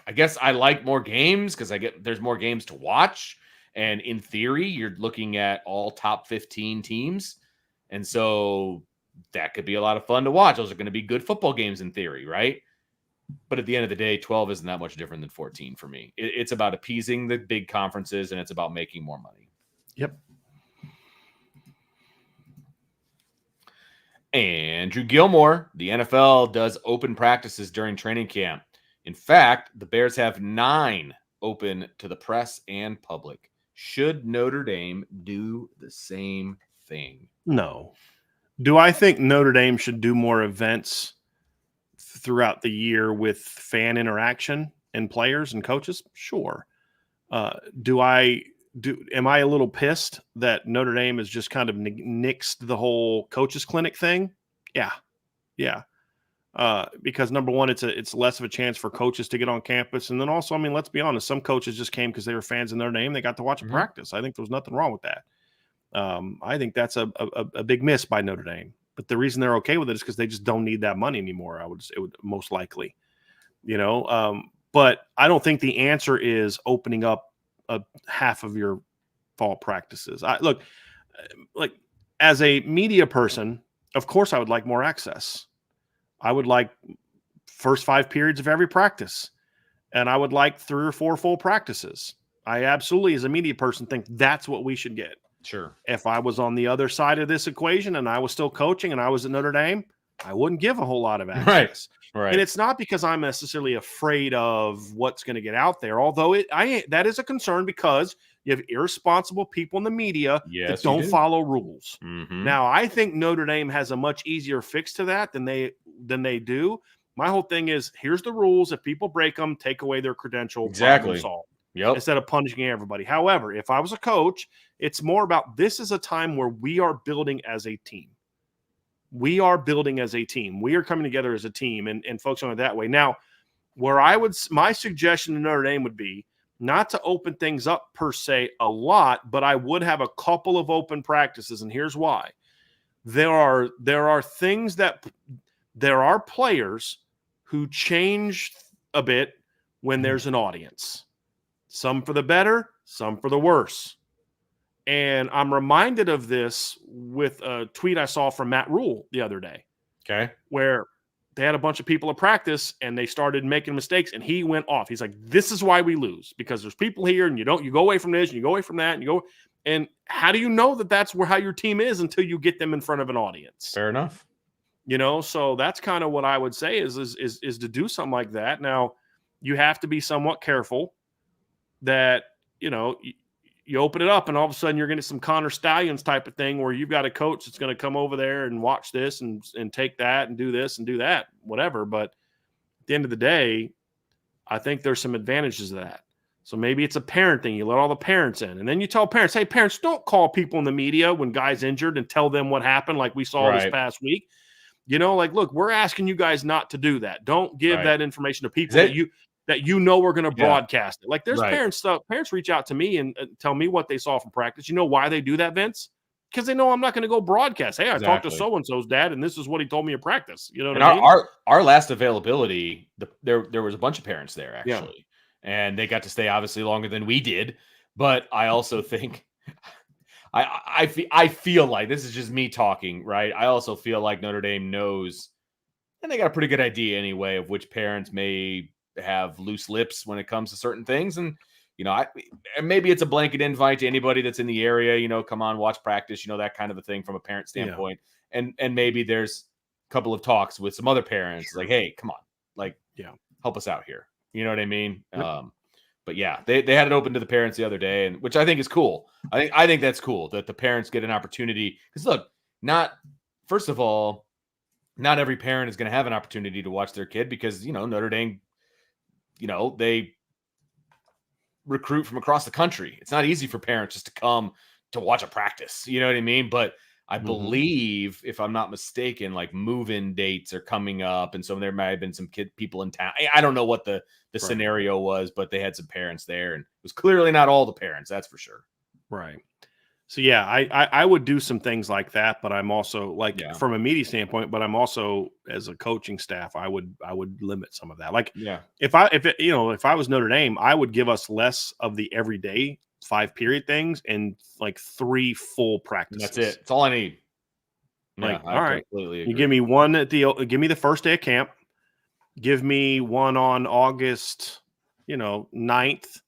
I guess I like more games because there's more games to watch. And in theory, you're looking at all top 15 teams. And so that could be a lot of fun to watch. Those are going to be good football games in theory, right? But at the end of the day, 12 isn't that much different than 14 for me. It's about appeasing the big conferences, and it's about making more money. Yep. Andrew Gilmore, the NFL does open practices during training camp. In fact, the Bears have 9 open to the press and public. Should Notre Dame do the same thing? No. Do I think Notre Dame should do more events throughout the year with fan interaction and players and coaches? Sure. Am I a little pissed that Notre Dame has just kind of nixed the whole coaches clinic thing? Yeah. Because number one, it's less of a chance for coaches to get on campus. And then also, I mean, let's be honest, some coaches just came because they were fans of Notre Dame. They got to watch a practice. I think there was nothing wrong with that. I think that's a big miss by Notre Dame. But the reason they're okay with it is because they just don't need that money anymore. It would most likely, but I don't think the answer is opening up a half of your fall practices. Look, as a media person, of course I would like more access. I would like first 5 periods of every practice, and I would like 3 or 4 full practices. I absolutely, as a media person, think that's what we should get. Sure. If I was on the other side of this equation and I was still coaching and I was at Notre Dame, I wouldn't give a whole lot of access. Right. And it's not because I'm necessarily afraid of what's going to get out there, although that is a concern because you have irresponsible people in the media that don't follow rules. Mm-hmm. Now, I think Notre Dame has a much easier fix to that than they do. My whole thing is, here's the rules. If people break them, take away their credential. Exactly. Yep. Instead of punishing everybody. However, if I was a coach, it's more about this is a time where we are building as a team. We are building as a team. We are coming together as a team and focusing on it that way. Now, my suggestion to Notre Dame would be not to open things up per se a lot, but I would have a couple of open practices. And here's why. There are things that there are players who change a bit when there's an audience. Some for the better, some for the worse. And I'm reminded of this with a tweet I saw from Matt Rule the other day. Okay. Where they had a bunch of people at practice and they started making mistakes and he went off. He's like, this is why we lose, because there's people here and you go away from this and you go away from that and how do you know that that's how your team is until you get them in front of an audience? Fair enough. So that's kind of what I would say is to do something like that. Now you have to be somewhat careful that, you open it up and all of a sudden you're getting some Connor Stallions type of thing where you've got a coach that's going to come over there and watch this and take that and do this and do that, whatever. But at the end of the day, I think there's some advantages to that. So maybe it's a parent thing. You let all the parents in and then you tell parents, hey, parents, don't call people in the media when guys injured and tell them what happened. Like we saw this past week, look, we're asking you guys not to do that. Don't give that information to people that we're going to broadcast it. Like there's parents reach out to me and tell me what they saw from practice. You know why they do that, Vince? Because they know I'm not going to go broadcast. Hey, I talked to so-and-so's dad and this is what he told me at practice. You know what I mean? Our last availability, there was a bunch of parents there actually. Yeah. And they got to stay obviously longer than we did. But I also think I feel like this is just me talking, right? I also feel like Notre Dame knows, and they got a pretty good idea anyway of which parents may have loose lips when it comes to certain things. And, maybe it's a blanket invite to anybody that's in the area, come on, watch practice, that kind of a thing from a parent standpoint. Yeah. And maybe there's a couple of talks with some other parents like, hey, come on, help us out here. You know what I mean? Yep. But yeah, they had it open to the parents the other day, and which I think is cool. I think that's cool that the parents get an opportunity. Because look, first of all, not every parent is going to have an opportunity to watch their kid because, Notre Dame, they recruit from across the country. It's not easy for parents just to come to watch a practice. You know what I mean? But I believe, if I'm not mistaken, like move-in dates are coming up. And so there might have been some people in town. I don't know what the scenario was, but they had some parents there. And it was clearly not all the parents, that's for sure. Right. So, yeah, I would do some things like that, but I'm also from a media standpoint, but I'm also as a coaching staff, I would limit some of that. If I was Notre Dame, I would give us less of the everyday 5-period things and 3 full practices. That's it. That's all I need. All right, you give me one give me the first day of camp. Give me one on August, 9th,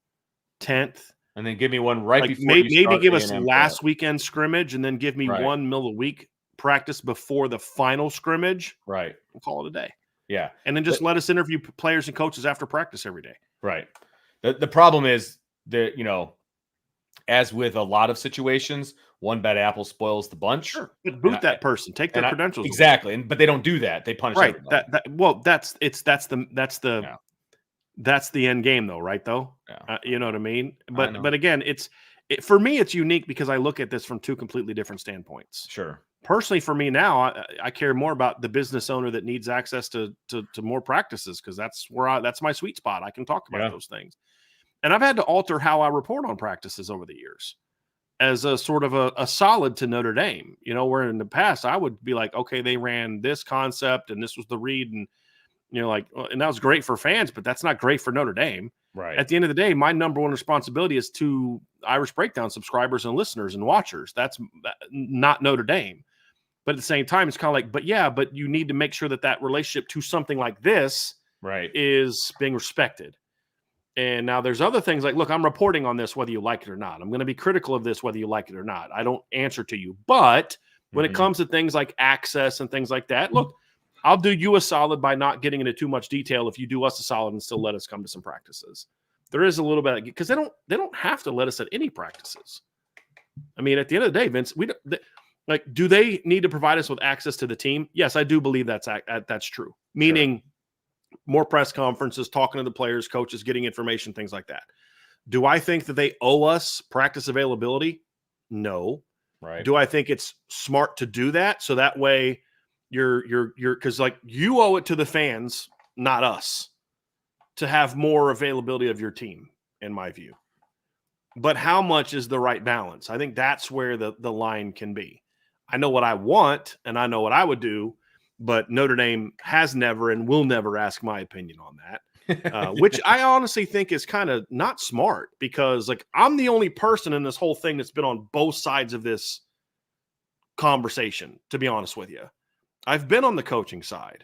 10th. And then give me one before maybe give us last weekend scrimmage and then give me one middle of the week practice before the final scrimmage. Right. We'll call it a day. Yeah. And then just let us interview players and coaches after practice every day. Right. The problem is that, as with a lot of situations, one bad apple spoils the bunch. Sure. But boot that person. Take their credentials. Exactly. But they don't do that. They punish everybody. That's the end game, though, right? Though, you know what I mean. But again, for me, it's unique because I look at this from 2 completely different standpoints. Sure. Personally, for me now, I care more about the business owner that needs access to more practices because that's my sweet spot. I can talk about those things, and I've had to alter how I report on practices over the years as a sort of a solid to Notre Dame. Where in the past I would be like, okay, they ran this concept and this was the read and. And that was great for fans, but that's not great for Notre Dame. Right. At the end of the day, my number one responsibility is to Irish Breakdown subscribers and listeners and watchers. That's not Notre Dame. But at the same time, it's kind of like, but you need to make sure that relationship to something like this is being respected. And now there's other things like, look, I'm reporting on this, whether you like it or not. I'm going to be critical of this, whether you like it or not. I don't answer to you. But when it comes to things like access and things like that, look, I'll do you a solid by not getting into too much detail if you do us a solid and still let us come to some practices. There is a little bit because they don't have to let us at any practices. I mean, at the end of the day, Vince, do they need to provide us with access to the team? Yes, I do believe that's true. Meaning more press conferences, talking to the players, coaches, getting information, things like that. Do I think that they owe us practice availability? No. Right. Do I think it's smart to do that so that way you're because you owe it to the fans, not us, to have more availability of your team, in my view. But how much is the right balance? I think that's where the line can be. I know what I want and I know what I would do, but Notre Dame has never and will never ask my opinion on that, which I honestly think is kind of not smart because I'm the only person in this whole thing that's been on both sides of this conversation, to be honest with you. I've been on the coaching side.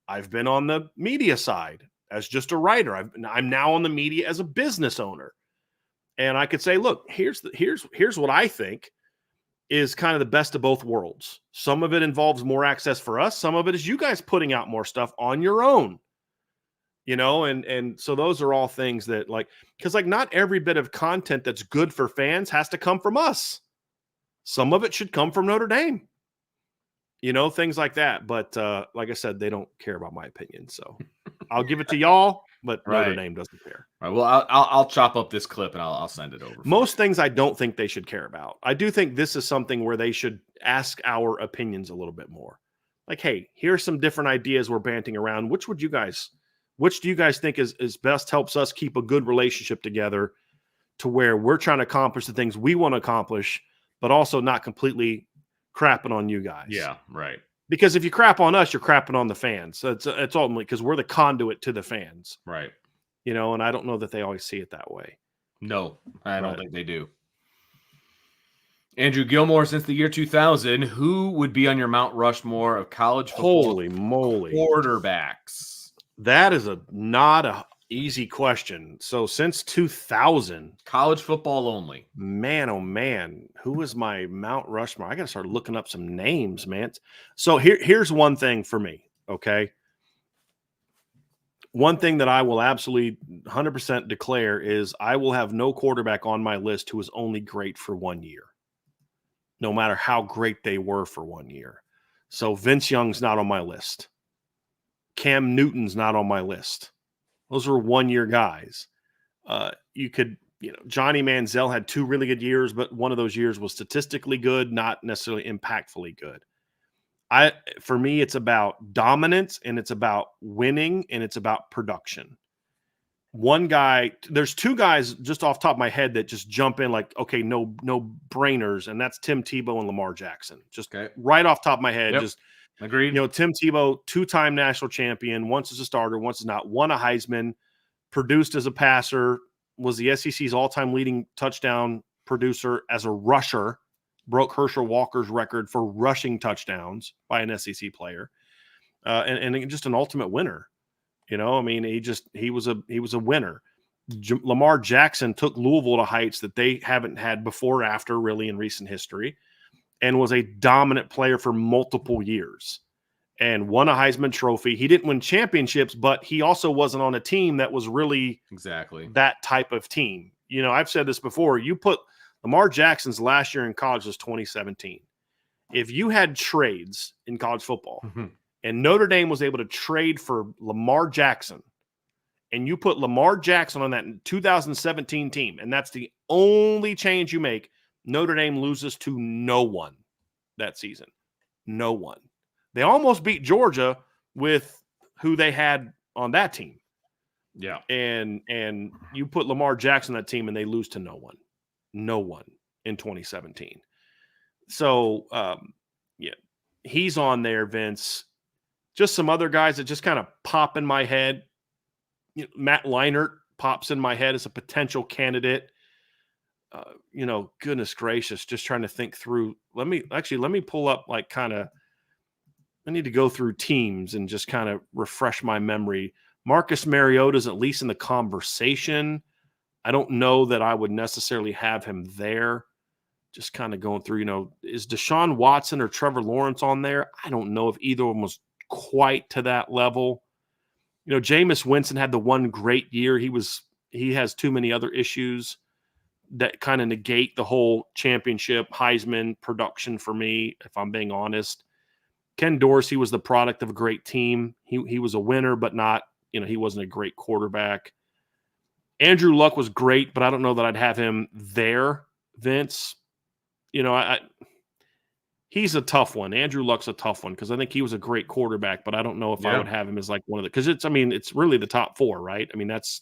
I've been on the media side as just a writer. I'm now on the media as a business owner. And I could say, look, here's what I think is kind of the best of both worlds. Some of it involves more access for us. Some of it is you guys putting out more stuff on your own. And so those are all things that because not every bit of content that's good for fans has to come from us. Some of it should come from Notre Dame, things like that. But like I said, they don't care about my opinion. So I'll give it to y'all, but Notre Dame doesn't care. All right. Well, I'll chop up this clip and I'll send it over. Most things I don't think they should care about. I do think this is something where they should ask our opinions a little bit more. Like, hey, here's some different ideas we're banting around. Which do you guys think is best, helps us keep a good relationship together to where we're trying to accomplish the things we want to accomplish, but also not completely crapping on you guys? Yeah, right. Because if you crap on us, you're crapping on the fans. So it's ultimately because we're the conduit to the fans. Right. And I don't know that they always see it that way. No, I don't think they do. Andrew Gilmore, since the year 2000, who would be on your Mount Rushmore of college football Holy moly quarterbacks? That is not a easy question. So since 2000, college football only. Man, oh man, who is my Mount Rushmore? I got to start looking up some names, man. So here's one thing for me, okay? One thing that I will absolutely 100% declare is I will have no quarterback on my list who is only great for 1 year, no matter how great they were for 1 year. So Vince Young's not on my list. Cam Newton's not on my list. Those are 1 year guys. Johnny Manziel had 2 really good years, but one of those years was statistically good, not necessarily impactfully good. For me, it's about dominance and it's about winning and it's about production. One guy, there's 2 guys just off the top of my head that just jump in like, okay, no brainers. And that's Tim Tebow and Lamar Jackson. Just right off the top of my head. Yep. Just agreed. Tim Tebow, 2-time national champion, once as a starter, once as not, won a Heisman, produced as a passer, was the SEC's all-time leading touchdown producer as a rusher, broke Herschel Walker's record for rushing touchdowns by an SEC player, and just an ultimate winner. He was a winner. Lamar Jackson took Louisville to heights that they haven't had before or after really in recent history, and was a dominant player for multiple years and won a Heisman Trophy. He didn't win championships, but he also wasn't on a team that was really exactly that type of team. I've said this before. You put Lamar Jackson's last year in college was 2017. If you had trades in college football and Notre Dame was able to trade for Lamar Jackson, and you put Lamar Jackson on that 2017 team, and that's the only change you make, Notre Dame loses to no one that season. No one. They almost beat Georgia with who they had on that team. Yeah. And you put Lamar Jackson on that team and they lose to no one. No one in 2017. So, he's on there, Vince. Just some other guys that just kind of pop in my head. Matt Leinart pops in my head as a potential candidate. Goodness gracious, just trying to think through. Let me pull up I need to go through teams and just kind of refresh my memory. Marcus Mariota's at least in the conversation. I don't know that I would necessarily have him there. Just kind of going through, is Deshaun Watson or Trevor Lawrence on there? I don't know if either of them was quite to that level. Jameis Winston had the one great year. He has too many other issues that kind of negate the whole championship Heisman production for me, if I'm being honest. Ken Dorsey was the product of a great team. He was a winner, but not, he wasn't a great quarterback. Andrew Luck was great, but I don't know that I'd have him there, Vince. He's a tough one. Andrew Luck's a tough one because I think he was a great quarterback, but I don't know if I would have him as like one of the, because it's really the top 4, right? That's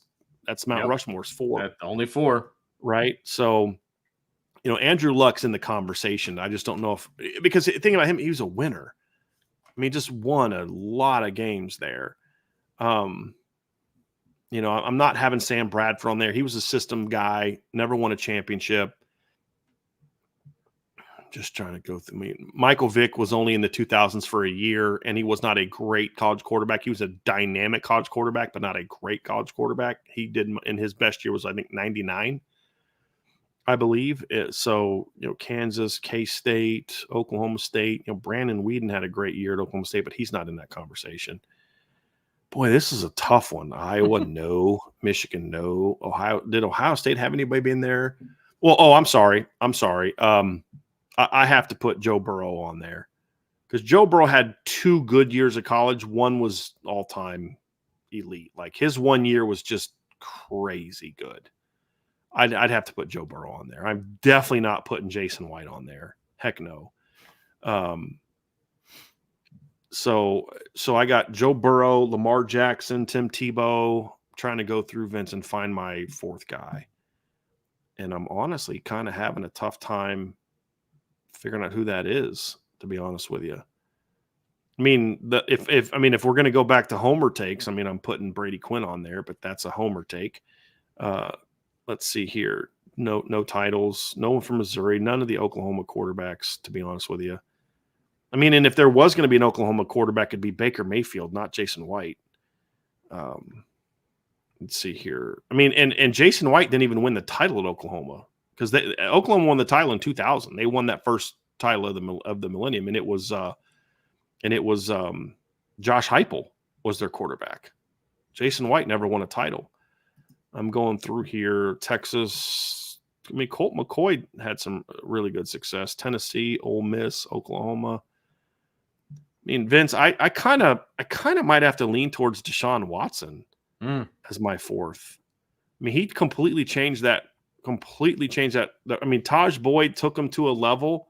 Mount Rushmore's 4. That's only 4. Right. So, Andrew Luck's in the conversation. I just don't know because thinking about him, he was a winner. Just won a lot of games there. I'm not having Sam Bradford on there. He was a system guy, never won a championship. just trying to go through. I mean, Michael Vick was only in the 2000s for a year, and he was not a great college quarterback. He was a dynamic college quarterback, but not a great college quarterback. He did, in his best year was, I think, 99, I believe. So, Kansas, K-State, Oklahoma State. Brandon Whedon had a great year at Oklahoma State, but he's not in that conversation. Boy, this is a tough one. Iowa, no. Michigan, no. Ohio. Did Ohio State have anybody in there? Well, I'm sorry. I have to put Joe Burrow on there because Joe Burrow had 2 good years of college. One was all-time elite. Like, his 1 year was just crazy good. I'd have to put Joe Burrow on there. I'm definitely not putting Jason White on there. Heck no. So I got Joe Burrow, Lamar Jackson, Tim Tebow. I'm trying to go through, Vince, and find my 4th guy. And I'm honestly kind of having a tough time figuring out who that is, to be honest with you. I mean, if we're going to go back to homer takes, I mean, I'm putting Brady Quinn on there, but that's a homer take. Let's see here. No titles. No one from Missouri. None of the Oklahoma quarterbacks, to be honest with you. I mean, and if there was going to be an Oklahoma quarterback, it'd be Baker Mayfield, not Jason White. Let's see here. I mean, and Jason White didn't even win the title at Oklahoma because Oklahoma won the title in 2000. They won that first title of the millennium, and it was Josh Heupel was their quarterback. Jason White never won a title. I'm going through here. Texas. I mean, Colt McCoy had some really good success. Tennessee, Ole Miss, Oklahoma. I mean, Vince, I kind of might have to lean towards Deshaun Watson as my 4th. I mean, he completely changed that. I mean, Taj Boyd took him to a level,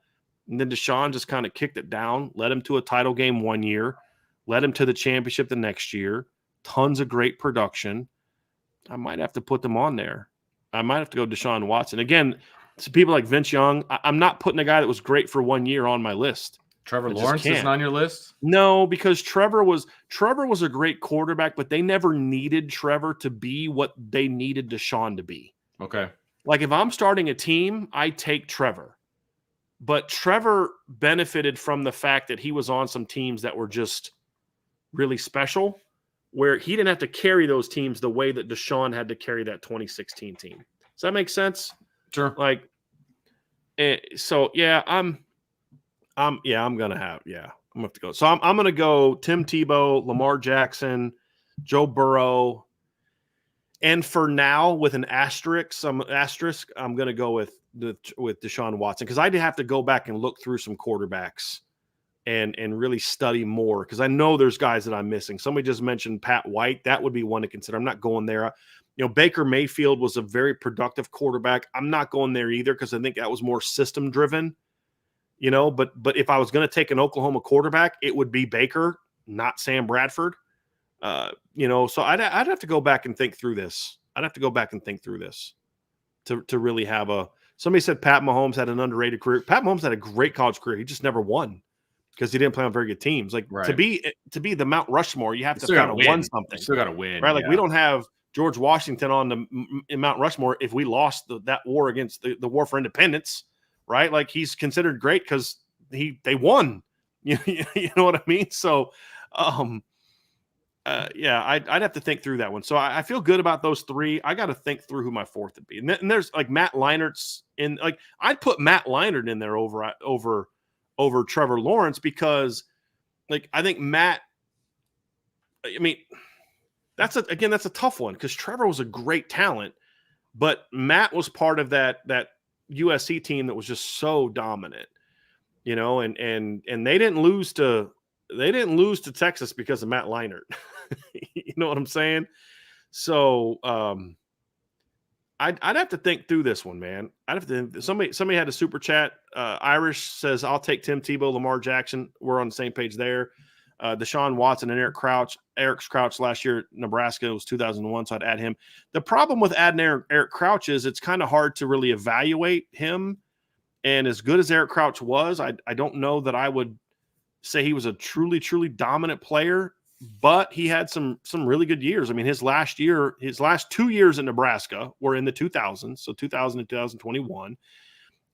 and then Deshaun just kind of kicked it down, led him to a title game 1 year, led him to the championship the next year. Tons of great production. I might have to put them on there. I might have to go Deshaun Watson. Again, to people like Vince Young, I'm not putting a guy that was great for 1 year on my list. Trevor Lawrence isn't on your list? No, because Trevor was a great quarterback, but they never needed Trevor to be what they needed Deshaun to be. Okay. Like, if I'm starting a team, I take Trevor. But Trevor benefited from the fact that he was on some teams that were just really special, where he didn't have to carry those teams the way that Deshaun had to carry that 2016 team. Does that make sense? Sure. Like, so yeah, I'm gonna have to go. So I'm gonna go Tim Tebow, Lamar Jackson, Joe Burrow, and for now, with an asterisk, I'm gonna go with Deshaun Watson because I'd have to go back and look through some quarterbacks and really study more because I know there's guys that I'm missing. Somebody just mentioned Pat White. That would be one to consider. I'm not going there. Baker Mayfield was a very productive quarterback. I'm not going there either because I think that was more system driven. But if I was going to take an Oklahoma quarterback, it would be Baker, not Sam Bradford. So I'd have to go back and think through this. To really have a. Somebody said Pat Mahomes had an underrated career. Pat Mahomes had a great college career. He just never won because he didn't play on very good teams. Like, right. to be the Mount Rushmore, you have to kind of win something. You still got to win, right? Like, we don't have George Washington on in Mount Rushmore if we lost that war against the war for independence, right? Like, he's considered great because they won. You know what I mean? So, I'd have to think through that one. So I feel good about those 3. I got to think through who my 4th would be. And there's like Matt Leinert's in. Like, I'd put Matt Leinart in there over Trevor Lawrence because, like, I think Matt. I mean, that's a tough one because Trevor was a great talent, but Matt was part of that USC team that was just so dominant, and they didn't lose to Texas because of Matt Leinart. You know what I'm saying? So I'd have to think through this one, man. I'd have to. Somebody had a super chat. Irish says, "I'll take Tim Tebow, Lamar Jackson." We're on the same page there. Deshaun Watson and Eric Crouch. Eric's Crouch last year at Nebraska was 2001, so I'd add him. The problem with adding Eric Crouch is it's kind of hard to really evaluate him. And as good as Eric Crouch was, I don't know that I would say he was a truly, truly dominant player, but he had some really good years. I mean, his last 2 years in Nebraska were in the 2000s, so 2000 and 2021.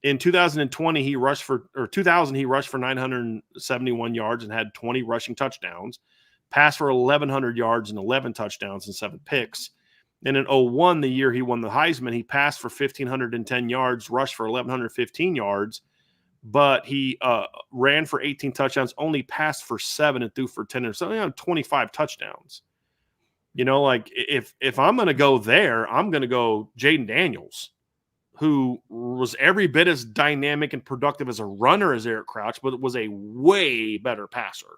In 2020, he rushed for 971 yards and had 20 rushing touchdowns, passed for 1,100 yards and 11 touchdowns and 7 picks. And in 2001, the year he won the Heisman, he passed for 1,510 yards, rushed for 1,115 yards, but he ran for 18 touchdowns, only passed for 7 and threw for 10. So he had 25 touchdowns. You know, like if I'm going to go there, I'm going to go Jaden Daniels, who was every bit as dynamic and productive as a runner as Eric Crouch, but was a way better passer.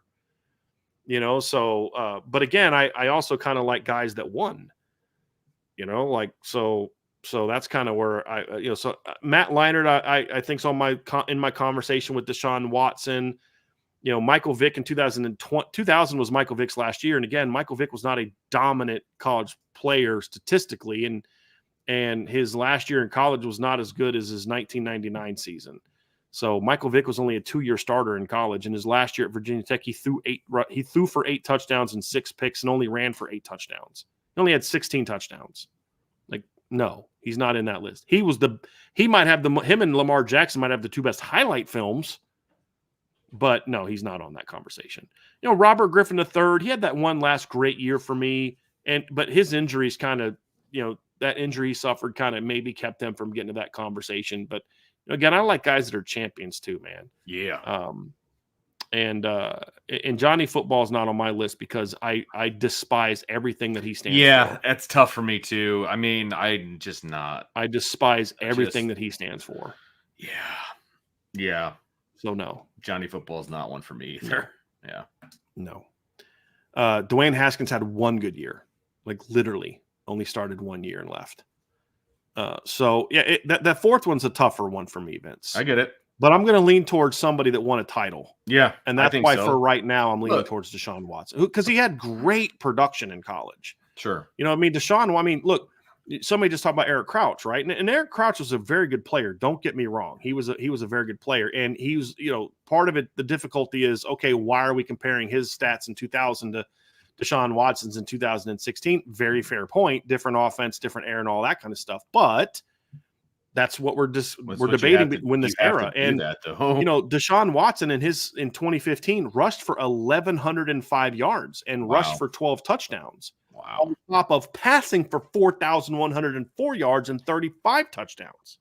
You know, so but again, I also kind of like guys that won. You know, like so that's kind of where so Matt Leinart, I think's on in my conversation with Deshaun Watson. You know, Michael Vick in 2000 was Michael Vick's last year, and again, Michael Vick was not a dominant college player statistically, and his last year in college was not as good as his 1999 season. So Michael Vick was only a 2-year starter in college, and his last year at Virginia Tech, he threw for 8 touchdowns and 6 picks, and only ran for 8 touchdowns. He only had 16 touchdowns. Like, no, he's not in that list. Him and Lamar Jackson might have the 2 best highlight films, but no, he's not on that conversation. You know, Robert Griffin III, he had that one last great year for me, but his injuries kind of, you know, that injury he suffered kind of maybe kept him from getting to that conversation. But again, I like guys that are champions too, man. Yeah. And Johnny Football is not on my list because I despise everything that he stands for. Yeah, that's tough for me too. I mean, I'm just not. I despise everything that he stands for. Yeah. Yeah. So no. Johnny Football is not one for me either. Yeah. No. Dwayne Haskins had one good year. Like literally only started 1 year and left. So yeah, that fourth one's a tougher one for me, Vince. I get it. But I'm going to lean towards somebody that won a title. Yeah. And that's why for right now I'm leaning towards Deshaun Watson because he had great production in college. Sure. You know, I mean, look, somebody just talked about Eric Crouch, right? And Eric Crouch was a very good player. Don't get me wrong. He was a very good player. And he was, you know, part of it, the difficulty is, okay, why are we comparing his stats in 2000 to Deshaun Watson's in 2016? Very fair point. Different offense, different air and all that kind of stuff. But that's what we're debating when this era. And you know, Deshaun Watson in 2015 rushed for 1,105 yards and rushed for 12 touchdowns. Wow. On top of passing for 4,104 yards and 35 touchdowns.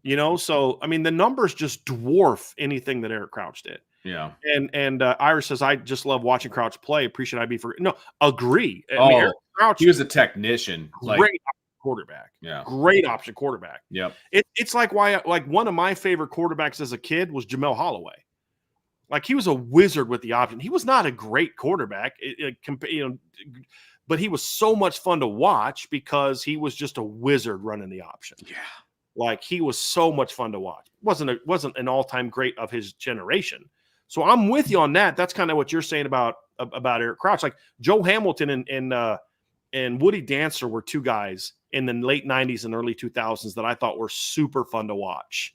You know, so I mean the numbers just dwarf anything that Eric Crouch did. Yeah. And Iris says, I just love watching Crouch play. Appreciate IB for no, agree. I mean, Eric Crouch, he was a technician. Great quarterback. Yeah. Great option quarterback. Yep. It's like one of my favorite quarterbacks as a kid was Jamel Holloway. Like he was a wizard with the option. He was not a great quarterback, but he was so much fun to watch because he was just a wizard running the option. Yeah. Like he was so much fun to watch. Wasn't an all-time great of his generation. So I'm with you on that. That's kind of what you're saying about Eric Crouch. Like Joe Hamilton and Woody Dancer were 2 guys in the late 90s and early 2000s that I thought were super fun to watch.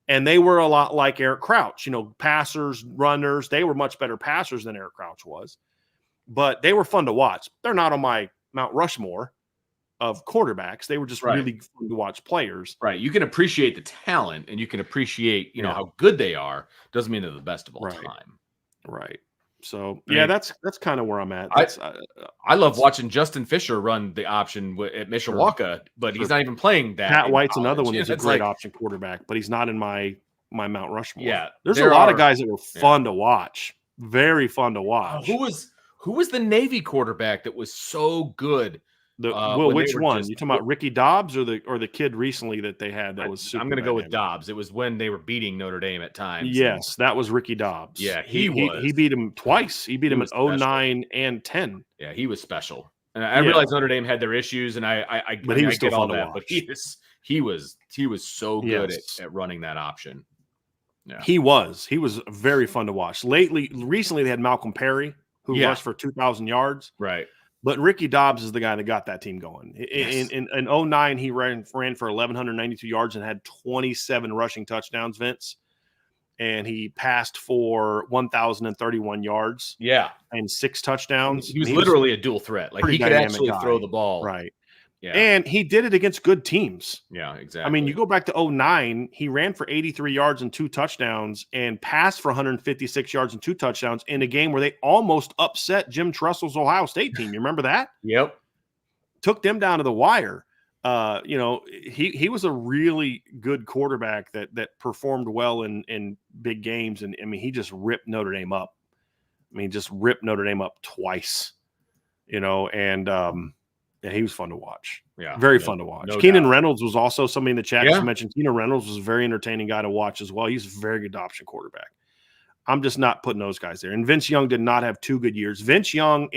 And they were a lot like Eric Crouch, you know, passers, runners. They were much better passers than Eric Crouch was, but they were fun to watch. They're not on my Mount Rushmore of quarterbacks. They were just really fun to watch players. Right. You can appreciate the talent and you can appreciate, you know, how good they are. Doesn't mean they're the best of all time. Right. So yeah, that's kind of where I'm at. I love watching Justin Fisher run the option at Mishawaka, but he's not even playing that. Pat White's another one that's a great option quarterback, but he's not in my Mount Rushmore. Yeah, there's a lot of guys that were fun to watch, very fun to watch. Who was the Navy quarterback that was so good? Which one? You talking about Ricky Dobbs or the kid recently that they had that was super I'm going to go with Dobbs. It was when they were beating Notre Dame at times. Yes, that was Ricky Dobbs. Yeah, he beat him twice. He beat him in 09 and 10. Yeah, he was special. And I realized Notre Dame had their issues, and but he was still fun to watch. But he was so good at running that option. Yeah, he was very fun to watch. Recently they had Malcolm Perry who rushed for 2,000 yards. Right. But Ricky Dobbs is the guy that got that team going. In 09, he ran for 1,192 yards and had 27 rushing touchdowns, Vince. And he passed for 1,031 yards. Yeah. And 6 touchdowns. He was literally a dual threat. Like he could actually throw the ball. Right. Yeah. And he did it against good teams. Yeah, exactly. I mean, you go back to 2009, he ran for 83 yards and 2 touchdowns and passed for 156 yards and 2 touchdowns in a game where they almost upset Jim Tressel's Ohio State team. You remember that? Yep. Took them down to the wire. He was a really good quarterback that performed well in big games. And I mean, he just ripped Notre Dame up. I mean, just ripped Notre Dame up twice, and he was fun to watch. Yeah. Very fun to watch. No Keenan doubt. Reynolds was also somebody in the chat just mentioned. Keenan Reynolds was a very entertaining guy to watch as well. He's a very good option quarterback. I'm just not putting those guys there. And Vince Young did not have 2 good years. Vince Young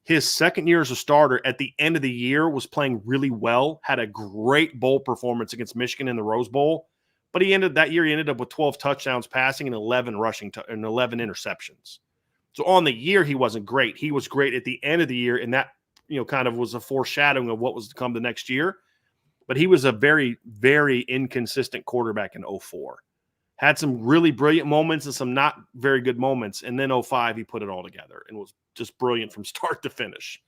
his second year as a starter at the end of the year was playing really well, had a great bowl performance against Michigan in the Rose Bowl. But he ended up with 12 touchdowns passing and 11 rushing and 11 interceptions. So on the year, he wasn't great. He was great at the end of the year, and that kind of was a foreshadowing of what was to come the next year. But he was a very, very inconsistent quarterback in 2004. Had some really brilliant moments and some not very good moments. And then 2005, he put it all together and was just brilliant from start to finish.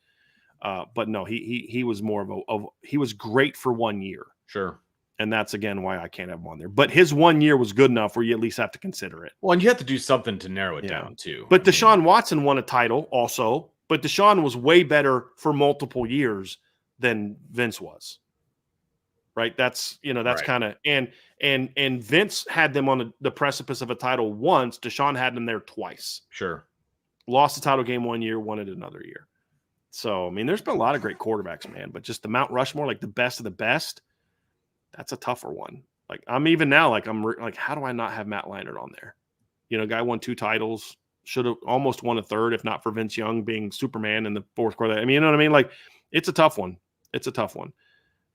But no, he was more he was great for 1 year. Sure. And that's, again, why I can't have him on there. But his 1 year was good enough where you at least have to consider it. Well, and you have to do something to narrow it down, too. But Deshaun Watson won a title also. But Deshaun was way better for multiple years than Vince was. Right? That's Right. kind of and Vince had them on the precipice of a title once. Deshaun had them there twice. Sure. Lost the title game 1 year, won it another year. So, I mean, there's been a lot of great quarterbacks, man. But just the Mount Rushmore, like the best of the best, that's a tougher one. Like, I'm even now, how do I not have Matt Leinart on there? Guy won 2 titles, should have almost won a third, if not for Vince Young being Superman in the fourth quarter. I mean, you know what I mean? Like, it's a tough one. It's a tough one.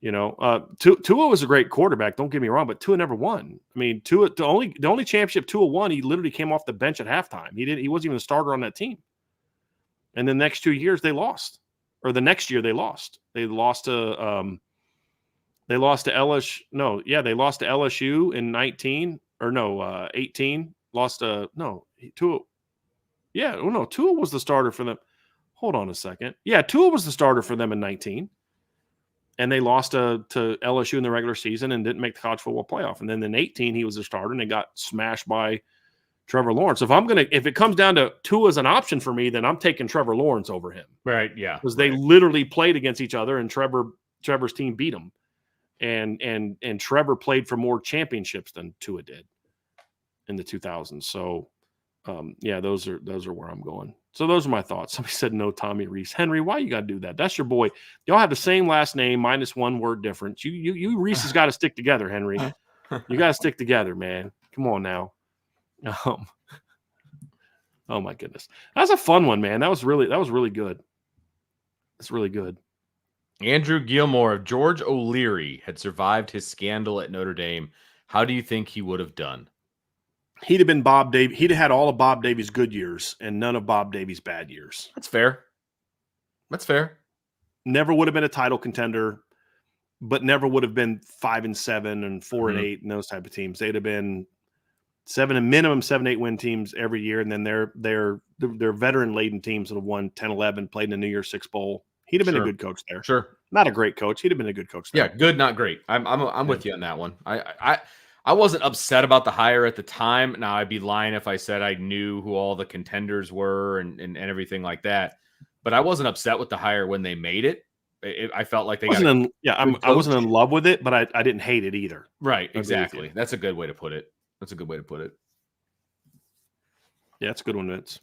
Tua was a great quarterback. Don't get me wrong, but Tua never won. I mean, Tua, the only championship Tua won, he literally came off the bench at halftime. He wasn't even a starter on that team. And the next 2 years they lost, or the next year they lost. They lost to LSU. No, yeah, they lost to LSU in 18. Lost to Tua. Yeah, no, Tua was the starter for them. Hold on a second. Yeah, Tua was the starter for them in 19. And they lost to LSU in the regular season and didn't make the college football playoff. And then in 18, he was a starter and they got smashed by Trevor Lawrence. If it comes down to Tua as an option for me, then I'm taking Trevor Lawrence over him. Right. Yeah. Because they literally played against each other and Trevor's team beat him. And Trevor played for more championships than Tua did in the 2000s. So those are where I'm going. So those are my thoughts. Somebody said no Tommy Reese. Henry, why you got to do that? That's your boy. Y'all have the same last name minus 1 word difference. You Reese has got to stick together, Henry. You got to stick together, man. Come on now. Oh my goodness. That was a fun one, man. That was really good. That's really good. Andrew Gilmore, if George O'Leary had survived his scandal at Notre Dame, how do you think he would have done? He'd have been Bob Davie. He'd have had all of Bob Davie's good years and none of Bob Davie's bad years. That's fair. Never would have been a title contender, but never would have been 5-7 and 4-8 and those type of teams. They'd have been 7-8 win teams every year, and then their veteran laden teams would have won 10-11, played in the New Year's Six Bowl. He'd have been a good coach there. Sure, not a great coach. He'd have been a good coach there. Yeah, good, not great. I'm with you on that one. I wasn't upset about the hire at the time. Now, I'd be lying if I said I knew who all the contenders were and everything like that. But I wasn't upset with the hire when they made it. I felt like I wasn't in love with it, but I didn't hate it either. Right, exactly. That's a good way to put it. Yeah, that's a good one, Vince.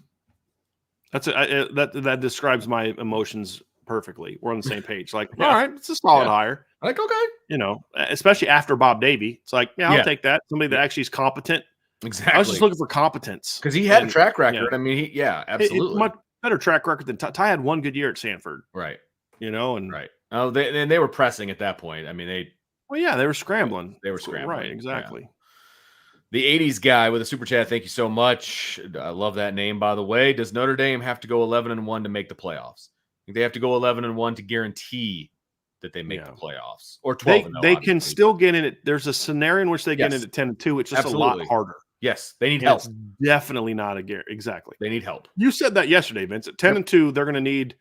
That describes my emotions perfectly. We're on the same page. Like, all right, it's a solid hire. Like, okay. Especially after Bob Davie. It's like, I'll take that. Somebody that actually is competent. Exactly. I was just looking for competence. Because he had a track record. I mean, absolutely. Much better track record than Ty had 1 good year at Sanford. Right. Right. Oh, they were pressing at that point. I mean, they were scrambling. Right, exactly. Yeah. The 80s guy with a super chat. Thank you so much. I love that name, by the way. Does Notre Dame have to go 11-1 to make the playoffs? I think they have to go 11-1 to guarantee that they make the playoffs, or 12-0. They can still get in it. There's a scenario in which they get in at 10-2. It's just a lot harder. Yes, they need help. It's definitely not a guarantee. Exactly. They need help. You said that yesterday, Vince. At 10-2, they're going to need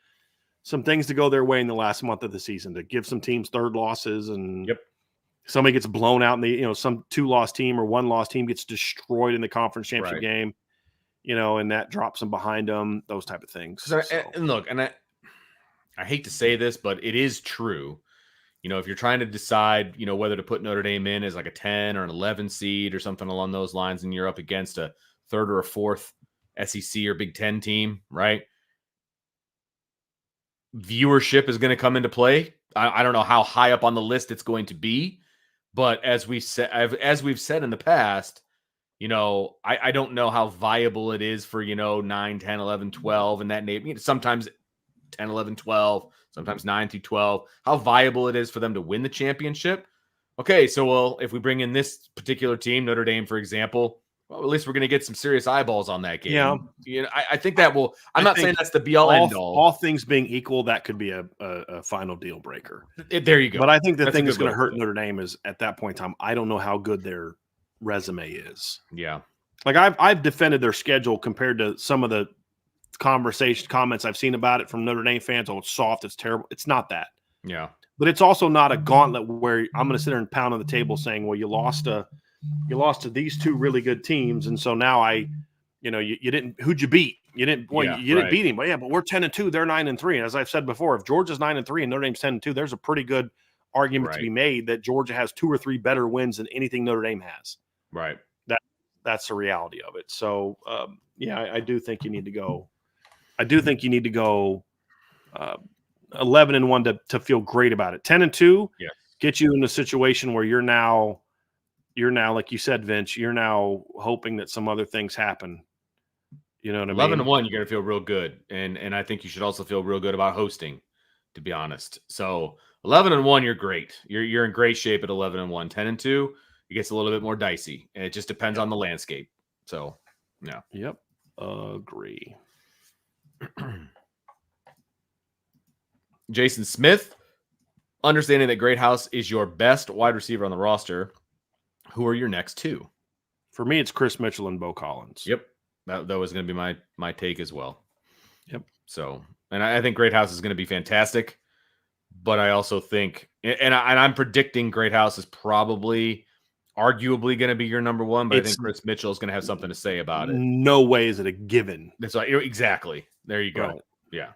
some things to go their way in the last month of the season to give some teams third losses, and Yep. somebody gets blown out in the, some 2-loss team or 1-loss team gets destroyed in the conference championship game, and that drops them behind them, those type of things. So. And look, and I hate to say this, but it is true. If you're trying to decide, whether to put Notre Dame in as like a 10 or an 11 seed or something along those lines, and you're up against a third or a fourth SEC or Big Ten team, right? Viewership is going to come into play. I don't know how high up on the list it's going to be, but as we've said in the past, I don't know how viable it is for, 9, 10, 11, 12 and that name. Sometimes 10, 11, 12, sometimes 9 through 12, how viable it is for them to win the championship. Okay, so if we bring in this particular team, Notre Dame, for example, well, at least we're going to get some serious eyeballs on that game. Yeah. I think that will. I'm not saying that's the be all end all. All things being equal, that could be a final deal breaker. There you go. But I think the thing that's going to hurt Notre Dame is at that point in time, I don't know how good their resume is. Yeah. Like I've defended their schedule compared to some of the comments I've seen about it from Notre Dame fans. Oh, it's soft, it's terrible. It's not that. Yeah. But it's also not a gauntlet where I'm going to sit there and pound on the table saying, well, you lost to these two really good teams, and so now you didn't. Who'd you beat? You didn't. Well, you didn't beat him. But but we're 10-2. They're 9-3. And as I've said before, if Georgia's 9-3 and Notre Dame's 10-2, there's a pretty good argument to be made that Georgia has 2 or 3 better wins than anything Notre Dame has. Right. That's the reality of it. So I do think you need to go. I do think you need to go 11-1 to feel great about it. 10-2 get you in a situation where you're now, like you said, Vince, you're now hoping that some other things happen. You know what I mean? 11-1, you're going to feel real good. And I think you should also feel real good about hosting, to be honest. So 11-1, you're great. You're in great shape at 11-1. 10-2, it gets a little bit more dicey. And it just depends on the landscape. So, yeah. Yep. Agree. Jason Smith, understanding that Great House is your best wide receiver on the roster, who are your next two? For me, it's Chris Mitchell and Bo Collins. Yep. That was going to be my take as well. Yep. So, and I think Great House is going to be fantastic, but I also think, and I'm predicting Great House is probably arguably going to be your number one, but I think Chris Mitchell is going to have something to say about it. No way is it a given. That's right. Exactly. There you go. Right. Yeah.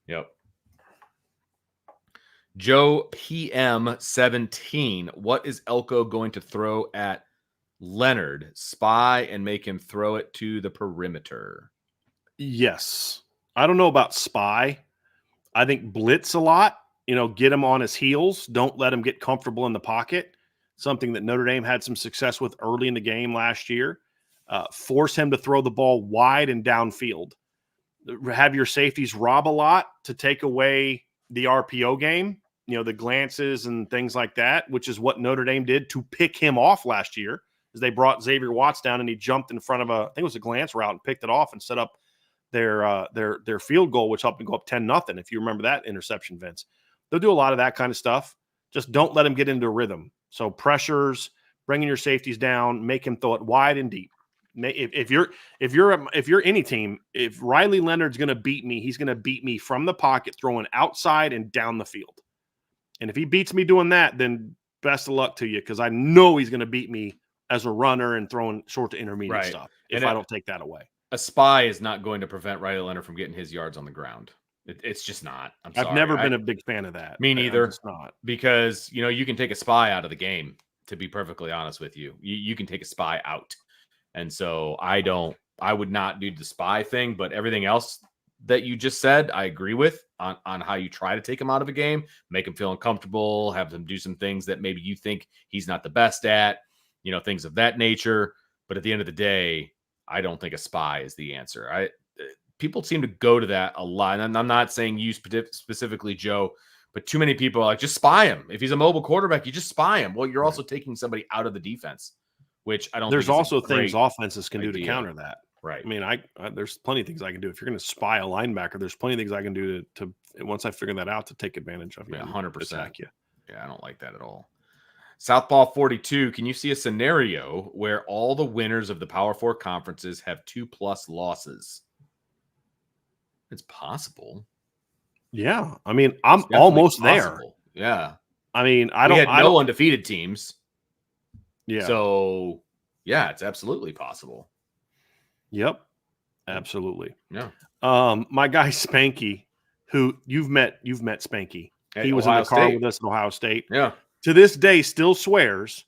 Yep. Joe PM 17. What is Elko going to throw at Leonard? Spy and make him throw it to the perimeter. Yes. I don't know about spy. I think blitz a lot. Get him on his heels. Don't let him get comfortable in the pocket. Something that Notre Dame had some success with early in the game last year. Force him to throw the ball wide and downfield. Have your safeties rob a lot to take away the RPO game, the glances and things like that, which is what Notre Dame did to pick him off last year, as they brought Xavier Watts down and he jumped in front of I think it was a glance route and picked it off and set up their field goal, which helped them go up 10-0. If you remember that interception, Vince, they'll do a lot of that kind of stuff. Just don't let him get into a rhythm. So pressures, bringing your safeties down, make him throw it wide and deep. If you're any team, if Riley Leonard's going to beat me, he's going to beat me from the pocket, throwing outside and down the field. And if he beats me doing that, then best of luck to you, because I know he's going to beat me as a runner and throwing short to intermediate stuff if I don't take that away. A spy is not going to prevent Riley Leonard from getting his yards on the ground. It's just not. I've never been a big fan of that. Me neither. It's not. Because, you can take a spy out of the game, to be perfectly honest with you. You can take a spy out. And so I would not do the spy thing, but everything else that you just said, I agree with on how you try to take him out of a game, make him feel uncomfortable, have him do some things that maybe you think he's not the best at, things of that nature. But at the end of the day, I don't think a spy is the answer. People seem to go to that a lot. And I'm not saying you specifically, Joe, but too many people are like, just spy him. If he's a mobile quarterback, you just spy him. Well, you're also taking somebody out of the defense, which I don't There's think also things offenses can do to counter that. Right. I mean, there's plenty of things I can do. If you're going to spy a linebacker, there's plenty of things I can do to once I figure that out, to take advantage of you. Yeah, 100%. Attack you. Yeah, I don't like that at all. Southpaw 42, can you see a scenario where all the winners of the Power Four conferences have 2+ losses? It's possible. Yeah. I mean, I'm It's definitely almost there. possible. Yeah. I mean, We had no undefeated teams. Yeah. So, yeah, it's absolutely possible. Yep. Absolutely. Yeah. My guy Spanky, who you've met Spanky. At He was Ohio in the car State. with us at Ohio State. Yeah. To this day, still swears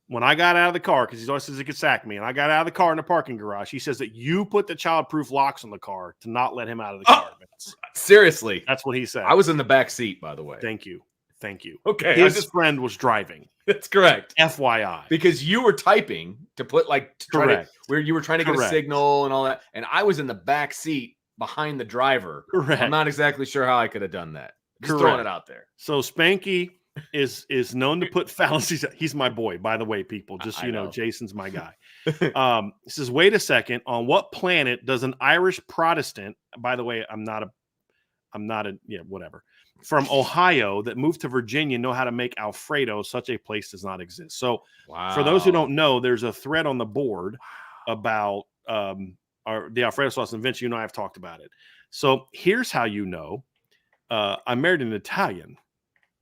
when I got out of the car, because he always says he could sack me, and I got out of the car in the parking garage. He says that you put the childproof locks on the car to not let him out of the car. Seriously. That's what he said. I was in the back seat, by the way. Thank you. Okay. His friend was driving. That's correct. FYI. Because you were typing to put Correct. where you were trying to get Correct. a signal and all that. And I was in the back seat behind the driver. Correct. I'm not exactly sure how I could have done that. Just Correct. throwing it out there. So Spanky is known to put fallacies. He's my boy, by the way, people. Just so you know, Jason's my guy. He says, wait a second. On what planet does an Irish Protestant, by the way, I'm not a whatever, from Ohio that moved to Virginia know how to make Alfredo? Such a place does not exist. So for those who don't know, there's a thread on the board about the Alfredo sauce. And Vince, you know, I've talked about it. So here's how you know. I married an Italian.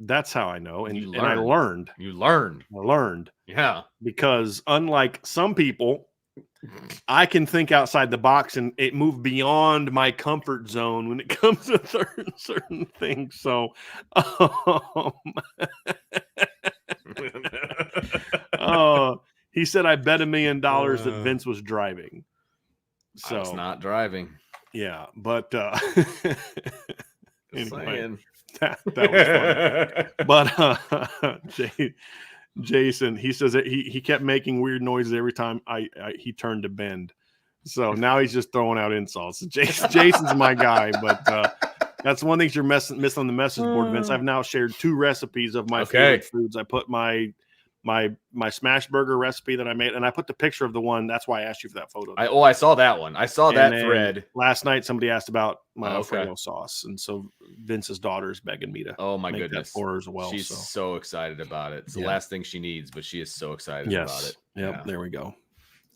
That's how I know. And I learned. You learned. I learned. Yeah. Because unlike some people, I can think outside the box and it moved beyond my comfort zone when it comes to certain things. So, he said, I bet $1 million that Vince was driving. So I was not driving. Yeah, but anyway, that was funny. But Jason, he says that he kept making weird noises every time he turned to bend. So now he's just throwing out insults. Jason's my guy, but that's one thing you're missing on the message board, Vince. I've now shared 2 recipes of my favorite foods. I put my smash burger recipe that I made, and I put the picture of the one. That's why I asked you for that photo. I saw that one. I saw that thread last night. Somebody asked about my Alfredo sauce, and so Vince's daughter is begging me to. Oh my make goodness, that for her as well. She's so excited about it. It's the last thing she needs, but she is so excited about it. Yep, there we go.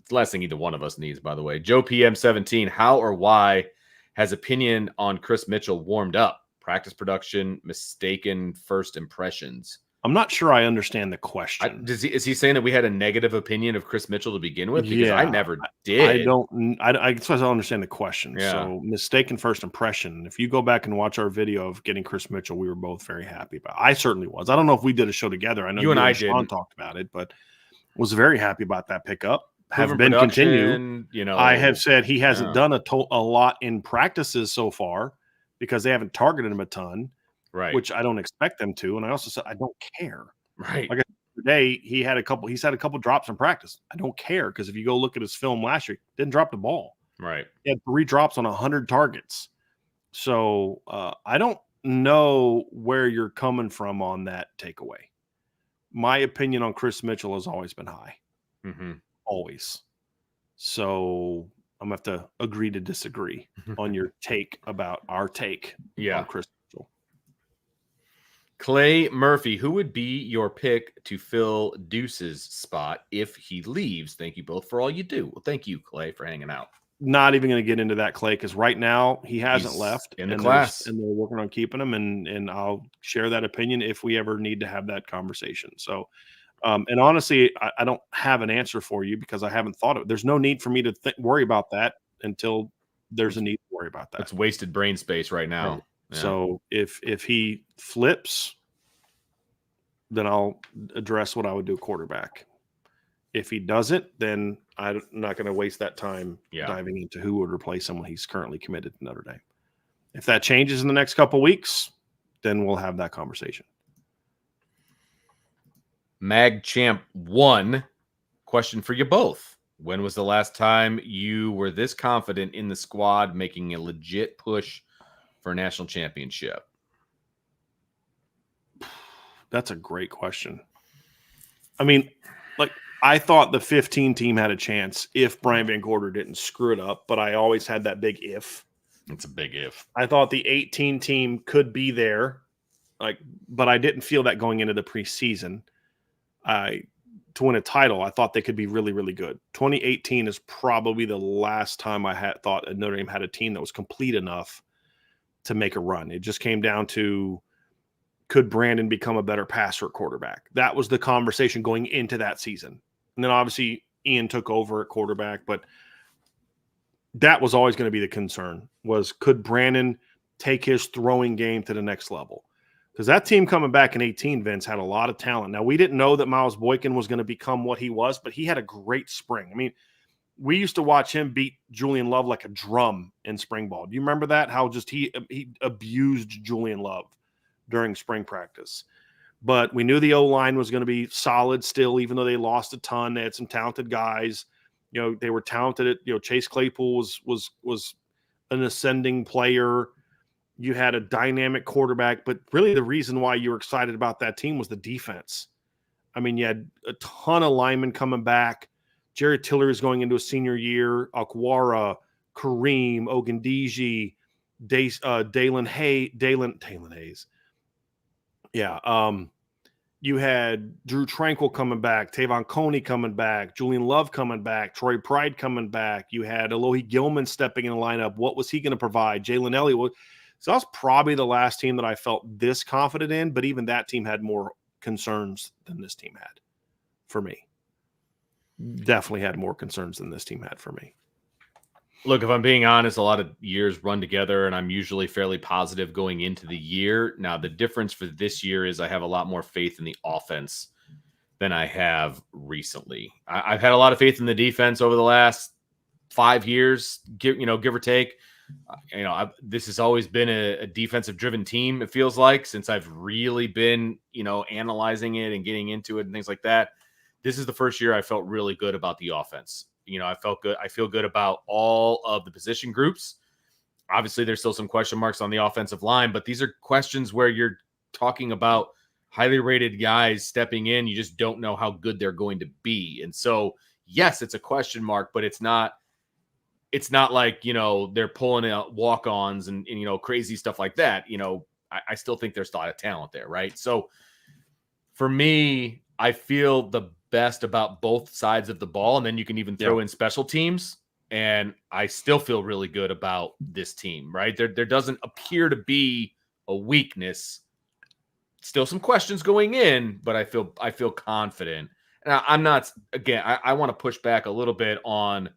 It's the last thing either one of us needs, by the way. Joe PM17, how or why has opinion on Chris Mitchell warmed up? Practice production, mistaken first impressions. I'm not sure I understand the question. Is he saying that we had a negative opinion of Chris Mitchell to begin with? Because I never did. I don't understand the question. Yeah. So mistaken first impression. If you go back and watch our video of getting Chris Mitchell, we were both very happy about it. I certainly was. I don't know if we did a show together. I know you and I did. Sean talked about it, but was very happy about that pickup. Have been continue. You know, I have said he hasn't done a lot in practices so far because they haven't targeted him a ton. Right. Which I don't expect them to. And I also said, I don't care. Right. Like today, he's had a couple drops in practice. I don't care because if you go look at his film last year, he didn't drop the ball. Right. He had 3 drops on 100 targets. So I don't know where you're coming from on that takeaway. My opinion on Chris Mitchell has always been high. Mm-hmm. Always. So I'm going to have to agree to disagree on your take about our take on Chris Mitchell. Clay Murphy, who would be your pick to fill Deuce's spot if he leaves? Thank you both for all you do. Well, thank you, Clay, for hanging out. Not even going to get into that, Clay, because right now he hasn't left in the class, and they're working on keeping him. And I'll share that opinion if we ever need to have that conversation. So, and honestly, I don't have an answer for you because I haven't thought of it. There's no need for me to worry about that until there's a need to worry about that. It's wasted brain space right now. Right. Yeah. So if he flips, then I'll address what I would do quarterback. If he doesn't, then I'm not going to waste that time diving into who would replace someone he's currently committed to Notre Dame. If that changes in the next couple of weeks, then we'll have that conversation. MagChamp 1, question for you both. When was the last time you were this confident in the squad making a legit push for a national championship? That's a great question. I mean, like, I thought the 15 team had a chance if Brian Van Gorder didn't screw it up, but I always had that big if. It's a big if. I thought the 18 team could be there, but I didn't feel that going into the preseason. To win a title, I thought they could be really, really good. 2018 is probably the last time I had thought Notre Dame had a team that was complete enough to make a run. It just came down to, could Brandon become a better passer at quarterback? That was the conversation going into that season. And then obviously Ian took over at quarterback, but that was always going to be the concern, was could Brandon take his throwing game to the next level? Because that team coming back in 18, Vince, had a lot of talent. Now, we didn't know that Miles Boykin was going to become what he was, but he had a great spring. I mean, we used to watch him beat Julian Love like a drum in spring ball. Do you remember that? How just he abused Julian Love during spring practice. But we knew the O-line was going to be solid still, even though they lost a ton. They had some talented guys. You know, they were talented at, Chase Claypool was an ascending player. You had a dynamic quarterback, but really the reason why you were excited about that team was the defense. I mean, you had a ton of linemen coming back. Jared Tiller is going into a senior year. Akwara, Kareem, Ogundiji, Dalen Hayes. Yeah. You had Drew Tranquil coming back, Tavon Coney coming back, Julian Love coming back, Troy Pride coming back. You had Alohi Gilman stepping in the lineup. What was he going to provide? Jalen Elliott. So that was probably the last team that I felt this confident in, but even that team had more concerns than this team had for me. Definitely had more concerns than this team had for me. Look, if I'm being honest, a lot of years run together, and I'm usually fairly positive going into the year. Now, the difference for this year is I have a lot more faith in the offense than I have recently. I've had a lot of faith in the defense over the last 5 years, give or take. This has always been a defensive-driven team, it feels like, since I've really been, analyzing it and getting into it and things like that. This is the first year I felt really good about the offense. I felt good. I feel good about all of the position groups. Obviously, there's still some question marks on the offensive line, but these are questions where you're talking about highly rated guys stepping in. You just don't know how good they're going to be. And so, yes, it's a question mark, but it's not like, they're pulling out walk-ons and crazy stuff like that. I still think there's a lot of talent there, right? So for me, I feel the best about both sides of the ball, and then you can even throw in special teams, and I still feel really good about this team, right? There doesn't appear to be a weakness. Still some questions going in, but I feel confident. And I'm not, again, I want to push back a little bit on,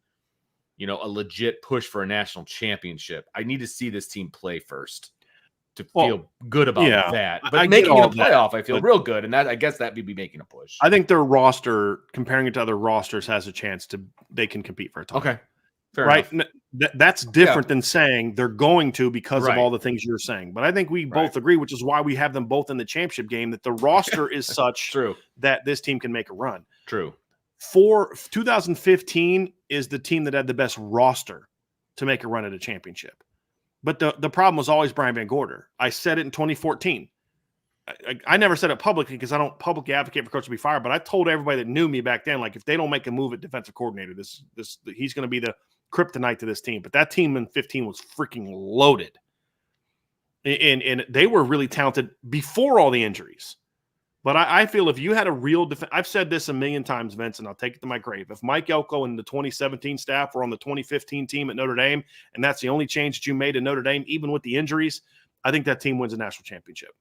a legit push for a national championship. I need to see this team play first to feel good about that. But making it a playoff, I feel real good. And that, I guess that would be making a push. I think their roster, comparing it to other rosters, has a chance they can compete for a title. Okay. Fair right. enough. That's different than saying they're going to because of all the things you're saying. But I think we both agree, which is why we have them both in the championship game, that the roster is such that this team can make a run. True. For 2015 is the team that had the best roster to make a run at a championship. But the problem was always Brian Van Gorder. I said it in 2014. I never said it publicly because I don't publicly advocate for coach to be fired, but I told everybody that knew me back then, like, if they don't make a move at defensive coordinator, he's going to be the kryptonite to this team. But that team in 15 was freaking loaded. And they were really talented before all the injuries. But I feel if you had a real I've said this a million times, Vince, and I'll take it to my grave. If Mike Elko and the 2017 staff were on the 2015 team at Notre Dame, and that's the only change that you made in Notre Dame, even with the injuries, I think that team wins a national championship.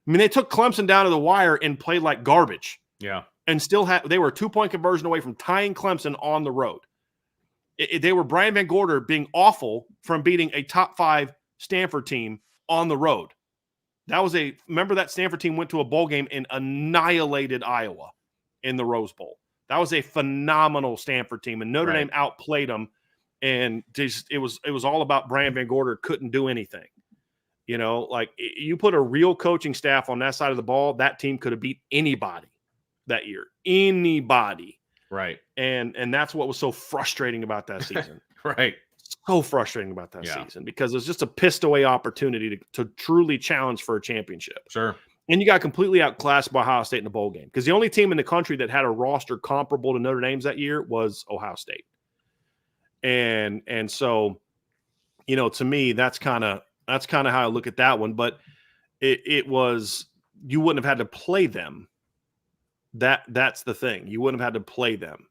I mean, they took Clemson down to the wire and played like garbage. Yeah. And still they were a 2-point conversion away from tying Clemson on the road. They were Brian Van Gorder being awful from beating a top 5 Stanford team on the road. Remember that Stanford team went to a bowl game and annihilated Iowa in the Rose Bowl. That was a phenomenal Stanford team, and Notre Dame outplayed them. And it was all about Brian Van Gorder couldn't do anything. Like, you put a real coaching staff on that side of the ball, that team could have beat anybody that year. Anybody. Right. And that's what was so frustrating about that season. Right. So frustrating about that season, because it was just a pissed away opportunity to truly challenge for a championship. Sure. And you got completely outclassed by Ohio State in the bowl game, because the only team in the country that had a roster comparable to Notre Dame's that year was Ohio State. And so, to me, that's kind of how I look at that one. But it was, you wouldn't have had to play them. That's the thing. You wouldn't have had to play them.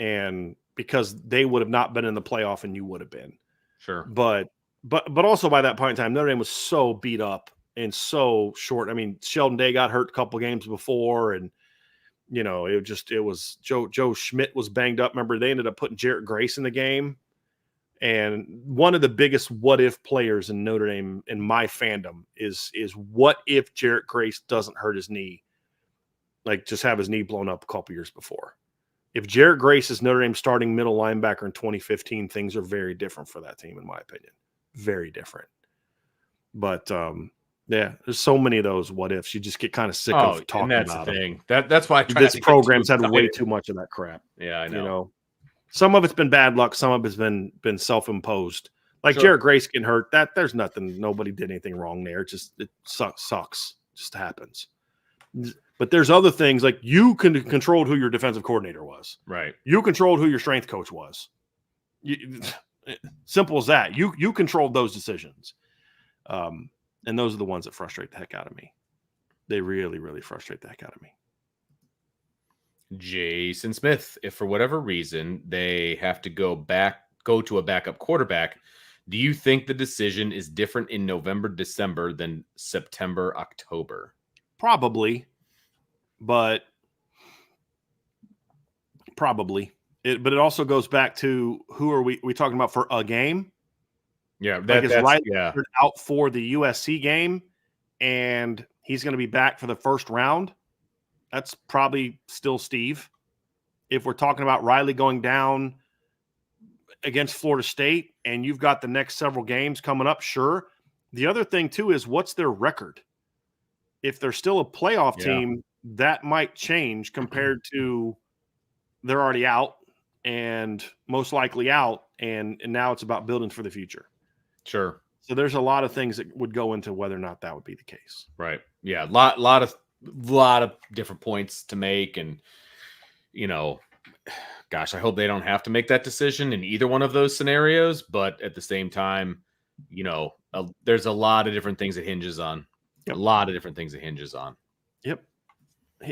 And because they would have not been in the playoff and you would have been. Sure. But but also by that point in time, Notre Dame was so beat up and so short. I mean, Sheldon Day got hurt a couple games before, and it was Joe Schmidt was banged up. Remember, they ended up putting Jarrett Grace in the game. And one of the biggest what if players in Notre Dame in my fandom is what if Jarrett Grace doesn't hurt his knee, like just have his knee blown up a couple years before. If Jarrett Grace is Notre Dame starting middle linebacker in 2015, things are very different for that team, in my opinion. Very different. But yeah, there's so many of those what ifs. You just get kind of sick of talking and that's about the them. thing. That's why I try this not to program's get too had way excited. too much of that crap. Yeah, I know. Some of it's been bad luck. Some of it's been self-imposed. Like Sure. Jarrett Grace getting hurt. There's nothing. Nobody did anything wrong there. It sucks. Just happens. But there's other things like you controlled who your defensive coordinator was. Right. You controlled who your strength coach was. Simple as that. You controlled those decisions. And those are the ones that frustrate the heck out of me. They really, really frustrate the heck out of me. Jason Smith, if for whatever reason they have to go to a backup quarterback, do you think the decision is different in November, December than September, October? Probably, but probably. But it also goes back to who are we talking about for a game? Yeah, that's out for the USC game, and he's going to be back for the first round. That's probably still Steve. If we're talking about Riley going down against Florida State and you've got the next several games coming up, sure. The other thing, too, is what's their record? If they're still a playoff team, that might change compared to they're already out and most likely out, and now it's about building for the future. Sure. So there's a lot of things that would go into whether or not that would be the case. Right. Yeah, lot of different points to make, and gosh, I hope they don't have to make that decision in either one of those scenarios, but at the same time, there's a lot of different things it hinges on. Yep. A lot of different things it hinges on. Yep.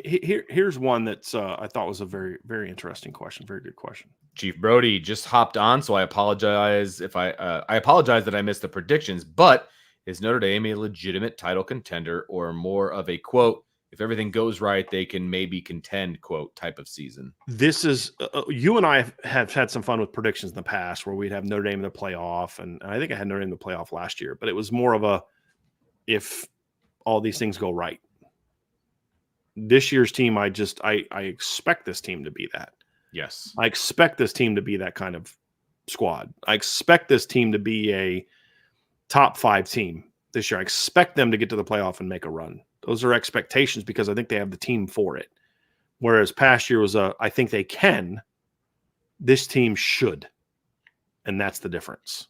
Here's one that's I thought was a very, very interesting question. Very good question. Chief Brody just hopped on, so I apologize if I apologize that I missed the predictions, but is Notre Dame a legitimate title contender or more of a quote, if everything goes right, they can maybe contend, quote, type of season? This is you and I have had some fun with predictions in the past where we'd have Notre Dame in the playoff, and I think I had Notre Dame in the playoff last year, but it was more of a if all these things go right. This year's team, I expect this team to be that. Yes. I expect this team to be that kind of squad. I expect this team to be a top 5 team this year. I expect them to get to the playoff and make a run. Those are expectations because I think they have the team for it. Whereas past year was I think they can. This team should. And that's the difference.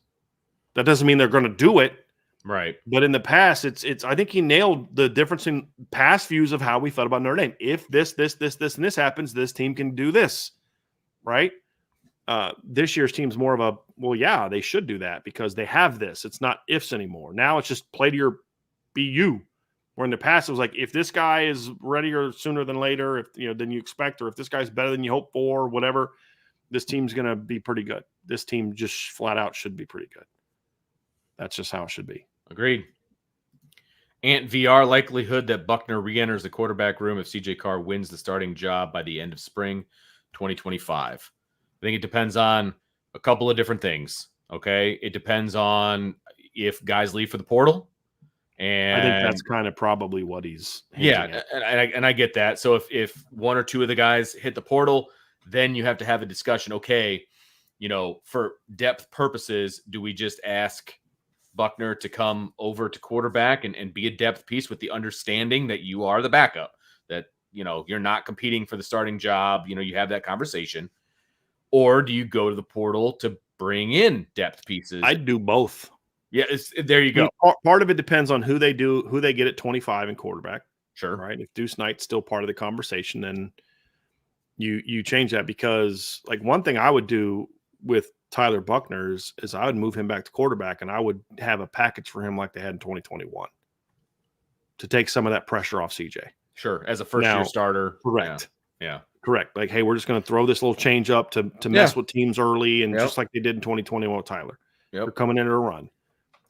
That doesn't mean they're going to do it. Right. But in the past, it's I think he nailed the difference in past views of how we felt about Notre Dame. If this, and this happens, this team can do this. Right? This year's team's more of a, well, yeah, they should do that because they have this. It's not ifs anymore. Now it's just play to your BU. Where in the past it was like, if this guy is readier sooner than later, than you expect, or if this guy's better than you hope for, whatever, this team's going to be pretty good. This team just flat out should be pretty good. That's just how it should be. Agreed. Ant VR likelihood that Buckner re-enters the quarterback room if CJ Carr wins the starting job by the end of spring 2025. I think it depends on a couple of different things. Okay. It depends on if guys leave for the portal. And I think that's kind of probably what he's and I get that. So if one or two of the guys hit the portal, then you have to have a discussion. Okay, for depth purposes, do we just ask Buckner to come over to quarterback and be a depth piece with the understanding that you are the backup, that you're not competing for the starting job, you have that conversation, or do you go to the portal to bring in depth pieces? I'd do both. Yeah, there you go. Part of it depends on who they get at 25 in quarterback. Sure. Right. If Deuce Knight's still part of the conversation, then you change that, because like one thing I would do with Tyler Buckner is I would move him back to quarterback, and I would have a package for him like they had in 2021 to take some of that pressure off CJ. Sure. As a first-year starter. Correct. Yeah. Correct. Like, hey, we're just going to throw this little change up to mess with teams early, and just like they did in 2021 with Tyler. Yep. They're coming in to run.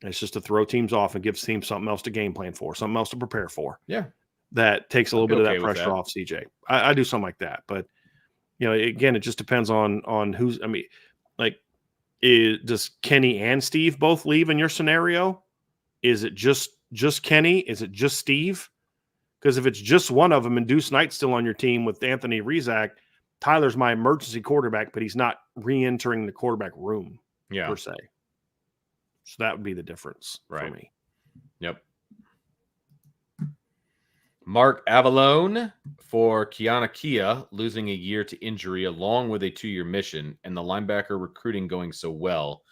It's just to throw teams off and give teams something else to game plan for, something else to prepare for. Yeah. That takes a little bit of that with pressure that. off CJ. I do something like that. But, again, it just depends on who's – I mean, like, does Kenny and Steve both leave in your scenario? Is it just Kenny? Is it just Steve? Because if it's just one of them and Deuce Knight's still on your team with Anthony Rizak, Tyler's my emergency quarterback, but he's not re-entering the quarterback room per se. So that would be the difference for me. Yep. Mark Avalone for Kiana Kia losing a year to injury along with a 2-year mission and the linebacker recruiting going so well.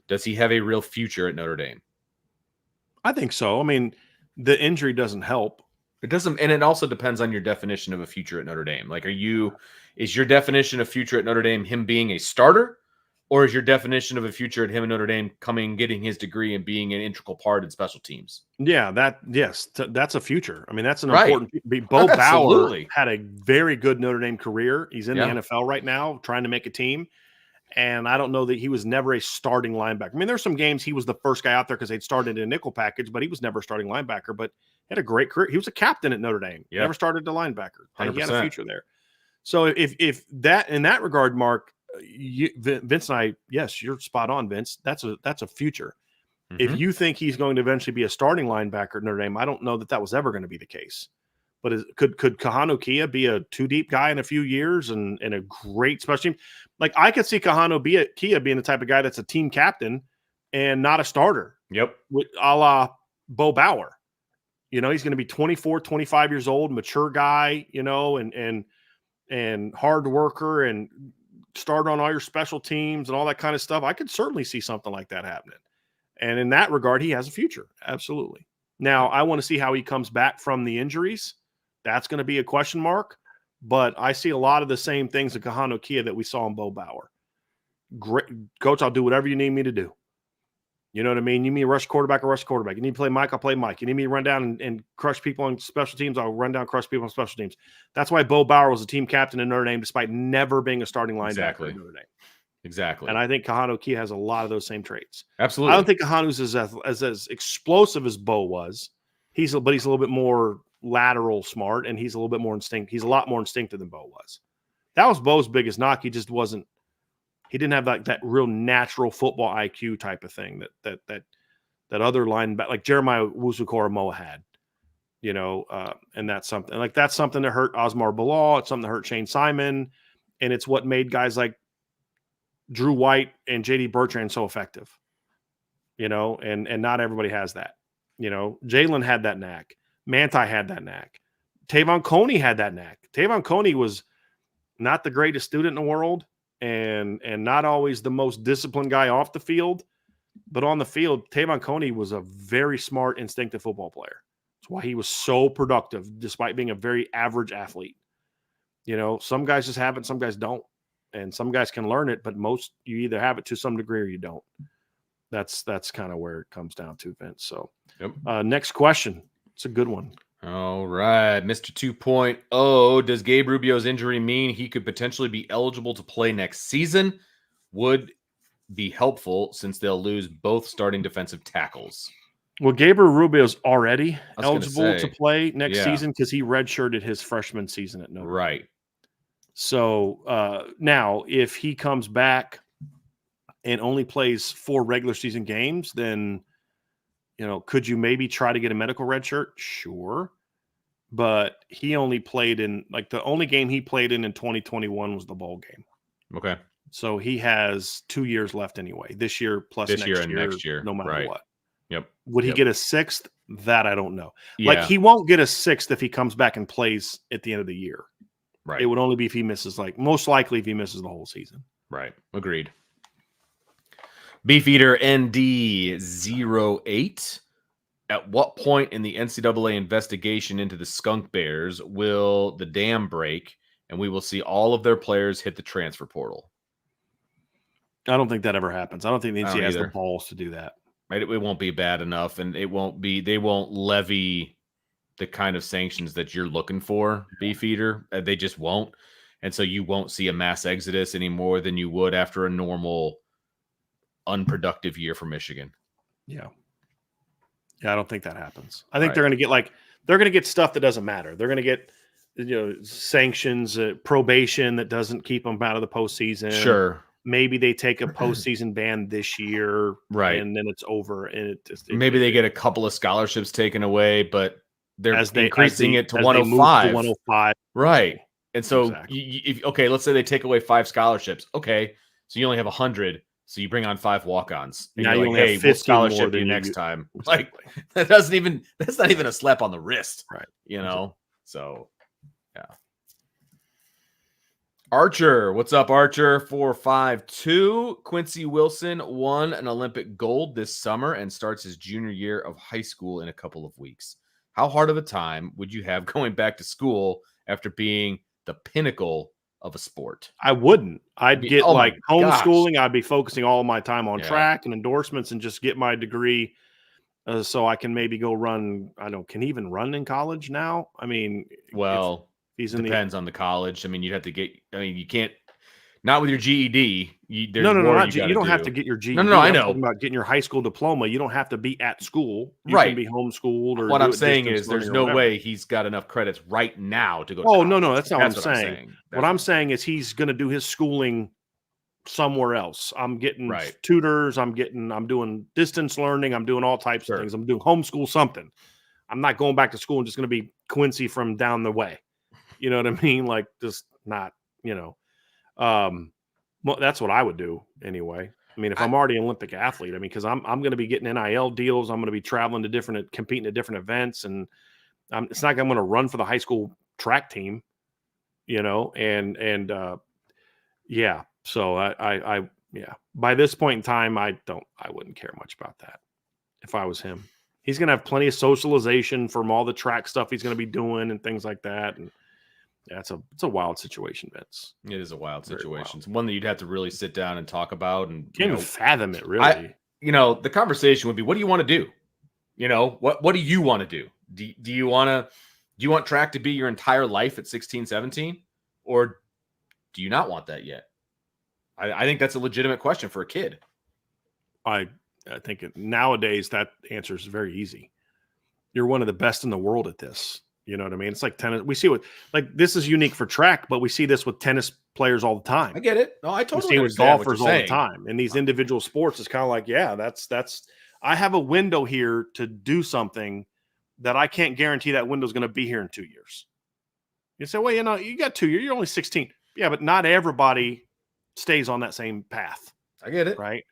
Does he have a real future at Notre Dame? I think so. I mean, the injury doesn't help. It doesn't, and it also depends on your definition of a future at Notre Dame. Like, is your definition of future at Notre Dame him being a starter, or is your definition of a future at him in Notre Dame getting his degree and being an integral part in special teams? Yeah, that's a future. I mean, that's an important. Bo Bauer had a very good Notre Dame career. He's in the NFL right now, trying to make a team. And I don't know that he was never a starting linebacker. I mean, there's some games he was the first guy out there because they'd started in a nickel package, but he was never a starting linebacker. But he had a great career. He was a captain at Notre Dame. Never started the linebacker. 100%. He had a future there. So if that in that regard, Mark, Vince and I, yes, you're spot on, Vince. That's a future. Mm-hmm. If you think he's going to eventually be a starting linebacker at Notre Dame, I don't know that was ever going to be the case. But could Kahanu Kia be a 2-deep guy in a few years and a great special team? Like, I could see Kahanu Kia being the type of guy that's a team captain and not a starter. Yep. A la Bo Bauer. He's going to be 24, 25 years old, mature guy, and hard worker and start on all your special teams and all that kind of stuff. I could certainly see something like that happening. And in that regard, he has a future. Absolutely. Now, I want to see how he comes back from the injuries. That's going to be a question mark. But I see a lot of the same things in Kahanu Kia that we saw in Bo Bauer. Great, Coach, I'll do whatever you need me to do. You know what I mean? You need me to rush quarterback, I'll rush quarterback. You need to play Mike, I'll play Mike. You need me to run down and crush people on special teams, I'll run down, crush people on special teams. That's why Bo Bauer was a team captain in Notre Dame, despite never being a starting linebacker in Notre Dame. Exactly. And I think Kahanu Kia has a lot of those same traits. Absolutely. I don't think Kahanu's as explosive as Bo was. But he's a little bit more lateral smart, and he's a little bit more instinct. He's a lot more instinctive than Bo was. That was Bo's biggest knock. He just wasn't. He didn't have that real natural football IQ type of thing that other linebacker like Jeremiah Wusu-Koramoah had. And that's something that hurt Osmar Bilal. It's something that hurt Shane Simon, and it's what made guys like Drew White and J.D. Bertrand so effective. And not everybody has that. Jalen had that knack. Manti had that knack. Tavon Coney had that knack. Tavon Coney was not the greatest student in the world and not always the most disciplined guy off the field, but on the field, Tavon Coney was a very smart, instinctive football player. That's why he was so productive, despite being a very average athlete. Some guys just have it, some guys don't. And some guys can learn it, but most you either have it to some degree or you don't. That's kind of where it comes down to, Vince. So next question. It's a good one. All right. Mr. 2.0. Does Gabe Rubio's injury mean he could potentially be eligible to play next season? Would be helpful since they'll lose both starting defensive tackles. Well, Gabriel Rubio's already eligible to play next season because he redshirted his freshman season at Notre Dame. Right. So now if he comes back and only plays 4 regular season games, then, could you maybe try to get a medical red shirt? Sure. But he only played the only game he played in 2021 was the bowl game. Okay. So he has 2 years left anyway. This year plus next year, no matter what. Yep. Would he get a 6th? That I don't know. Yeah. Like, he won't get a 6th if he comes back and plays at the end of the year. Right. It would only be if he misses, most likely if he misses the whole season. Right. Agreed. Beefeater ND08. At what point in the NCAA investigation into the Skunk Bears will the dam break and we will see all of their players hit the transfer portal? I don't think that ever happens. I don't think the NCAA has the balls to do that. Right? It won't be bad enough, and they won't levy the kind of sanctions that you're looking for, Beefeater. They just won't. And so you won't see a mass exodus any more than you would after a normal unproductive year for Michigan. Yeah. Yeah, I don't think that happens. I think Right. they're going to get stuff that doesn't matter. They're going to get sanctions, probation that doesn't keep them out of the postseason. Sure. Maybe they take a postseason ban this year, Right. and then it's over. And maybe they get a couple of scholarships taken away, but they're increasing it to as they move 105. to 105. Right. And so, Exactly. okay, let's say they take away 5 scholarships. Okay, so you only have 100. So you bring on 5 walk-ons. And now you're you like, only hey, have we'll 50 scholarship more you than next time. Exactly. Like that's not even a slap on the wrist. Right. You know? So yeah. Archer, what's up, Archer? 452. Quincy Wilson won an Olympic gold this summer and starts his junior year of high school in a couple of weeks. How hard of a time would you have going back to school after being the pinnacle of a sport? I wouldn't. I'd get homeschooling. Gosh. I'd be focusing all of my time on track and endorsements and just get my degree so I can maybe go run. Can he even run in college now? I mean, well, depends on the college. I mean, you can't, not with your GED. You don't have to get your GED. No, I know. I'm talking about getting your high school diploma. You don't have to be at school. You right. can be homeschooled. Or what I'm saying is there's no way he's got enough credits right now to go to college. No, that's not what I'm saying. What I'm saying is he's going to do his schooling somewhere else. I'm getting tutors. I'm doing distance learning. I'm doing all types of things. I'm doing homeschool something. I'm not going back to school and just going to be Quincy from down the way. You know what I mean? Like, just not, well, that's what I would do anyway. I mean, if I'm already an Olympic athlete, because I'm going to be getting NIL deals. I'm going to be traveling to competing at different events. And it's not like I'm going to run for the high school track team, yeah. So I by this point in time, I wouldn't care much about that if I was him. He's going to have plenty of socialization from all the track stuff he's going to be doing and things like that. And yeah, it's a wild situation, Vince. It is a wild situation. It's one that you'd have to really sit down and talk about. And can't even fathom it, really. The conversation would be, what do you want to do? What do you want to do? Do you want track to be your entire life at 16, 17? Or do you not want that yet? I think that's a legitimate question for a kid. I think nowadays that answer is very easy. You're one of the best in the world at this. You know what I mean? It's like tennis. We see this is unique for track, but we see this with tennis players all the time. I get it. No, I totally see it with golfers all the time. In these individual sports, it's kind of like, that's. I have a window here to do something that I can't guarantee that window is going to be here in 2 years. You say, well, you got 2 years. You're only 16. Yeah, but not everybody stays on that same path. I get it. Right.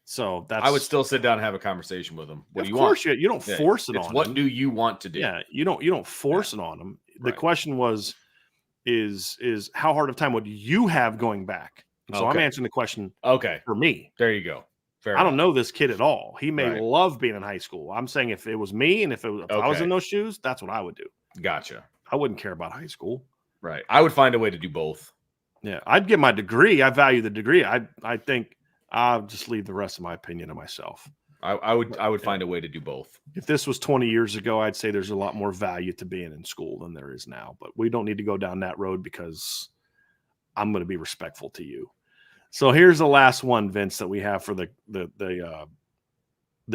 So I would still sit down and have a conversation with them. What do you want? Of course, you don't force it on them. What do you want to do? Yeah, you don't force it on them. The question is how hard of time would you have going back? So I'm answering the question. Okay, for me, there you go. I don't know this kid at all. He may love being in high school. I'm saying if it was me and if I was in those shoes, that's what I would do. Gotcha. I wouldn't care about high school. Right. I would find a way to do both. Yeah, I'd get my degree. I value the degree. I think I'll just leave the rest of my opinion to myself. I would find a way to do both. If this was 20 years ago, I'd say there's a lot more value to being in school than there is now. But we don't need to go down that road because I'm going to be respectful to you. So here's the last one, Vince, that we have for the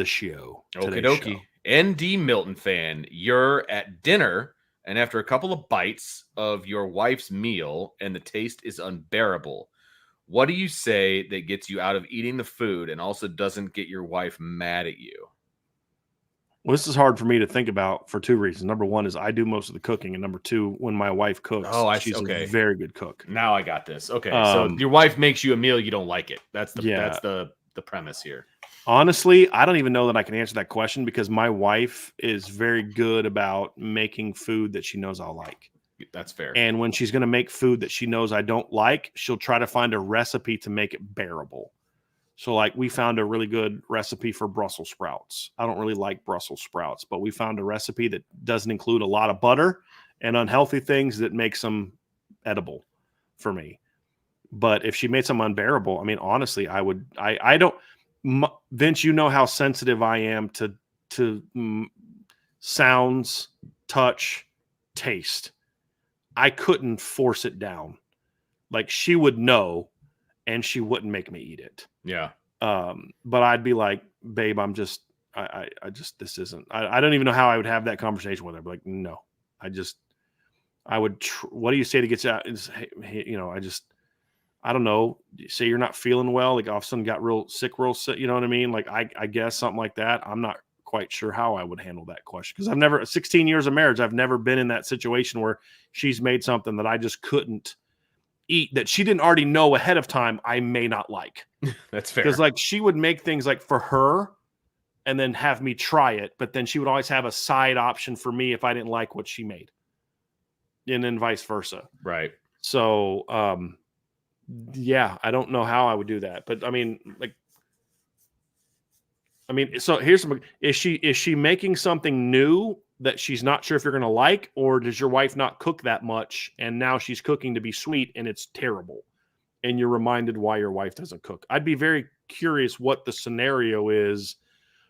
show. Okie dokie. ND Milton fan, you're at dinner, and after a couple of bites of your wife's meal, and the taste is unbearable. What do you say that gets you out of eating the food and also doesn't get your wife mad at you? Well, this is hard for me to think about for two reasons. Number one is I do most of the cooking, and number two, when my wife cooks, she's a very good cook. Now I got this. Okay, so your wife makes you a meal, you don't like it. That's the premise here. Honestly, I don't even know that I can answer that question because my wife is very good about making food that she knows I'll like. That's fair. And when she's going to make food that she knows I don't like, she'll try to find a recipe to make it bearable. So like we found a really good recipe for Brussels sprouts. I don't really like Brussels sprouts, but we found a recipe that doesn't include a lot of butter and unhealthy things that makes them edible for me. But if she made some unbearable, I mean, honestly, I don't, Vince, you know how sensitive I am to sounds, touch, taste. I couldn't force it down. Like she would know and she wouldn't make me eat it. Yeah. But I'd be like, babe, I'm I just, this isn't, I don't even know how I would have that conversation with her. But like, no, I would, what do you say to get out? Hey, you know, I don't know. Say you're not feeling well, like all of a sudden got real sick. You know what I mean? Like, I guess something like that. I'm not quite sure how I would handle that question because I've never, 16 years of marriage, I've never been in that situation where she's made something that I just couldn't eat that she didn't already know ahead of time I may not like. That's fair. Because like she would make things like for her and then have me try it, but then she would always have a side option for me if I didn't like what she made. And then vice versa. Right. So yeah, I don't know how I would do that. But I mean, so here's some, is she making something new that she's not sure if you're going to like, or does your wife not cook that much and now she's cooking to be sweet and it's terrible and you're reminded why your wife doesn't cook? I'd be very curious what the scenario is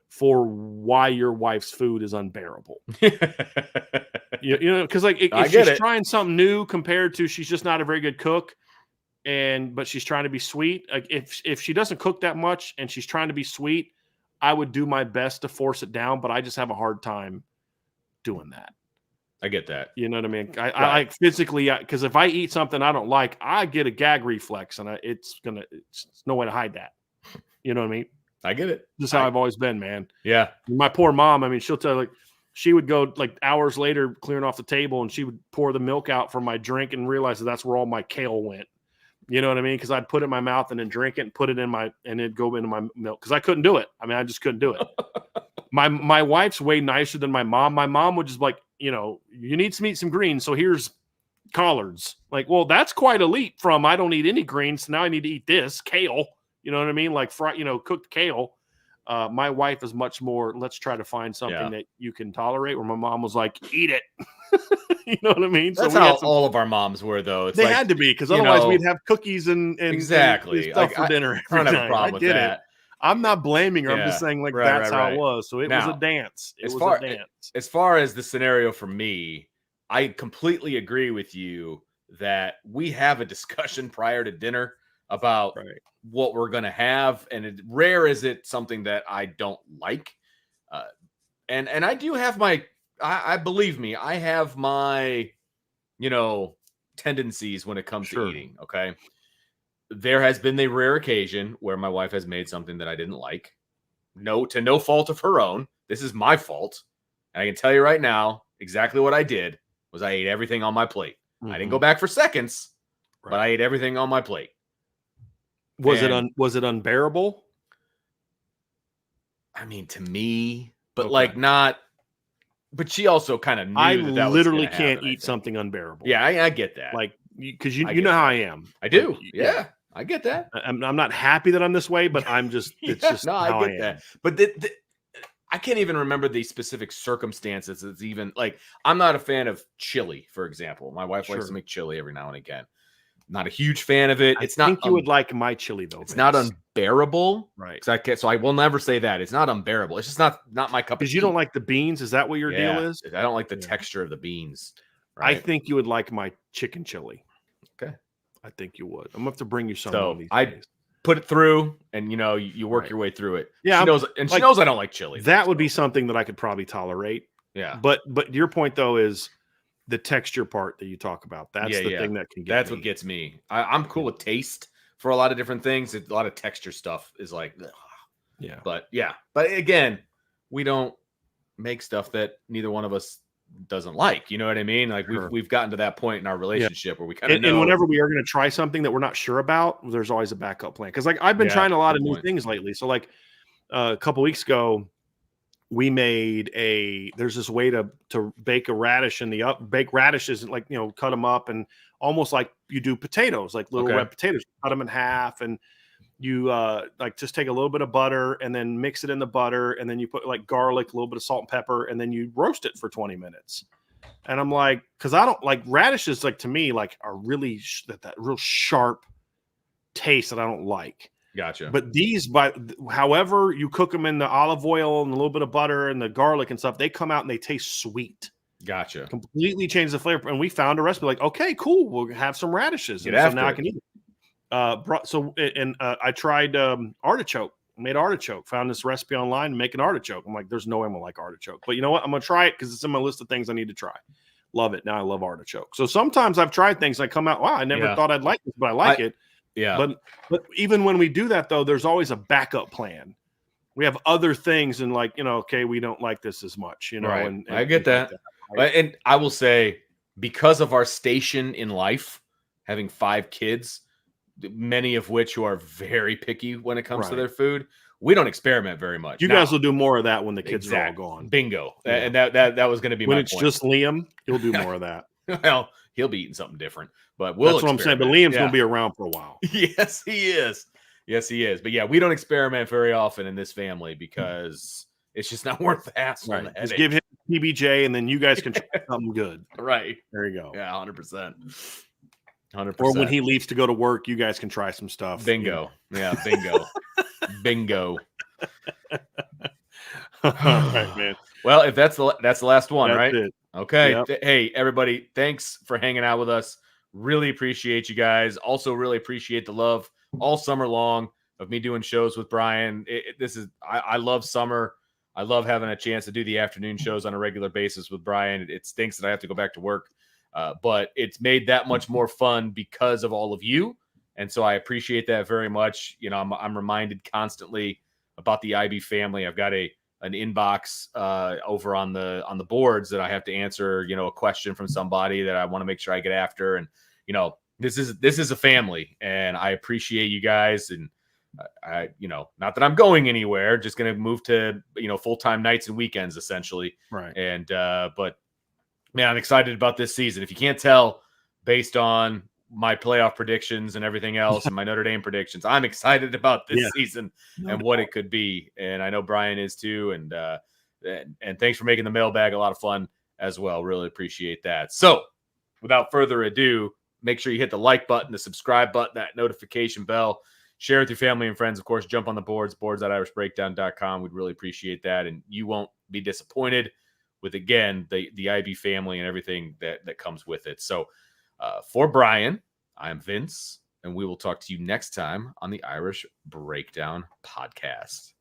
for why your wife's food is unbearable. you know, because like if she's trying something new compared to she's just not a very good cook, but she's trying to be sweet. Like if she doesn't cook that much and she's trying to be sweet, I would do my best to force it down, but I just have a hard time doing that. I get that. You know what I mean? I like physically, because if I eat something I don't like, I get a gag reflex, and it's no way to hide that. You know what I mean? I get it. This is how I've always been, man. Yeah. My poor mom, I mean, she'll tell, like, she would go like hours later clearing off the table and she would pour the milk out from my drink and realize that's where all my kale went. You know what I mean? Because I'd put it in my mouth and then drink it and put it in and it'd go into my milk because I couldn't do it. I mean, I just couldn't do it. My wife's way nicer than my mom. My mom would just like, you know, you need to eat some greens, so here's collards. Like, well, that's quite a leap from I don't eat any greens, so now I need to eat this kale. You know what I mean? Like cooked kale. My wife is much more, let's try to find something that you can tolerate, where my mom was like, eat it. You know what I mean? That's how all of our moms were, though. They had to be, because otherwise we'd have cookies and exactly stuff for dinner. I don't have a problem with that. I'm not blaming her. I'm just saying that's how it was. So it was a dance. As far as the scenario for me, I completely agree with you that we have a discussion prior to dinner about what we're going to have. And rare is it something that I don't like. And I do have I believe me, I have my, tendencies when it comes to eating. Okay. There has been the rare occasion where my wife has made something that I didn't like. To no fault of her own. This is my fault. And I can tell you right now, exactly what I did was I ate everything on my plate. Mm-hmm. I didn't go back for seconds, but I ate everything on my plate. Was it unbearable? I mean, to me, but not. But she also kind of knew I that literally can't eat something unbearable. Yeah, I get that. Like, because you know how I am. I do. Yeah, I get that. I'm not happy that I'm this way, but I'm just. It's just no, how I get that. But I can't even remember the specific circumstances. It's even like I'm not a fan of chili, for example. My wife likes to make chili every now and again. Not a huge fan of it. I think you would like my chili though. It's not unbearable, right? So I will never say that it's not unbearable. It's just not my cup of tea. Because you don't like the beans. Is that what your deal is? I don't like the texture of the beans. Right? I think you would like my chicken chili. Okay, I think you would. I'm gonna have to bring you some. So I put it through, and you work your way through it. Yeah, she knows I don't like chili. That would be something that I could probably tolerate. Yeah, but your point though is the texture part that you talk about. That's the thing that can get That's what gets me. I'm cool with taste for a lot of different things. A lot of texture stuff is like, ugh. But again, we don't make stuff that neither one of us doesn't like. You know what I mean? Like we've gotten to that point in our relationship where we kind of know. And whenever we are going to try something that we're not sure about, there's always a backup plan. Because like I've been trying a lot of new things lately. So like a couple weeks ago, we made there's this way to bake a radish bake radishes, like, cut them up and almost like you do potatoes, like little red potatoes, cut them in half. And you just take a little bit of butter and then mix it in the butter. And then you put like garlic, a little bit of salt and pepper, and then you roast it for 20 minutes. And I'm like, cause I don't like radishes, like to me, like are really that real sharp taste that I don't like. Gotcha. But these, however you cook them in the olive oil and a little bit of butter and the garlic and stuff, they come out and they taste sweet. Gotcha. Completely change the flavor. And we found a recipe like, okay, cool. We'll have some radishes. So now I can eat it. I tried artichoke made artichoke. Found this recipe online, make an artichoke. I'm like, there's no way I'm gonna like artichoke. But you know what? I'm gonna try it because it's in my list of things I need to try. Love it. Now I love artichoke. So sometimes I've tried things, I come out, wow, I never thought I'd like this, but I like it. Yeah. But even when we do that, though, there's always a backup plan. We have other things and like, okay, we don't like this as much, Right. and I get that. Right? And I will say, because of our station in life, having 5 kids, many of which who are very picky when it comes to their food, we don't experiment very much. You guys will do more of that when the kids are all gone. Bingo. Yeah. And that was going to be when my it's point. just Liam, he'll do more of that. Well, he'll be eating something different, but that's what I'm saying. But Liam's going to be around for a while. Yes, he is. Yes, he is. But yeah, we don't experiment very often in this family because it's just not worth the hassle. Right. Just give him PBJ, and then you guys can try something good. Right. There you go. Yeah, 100%. 100%. Or when he leaves to go to work, you guys can try some stuff. Bingo. Yeah, bingo. Bingo. All right, man. Well, if that's the last one, That's right? it. Okay. Yep. Hey, everybody, thanks for hanging out with us. Really appreciate you guys. Also, really appreciate the love all summer long of me doing shows with Brian. I love summer. I love having a chance to do the afternoon shows on a regular basis with Brian. It stinks that I have to go back to work, but it's made that much more fun because of all of you. And so I appreciate that very much. I'm reminded constantly about the IB family. I've got an inbox over on the boards that I have to answer, a question from somebody that I want to make sure I get after. And, this is a family, and I appreciate you guys. And I not that I'm going anywhere, just going to move to, full-time nights and weekends essentially. Right. And, but man, I'm excited about this season. If you can't tell based on my playoff predictions and everything else and my Notre Dame predictions, I'm excited about this season and what it could be. And I know Brian is too. And thanks for making the mailbag a lot of fun as well. Really appreciate that. So without further ado, make sure you hit the like button, the subscribe button, that notification bell, share with your family and friends. Of course, jump on the boards.irishbreakdown.com. We'd really appreciate that. And you won't be disappointed with, again, the IB family and everything that comes with it. So for Brian, I'm Vince, and we will talk to you next time on the Irish Breakdown Podcast.